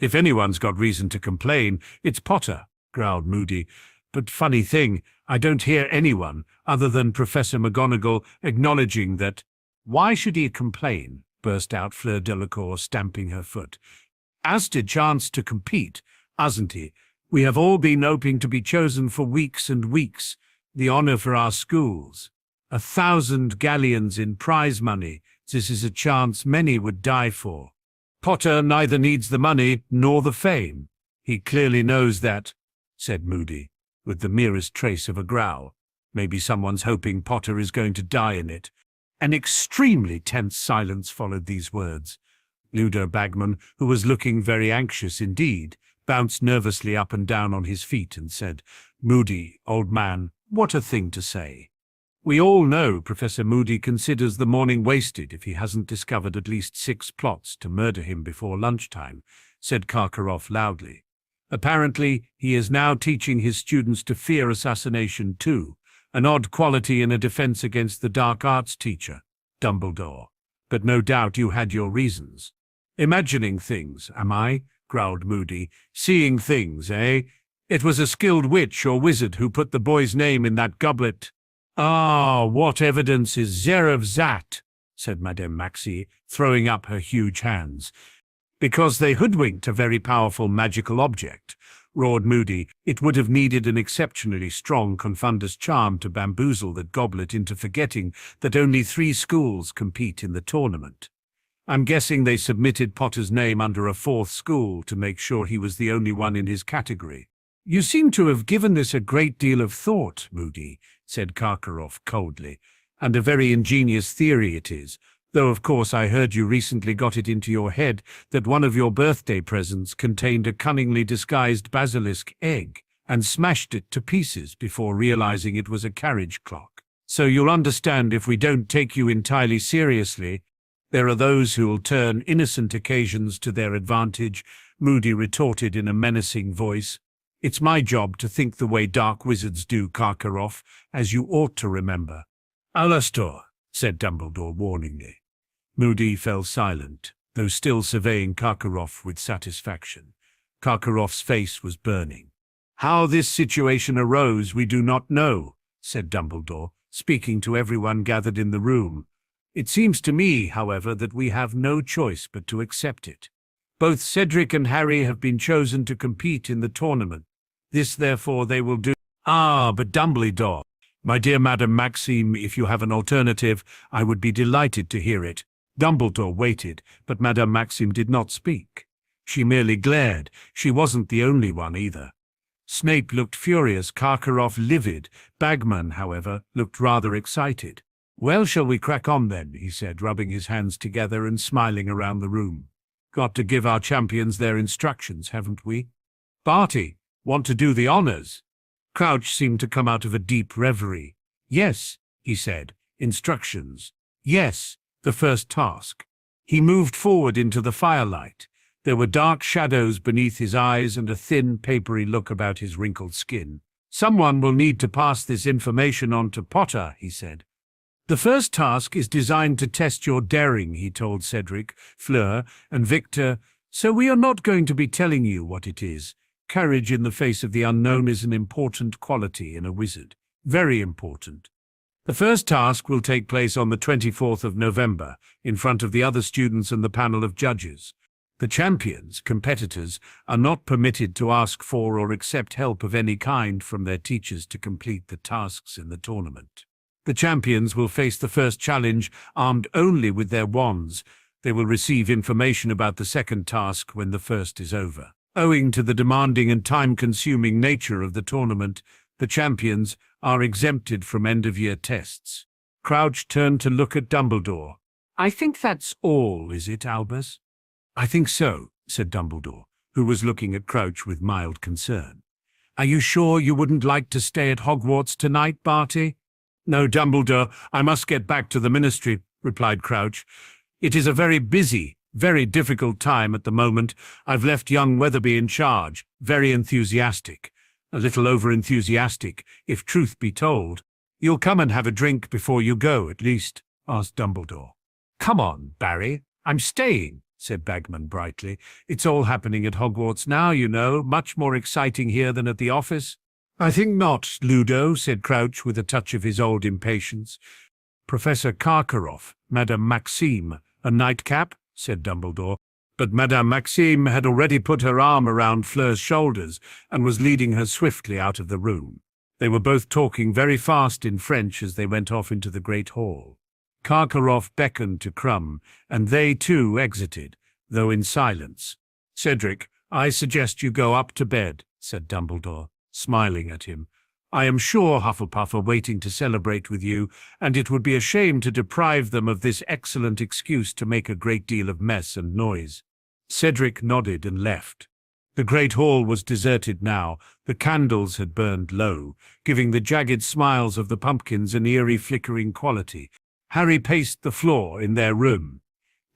If anyone's got reason to complain, it's Potter, growled Moody. But funny thing, I don't hear anyone, other than Professor McGonagall, acknowledging that. Why should he complain? Burst out Fleur Delacour, stamping her foot. As to chance to compete, hasn't he? We have all been hoping to be chosen for weeks and weeks. The honour for our schools. 1,000 galleons in prize money. This is a chance many would die for. Potter neither needs the money nor the fame. He clearly knows that, said Moody, with the merest trace of a growl. Maybe someone's hoping Potter is going to die in it. An extremely tense silence followed these words. Ludo Bagman, who was looking very anxious indeed, bounced nervously up and down on his feet and said, Moody, old man, what a thing to say. We all know Professor Moody considers the morning wasted if he hasn't discovered at least 6 plots to murder him before lunchtime, said Karkaroff loudly. Apparently, he is now teaching his students to fear assassination too, an odd quality in a defense against the dark arts teacher, Dumbledore. But no doubt you had your reasons. Imagining things, am I? Growled Moody. Seeing things, eh? It was a skilled witch or wizard who put the boy's name in that goblet. Ah, what evidence is there of that? Said Madame Maxime, throwing up her huge hands. Because they hoodwinked a very powerful magical object, roared Moody. It would have needed an exceptionally strong confundus charm to bamboozle that goblet into forgetting that only 3 schools compete in the tournament. I'm guessing they submitted Potter's name under a 4th school to make sure he was the only one in his category. You seem to have given this a great deal of thought, Moody, said Karkaroff coldly. And a very ingenious theory it is, though of course I heard you recently got it into your head that one of your birthday presents contained a cunningly disguised basilisk egg, and smashed it to pieces before realizing it was a carriage clock. So you'll understand if we don't take you entirely seriously. There are those who'll turn innocent occasions to their advantage, Moody retorted in a menacing voice. It's my job to think the way dark wizards do, Karkaroff, as you ought to remember. Alastor, said Dumbledore warningly. Moody fell silent, though still surveying Karkaroff with satisfaction. Karkaroff's face was burning. How this situation arose we do not know, said Dumbledore, speaking to everyone gathered in the room. It seems to me, however, that we have no choice but to accept it. Both Cedric and Harry have been chosen to compete in the tournament. This, therefore, they will do. Ah, but Dumbledore, my dear Madame Maxime, if you have an alternative, I would be delighted to hear it. Dumbledore waited, but Madame Maxime did not speak. She merely glared. She wasn't the only one either. Snape looked furious, Karkaroff livid. Bagman, however, looked rather excited. Well, shall we crack on then, he said, rubbing his hands together and smiling around the room. Got to give our champions their instructions, haven't we? Barty, want to do the honors? Crouch seemed to come out of a deep reverie. Yes, he said. Instructions. Yes, the first task. He moved forward into the firelight. There were dark shadows beneath his eyes and a thin, papery look about his wrinkled skin. Someone will need to pass this information on to Potter, he said. The first task is designed to test your daring, he told Cedric, Fleur, and Victor, so we are not going to be telling you what it is. Courage in the face of the unknown is an important quality in a wizard. Very important. The first task will take place on the 24th of November, in front of the other students and the panel of judges. The champions, competitors, are not permitted to ask for or accept help of any kind from their teachers to complete the tasks in the tournament. The champions will face the first challenge armed only with their wands. They will receive information about the second task when the first is over. Owing to the demanding and time-consuming nature of the tournament, the champions are exempted from end-of-year tests. Crouch turned to look at Dumbledore. I think that's all, is it, Albus? I think so, said Dumbledore, who was looking at Crouch with mild concern. Are you sure you wouldn't like to stay at Hogwarts tonight, Barty? No, Dumbledore, I must get back to the Ministry, replied Crouch. It is a very busy, very difficult time at the moment. I've left young Weatherby in charge, very enthusiastic. A little over-enthusiastic, if truth be told. You'll come and have a drink before you go, at least, asked Dumbledore. Come on, Barry, I'm staying, said Bagman brightly. It's all happening at Hogwarts now, you know, much more exciting here than at the office. I think not, Ludo, said Crouch with a touch of his old impatience. Professor Karkaroff, Madame Maxime, a nightcap, said Dumbledore. But Madame Maxime had already put her arm around Fleur's shoulders and was leading her swiftly out of the room. They were both talking very fast in French as they went off into the great hall. Karkaroff beckoned to Crumb, and they too exited, though in silence. Cedric, I suggest you go up to bed, said Dumbledore, smiling at him. I am sure Hufflepuff are waiting to celebrate with you, and it would be a shame to deprive them of this excellent excuse to make a great deal of mess and noise. Cedric nodded and left. The great hall was deserted now. The candles had burned low, giving the jagged smiles of the pumpkins an eerie flickering quality. Harry paced the floor in their room.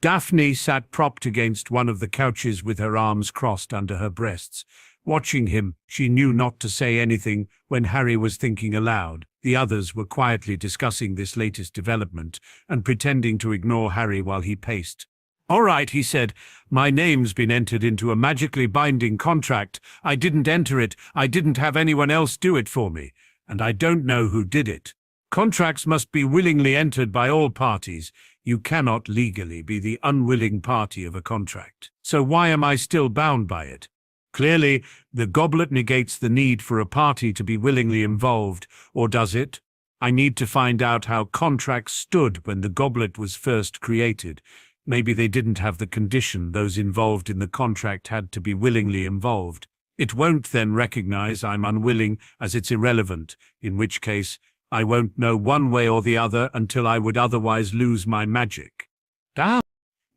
Daphne sat propped against one of the couches with her arms crossed under her breasts. Watching him, she knew not to say anything when Harry was thinking aloud. The others were quietly discussing this latest development and pretending to ignore Harry while he paced. All right, he said. My name's been entered into a magically binding contract. I didn't enter it. I didn't have anyone else do it for me. And I don't know who did it. Contracts must be willingly entered by all parties. You cannot legally be the unwilling party of a contract. So why am I still bound by it? Clearly, the goblet negates the need for a party to be willingly involved, or does it? I need to find out how contracts stood when the goblet was first created. Maybe they didn't have the condition those involved in the contract had to be willingly involved. It won't then recognize I'm unwilling as it's irrelevant, in which case I won't know one way or the other until I would otherwise lose my magic. Damn.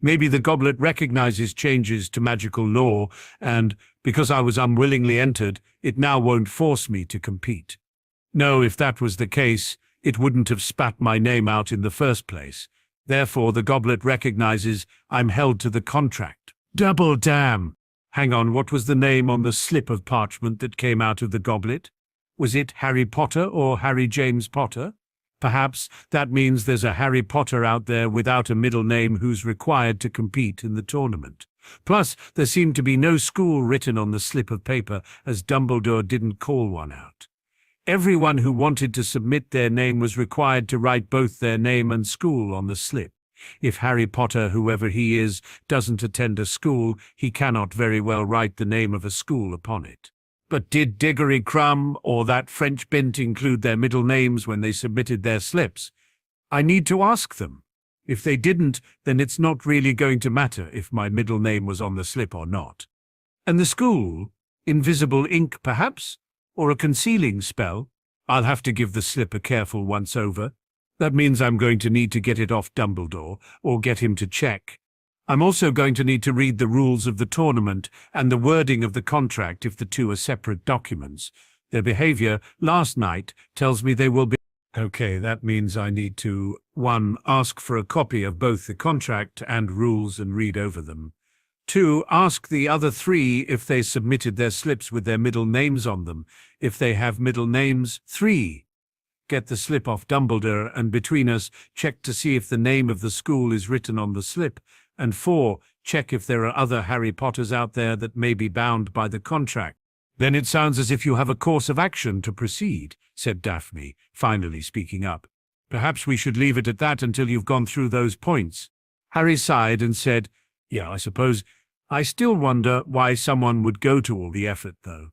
Maybe the goblet recognizes changes to magical law, and, because I was unwillingly entered, it now won't force me to compete. No, if that was the case, it wouldn't have spat my name out in the first place. Therefore, the goblet recognizes I'm held to the contract. Double damn! Hang on, what was the name on the slip of parchment that came out of the goblet? Was it Harry Potter or Harry James Potter? Perhaps that means there's a Harry Potter out there without a middle name who's required to compete in the tournament. Plus, there seemed to be no school written on the slip of paper, as Dumbledore didn't call one out. Everyone who wanted to submit their name was required to write both their name and school on the slip. If Harry Potter, whoever he is, doesn't attend a school, he cannot very well write the name of a school upon it. But did Diggory Crumb or that French bint include their middle names when they submitted their slips? I need to ask them. If they didn't, then it's not really going to matter if my middle name was on the slip or not. And the school? Invisible ink, perhaps? Or a concealing spell? I'll have to give the slip a careful once-over. That means I'm going to need to get it off Dumbledore, or get him to check. I'm also going to need to read the rules of the tournament and the wording of the contract if the two are separate documents. Their behavior last night tells me they will be... Okay, that means I need to 1. Ask for a copy of both the contract and rules and read over them. 2. Ask the other 3 if they submitted their slips with their middle names on them. If they have middle names, 3. Get the slip off Dumbledore and between us, check to see if the name of the school is written on the slip. And 4. Check if there are other Harry Potters out there that may be bound by the contract. Then it sounds as if you have a course of action to proceed, said Daphne, finally speaking up. Perhaps we should leave it at that until you've gone through those points. Harry sighed and said, Yeah, I suppose. I still wonder why someone would go to all the effort, though.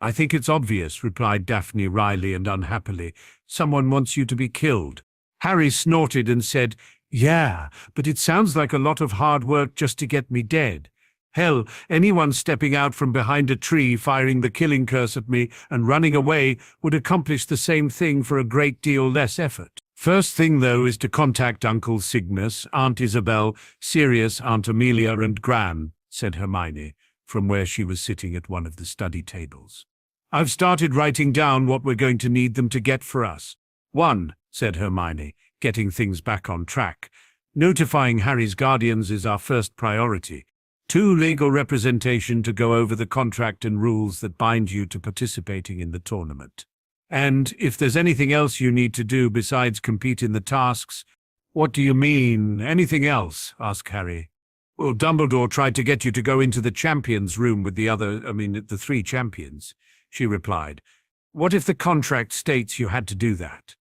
I think it's obvious, replied Daphne wryly and unhappily. Someone wants you to be killed. Harry snorted and said, Yeah, but it sounds like a lot of hard work just to get me dead. Hell, anyone stepping out from behind a tree, firing the killing curse at me and running away would accomplish the same thing for a great deal less effort. First thing, though, is to contact Uncle Cygnus, Aunt Isabel, Sirius, Aunt Amelia, and Gran, said Hermione, from where she was sitting at one of the study tables. I've started writing down what we're going to need them to get for us. 1, said Hermione, getting things back on track. Notifying Harry's guardians is our first priority. 2, legal representation to go over the contract and rules that bind you to participating in the tournament. And if there's anything else you need to do besides compete in the tasks... What do you mean, anything else? Asked Harry. Well, Dumbledore tried to get you to go into the champions' room with the 3 champions, she replied. What if the contract states you had to do that?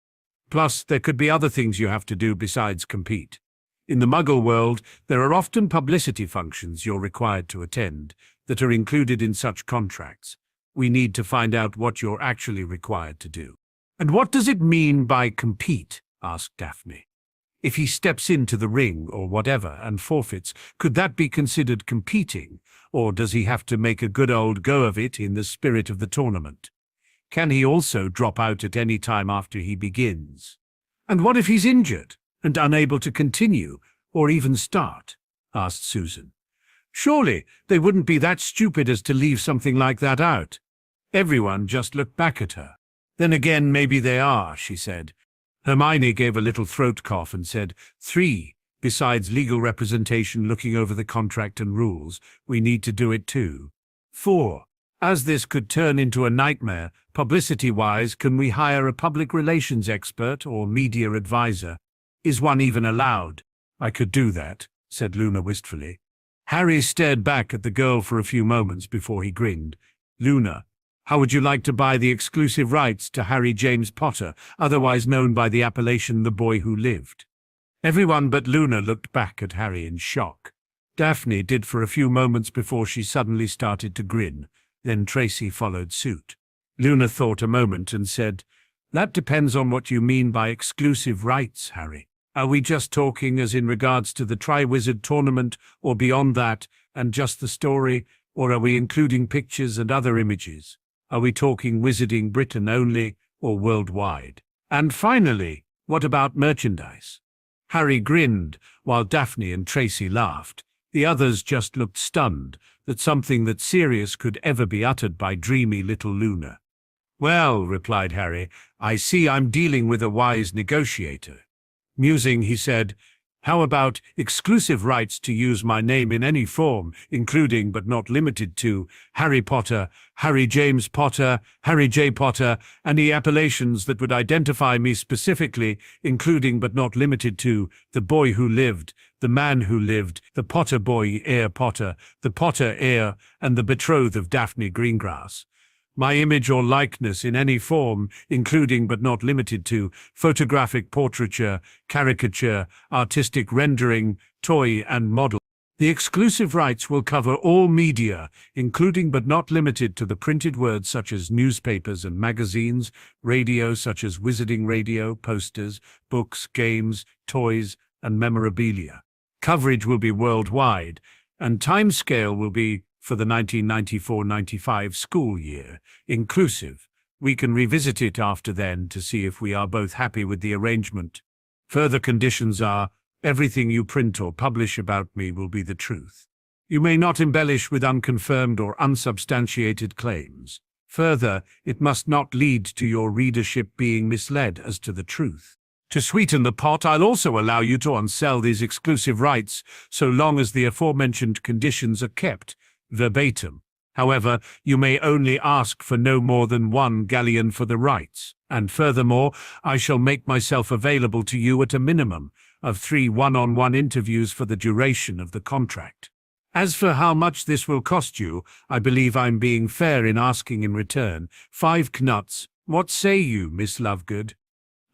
Plus, there could be other things you have to do besides compete. In the Muggle world, there are often publicity functions you're required to attend that are included in such contracts. We need to find out what you're actually required to do. And what does it mean by compete? Asked Daphne. If he steps into the ring or whatever and forfeits, could that be considered competing? Or does he have to make a good old go of it in the spirit of the tournament? Can he also drop out at any time after he begins? And what if he's injured and unable to continue or even start? Asked Susan. Surely they wouldn't be that stupid as to leave something like that out. Everyone just looked back at her. Then again, maybe they are, she said. Hermione gave a little throat cough and said, 3, besides legal representation looking over the contract and rules, we need to do it too. 4, as this could turn into a nightmare, publicity-wise, can we hire a public relations expert or media advisor? Is one even allowed? I could do that, said Luna wistfully. Harry stared back at the girl for a few moments before he grinned. Luna, how would you like to buy the exclusive rights to Harry James Potter, otherwise known by the appellation The Boy Who Lived? Everyone but Luna looked back at Harry in shock. Daphne did for a few moments before she suddenly started to grin. Then Tracy followed suit. Luna thought a moment and said, That depends on what you mean by exclusive rights, Harry. Are we just talking as in regards to the Triwizard Tournament, or beyond that, and just the story, or are we including pictures and other images? Are we talking Wizarding Britain only, or worldwide? And finally, what about merchandise? Harry grinned, while Daphne and Tracy laughed. The others just looked stunned that something that serious could ever be uttered by dreamy little Luna. "Well," replied Harry, "I see I'm dealing with a wise negotiator." Musing, he said, "How about exclusive rights to use my name in any form, including but not limited to Harry Potter, Harry James Potter, Harry J. Potter, and the appellations that would identify me specifically, including but not limited to the boy who lived, the man who lived, the Potter boy heir Potter, the Potter heir, and the betrothed of Daphne Greengrass. My image or likeness in any form, including but not limited to photographic portraiture, caricature, artistic rendering, toy and model. The exclusive rights will cover all media, including but not limited to the printed words such as newspapers and magazines, radio such as Wizarding Radio, posters, books, games, toys, and memorabilia. Coverage will be worldwide, and timescale will be for the 1994-95 school year, inclusive. We can revisit it after then to see if we are both happy with the arrangement. Further conditions are, everything you print or publish about me will be the truth. You may not embellish with unconfirmed or unsubstantiated claims. Further, it must not lead to your readership being misled as to the truth. To sweeten the pot, I'll also allow you to unsell these exclusive rights, so long as the aforementioned conditions are kept verbatim. However, you may only ask for no more than 1 galleon for the rights, and furthermore, I shall make myself available to you at a minimum of 3 one-on-one interviews for the duration of the contract. As for how much this will cost you, I believe I'm being fair in asking in return 5 knuts. What say you, Miss Lovegood?"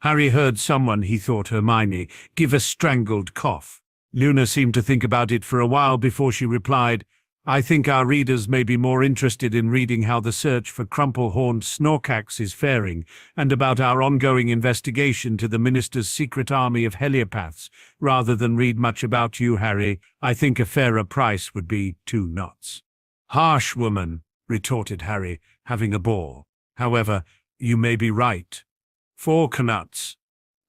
Harry heard someone he thought Hermione give a strangled cough. Luna seemed to think about it for a while before she replied, "I think our readers may be more interested in reading how the search for crumple-horned Snorkax is faring, and about our ongoing investigation to the Minister's secret army of heliopaths, rather than read much about you, Harry. I think a fairer price would be 2 knots. "Harsh woman," retorted Harry, having a ball. "However, you may be right. 4 knuts."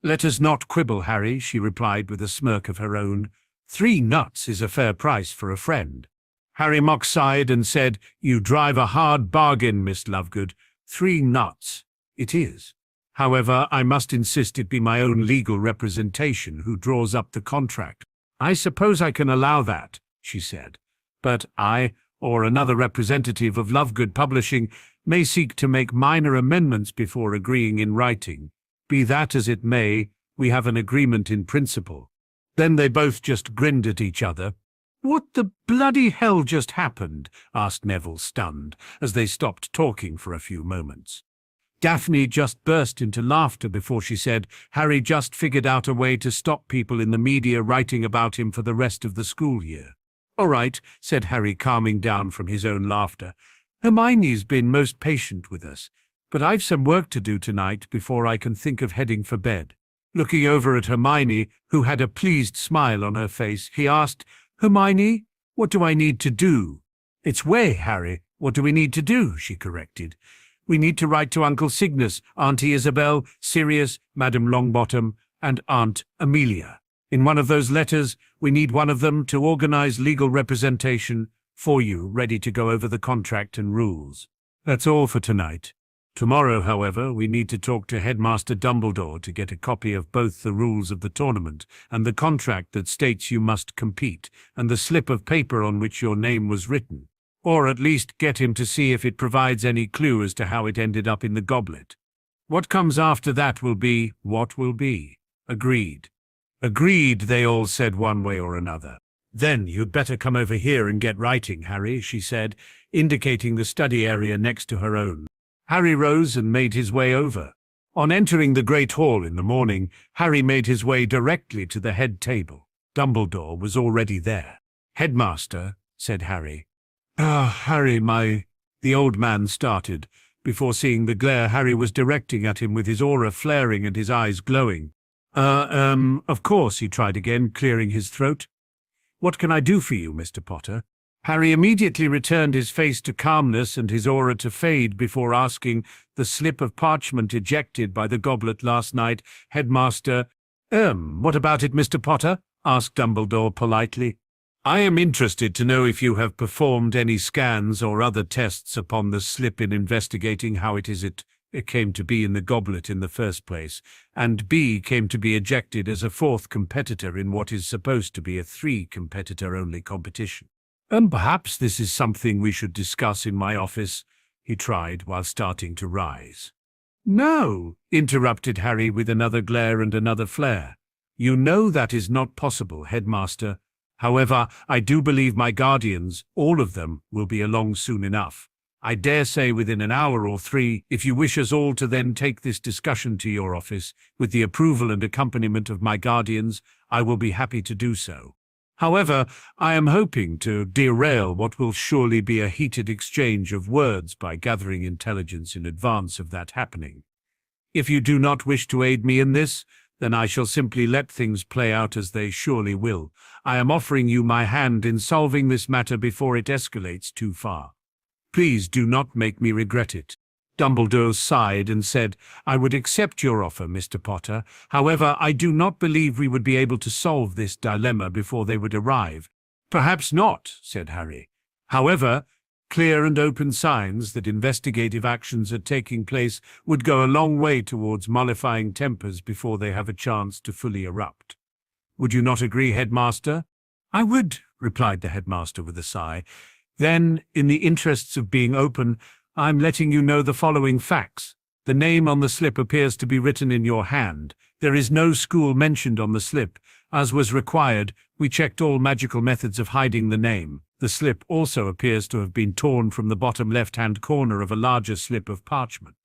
"Let us not quibble, Harry," she replied with a smirk of her own. 3 nuts is a fair price for a friend." Harry Mock sighed and said, "You drive a hard bargain, Miss Lovegood. 3 nuts. It is. However, I must insist it be my own legal representation who draws up the contract." "I suppose I can allow that," she said. "But I, or another representative of Lovegood Publishing, may seek to make minor amendments before agreeing in writing. Be that as it may, we have an agreement in principle." Then they both just grinned at each other. "What the bloody hell just happened?" asked Neville, stunned, as they stopped talking for a few moments. Daphne just burst into laughter before she said, "Harry just figured out a way to stop people in the media writing about him for the rest of the school year." "All right," said Harry, calming down from his own laughter. "Hermione's been most patient with us, but I've some work to do tonight before I can think of heading for bed." Looking over at Hermione, who had a pleased smile on her face, he asked, "Hermione, what do I need to do?" "It's way, Harry. What do we need to do?" she corrected. "We need to write to Uncle Cygnus, Auntie Isabel, Sirius, Madame Longbottom, and Aunt Amelia. In one of those letters, we need one of them to organize legal representation for you, ready to go over the contract and rules. That's all for tonight. Tomorrow, however, we need to talk to Headmaster Dumbledore to get a copy of both the rules of the tournament and the contract that states you must compete, and the slip of paper on which your name was written. Or at least get him to see if it provides any clue as to how it ended up in the goblet. What comes after that will be what will be. Agreed." "Agreed," they all said one way or another. "Then you'd better come over here and get writing, Harry," she said, indicating the study area next to her own. Harry rose and made his way over. On entering the Great Hall in the morning, Harry made his way directly to the head table. Dumbledore was already there. "Headmaster," said Harry. Harry, The old man started, before seeing the glare Harry was directing at him with his aura flaring and his eyes glowing. Of course," he tried again, clearing his throat. "What can I do for you, Mr. Potter?" Harry immediately returned his face to calmness and his aura to fade before asking, the slip of parchment ejected by the goblet last night, Headmaster. What about it, Mr. Potter? Asked Dumbledore politely. I am interested to know if you have performed any scans or other tests upon the slip in investigating how it came to be in the goblet in the first place, and B came to be ejected as a fourth competitor in what is supposed to be a three-competitor-only competition. Perhaps this is something we should discuss in my office, he tried while starting to rise. No, interrupted Harry with another glare and another flare. You know that is not possible, Headmaster. However, I do believe my guardians, all of them, will be along soon enough. I dare say within an hour or three, if you wish us all to then take this discussion to your office, with the approval and accompaniment of my guardians, I will be happy to do so. However, I am hoping to derail what will surely be a heated exchange of words by gathering intelligence in advance of that happening. If you do not wish to aid me in this, then I shall simply let things play out as they surely will. I am offering you my hand in solving this matter before it escalates too far. Please do not make me regret it. Dumbledore sighed and said, I would accept your offer, Mr. Potter. However, I do not believe we would be able to solve this dilemma before they would arrive. Perhaps not, said Harry. However, clear and open signs that investigative actions are taking place would go a long way towards mollifying tempers before they have a chance to fully erupt. Would you not agree, Headmaster? I would, replied the Headmaster with a sigh. Then, in the interests of being open, I'm letting you know the following facts. The name on the slip appears to be written in your hand. There is no school mentioned on the slip. As was required, we checked all magical methods of hiding the name. The slip also appears to have been torn from the bottom left-hand corner of a larger slip of parchment.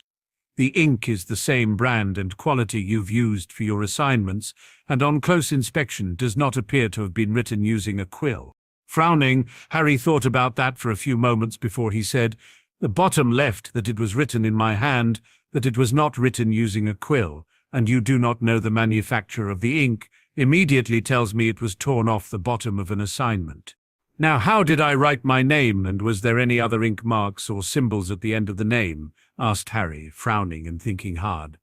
The ink is the same brand and quality you've used for your assignments, and on close inspection does not appear to have been written using a quill. Frowning, Harry thought about that for a few moments before he said, The bottom left that it was written in my hand, that it was not written using a quill, and you do not know the manufacturer of the ink, immediately tells me it was torn off the bottom of an assignment. Now how did I write my name, and was there any other ink marks or symbols at the end of the name? Asked Harry, frowning and thinking hard.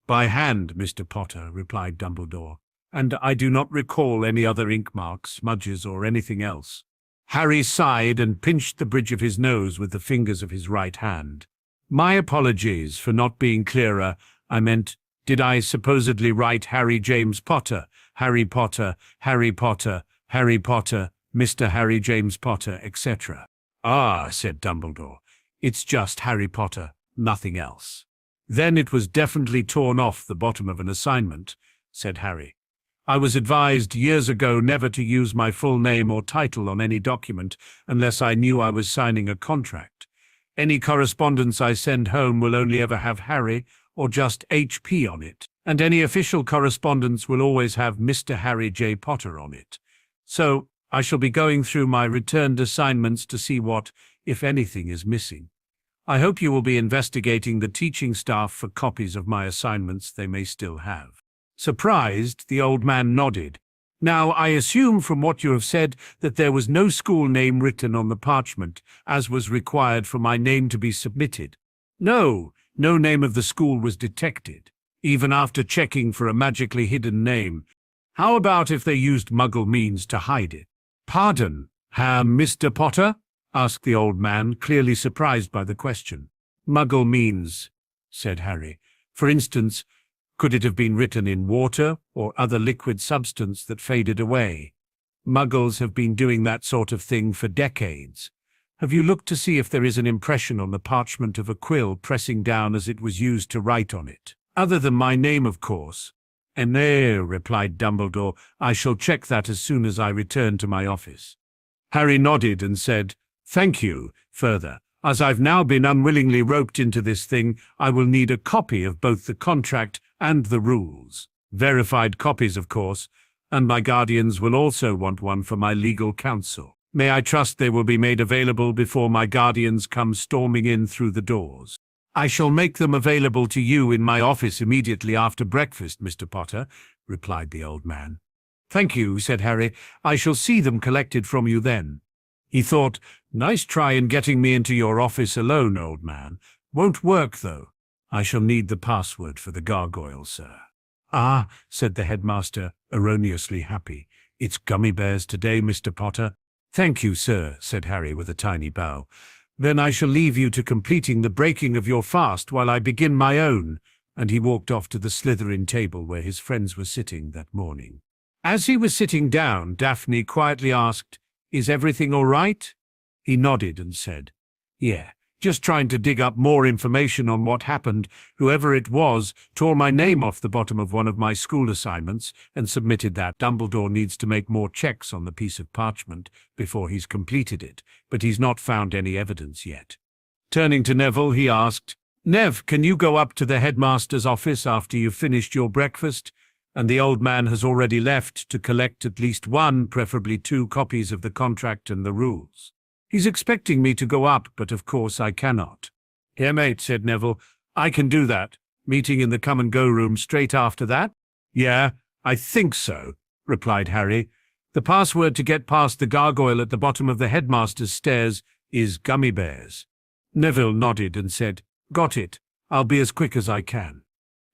By hand, Mr. Potter, replied Dumbledore, and I do not recall any other ink marks, smudges, or anything else. Harry sighed and pinched the bridge of his nose with the fingers of his right hand. My apologies for not being clearer. I meant, did I supposedly write Harry James Potter, Harry Potter, Harry Potter, Harry Potter, Mr. Harry James Potter, etc.? Ah, said Dumbledore. It's just Harry Potter, nothing else. Then it was definitely torn off the bottom of an assignment, said Harry. I was advised years ago never to use my full name or title on any document unless I knew I was signing a contract. Any correspondence I send home will only ever have Harry or just HP on it, and any official correspondence will always have Mr. Harry J. Potter on it. So I shall be going through my returned assignments to see what, if anything, is missing. I hope you will be investigating the teaching staff for copies of my assignments they may still have. Surprised, the old man nodded. Now, I assume from what you have said that there was no school name written on the parchment, as was required for my name to be submitted. No name of the school was detected, even after checking for a magically hidden name. How about if they used Muggle means to hide it? Pardon, Mr. Potter? Asked the old man, clearly surprised by the question. Muggle means, said Harry. For instance, could it have been written in water or other liquid substance that faded away? Muggles have been doing that sort of thing for decades. Have you looked to see if there is an impression on the parchment of a quill pressing down as it was used to write on it? Other than my name, of course. No, replied Dumbledore. I shall check that as soon as I return to my office. Harry nodded and said, Thank you. Further, as I've now been unwillingly roped into this thing, I will need a copy of both the contract and the rules. Verified copies, of course, and my guardians will also want one for my legal counsel. May I trust they will be made available before my guardians come storming in through the doors? I shall make them available to you in my office immediately after breakfast, Mr. Potter, replied the old man. Thank you, said Harry. I shall see them collected from you then. He thought, "Nice try in getting me into your office alone, old man. Won't work, though. I shall need the password for the gargoyle, sir." "Ah," said the headmaster, erroneously happy. "It's gummy bears today, Mr. Potter." "Thank you, sir," said Harry with a tiny bow. "Then I shall leave you to completing the breaking of your fast while I begin my own," and he walked off to the Slytherin table where his friends were sitting that morning. As he was sitting down, Daphne quietly asked, "Is everything all right?" He nodded and said, "Yeah, just trying to dig up more information on what happened. Whoever it was tore my name off the bottom of one of my school assignments and submitted that. Dumbledore needs to make more checks on the piece of parchment before he's completed it, but he's not found any evidence yet." Turning to Neville, he asked, "Nev, can you go up to the headmaster's office after you've finished your breakfast?" And the old man has already left to collect at least one, preferably 2 copies of the contract and the rules. He's expecting me to go up, but of course I cannot. "Here, mate," said Neville. "I can do that. Meeting in the come-and-go room straight after that?" "Yeah, I think so," replied Harry. "The password to get past the gargoyle at the bottom of the headmaster's stairs is gummy bears." Neville nodded and said, "Got it. I'll be as quick as I can."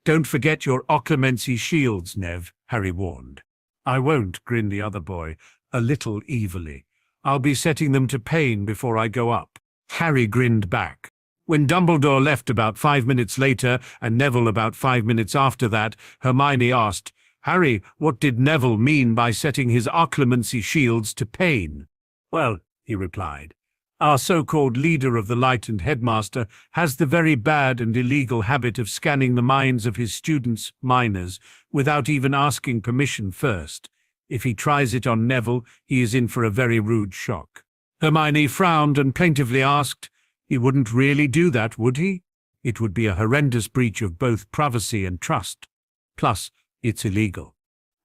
"Don't forget your occlumency shields, Nev," Harry warned. "I won't," grinned the other boy, a little evilly. "I'll be setting them to pain before I go up." Harry grinned back. When Dumbledore left about 5 minutes later, and Neville about 5 minutes after that, Hermione asked, "Harry, what did Neville mean by setting his occlumency shields to pain?" "Well," he replied, "our so-called leader of the light and headmaster has the very bad and illegal habit of scanning the minds of his students, minors, without even asking permission first. If he tries it on Neville, he is in for a very rude shock." Hermione frowned and plaintively asked, "He wouldn't really do that, would he? It would be a horrendous breach of both privacy and trust. Plus, it's illegal."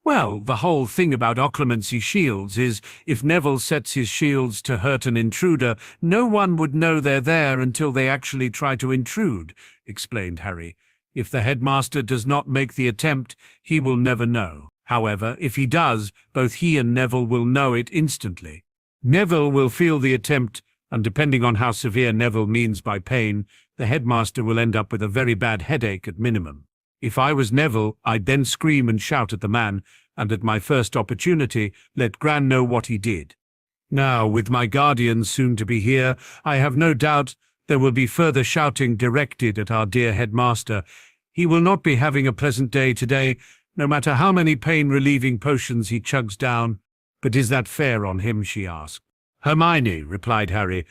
"Well, the whole thing about occlumency shields is, if Neville sets his shields to hurt an intruder, no one would know they're there until they actually try to intrude," explained Harry. "If the headmaster does not make the attempt, he will never know. However, if he does, both he and Neville will know it instantly. Neville will feel the attempt, and depending on how severe Neville means by pain, the headmaster will end up with a very bad headache at minimum. If I was Neville, I'd then scream and shout at the man, and at my first opportunity, let Gran know what he did. Now, with my guardians soon to be here, I have no doubt there will be further shouting directed at our dear headmaster. He will not be having a pleasant day today, no matter how many pain-relieving potions he chugs down." "But is that fair on him?" she asked. "Hermione," replied Harry,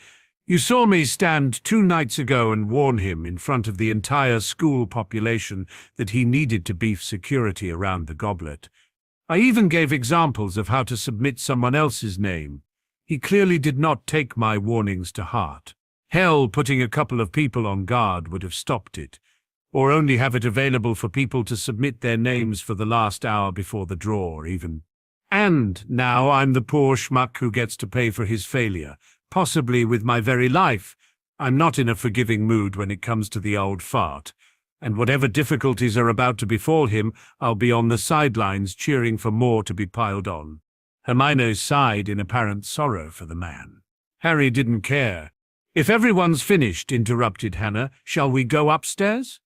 "you saw me stand 2 nights ago and warn him in front of the entire school population that he needed to beef security around the goblet. I even gave examples of how to submit someone else's name. He clearly did not take my warnings to heart. Hell, putting a couple of people on guard would have stopped it, or only have it available for people to submit their names for the last hour before the draw, even. And now I'm the poor schmuck who gets to pay for his failure, possibly with my very life. I'm not in a forgiving mood when it comes to the old fart, and whatever difficulties are about to befall him, I'll be on the sidelines cheering for more to be piled on." Hermione sighed in apparent sorrow for the man. Harry didn't care. "If everyone's finished," interrupted Hannah, "shall we go upstairs?"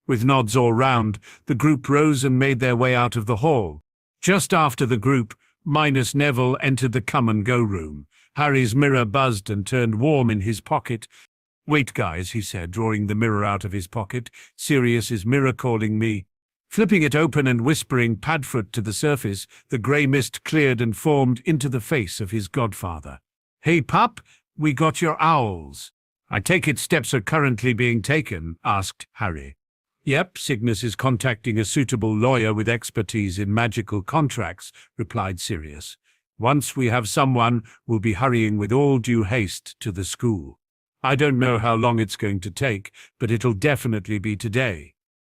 With nods all round, the group rose and made their way out of the hall. Just after the group, minus Neville, entered the come-and-go room. Harry's mirror buzzed and turned warm in his pocket. "Wait, guys," he said, drawing the mirror out of his pocket. "Sirius is mirror calling me." Flipping it open and whispering Padfoot to the surface, the grey mist cleared and formed into the face of his godfather. "Hey, pup, we got your owls." "I take it steps are currently being taken?" asked Harry. "Yep, Cygnus is contacting a suitable lawyer with expertise in magical contracts," replied Sirius. "Once we have someone, we'll be hurrying with all due haste to the school. I don't know how long it's going to take, but it'll definitely be today."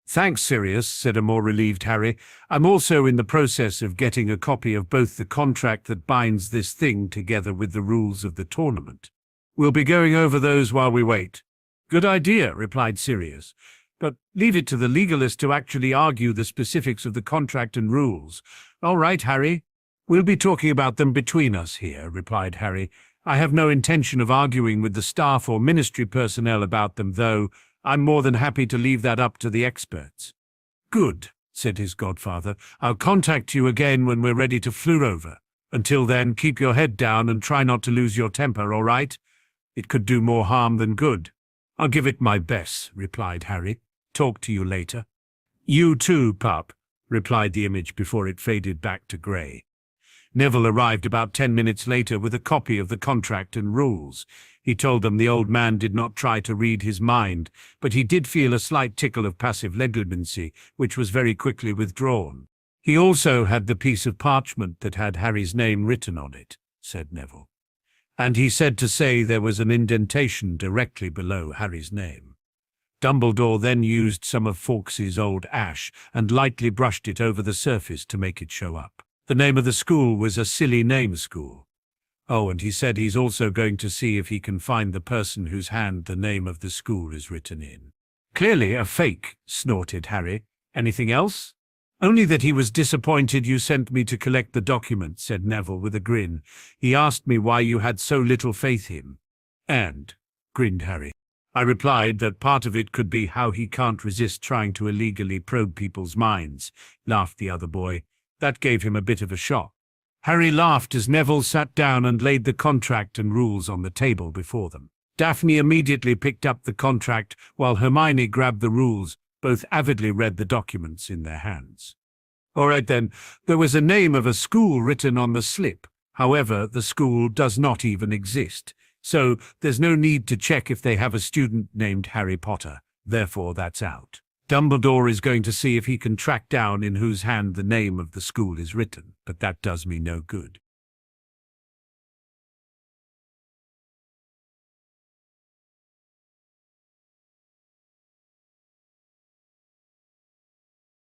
"Thanks, Sirius," said a more relieved Harry. "I'm also in the process of getting a copy of both the contract that binds this thing together with the rules of the tournament. We'll be going over those while we wait." "Good idea," replied Sirius. "But leave it to the legalist to actually argue the specifics of the contract and rules." "All right, Harry. We'll be talking about them between us here," replied Harry, I have no intention of arguing with the staff or ministry personnel about them, though I'm more than happy to leave that up to the experts." "Good," said his godfather. "I'll contact you again when we're ready to flew over. Until then, keep your head down and try not to lose your temper, all right? It could do more harm than good." "I'll give it my best," replied Harry. "Talk to you later." "You too, pup," replied the image before it faded back to grey. Neville arrived about 10 minutes later with a copy of the contract and rules. He told them the old man did not try to read his mind, but he did feel a slight tickle of passive legitimacy, which was very quickly withdrawn. "He also had the piece of parchment that had Harry's name written on it," said Neville. "And he said to say there was an indentation directly below Harry's name." Dumbledore then used some of Fawkes's old ash and lightly brushed it over the surface to make it show up. The name of the school was a silly name school. Oh, and he said he's also going to see if he can find the person whose hand the name of the school is written in. "Clearly a fake," snorted Harry. "Anything else?" "Only that he was disappointed you sent me to collect the document," said Neville with a grin. "He asked me why you had so little faith in him." "And?" grinned Harry. "I replied that part of it could be how he can't resist trying to illegally probe people's minds," laughed the other boy. That gave him a bit of a shock. Harry laughed as Neville sat down and laid the contract and rules on the table before them. Daphne immediately picked up the contract while Hermione grabbed the rules. Both avidly read the documents in their hands. "All right then, there was a name of a school written on the slip. However, the school does not even exist. So there's no need to check if they have a student named Harry Potter. Therefore, that's out. Dumbledore is going to see if he can track down in whose hand the name of the school is written, but that does me no good.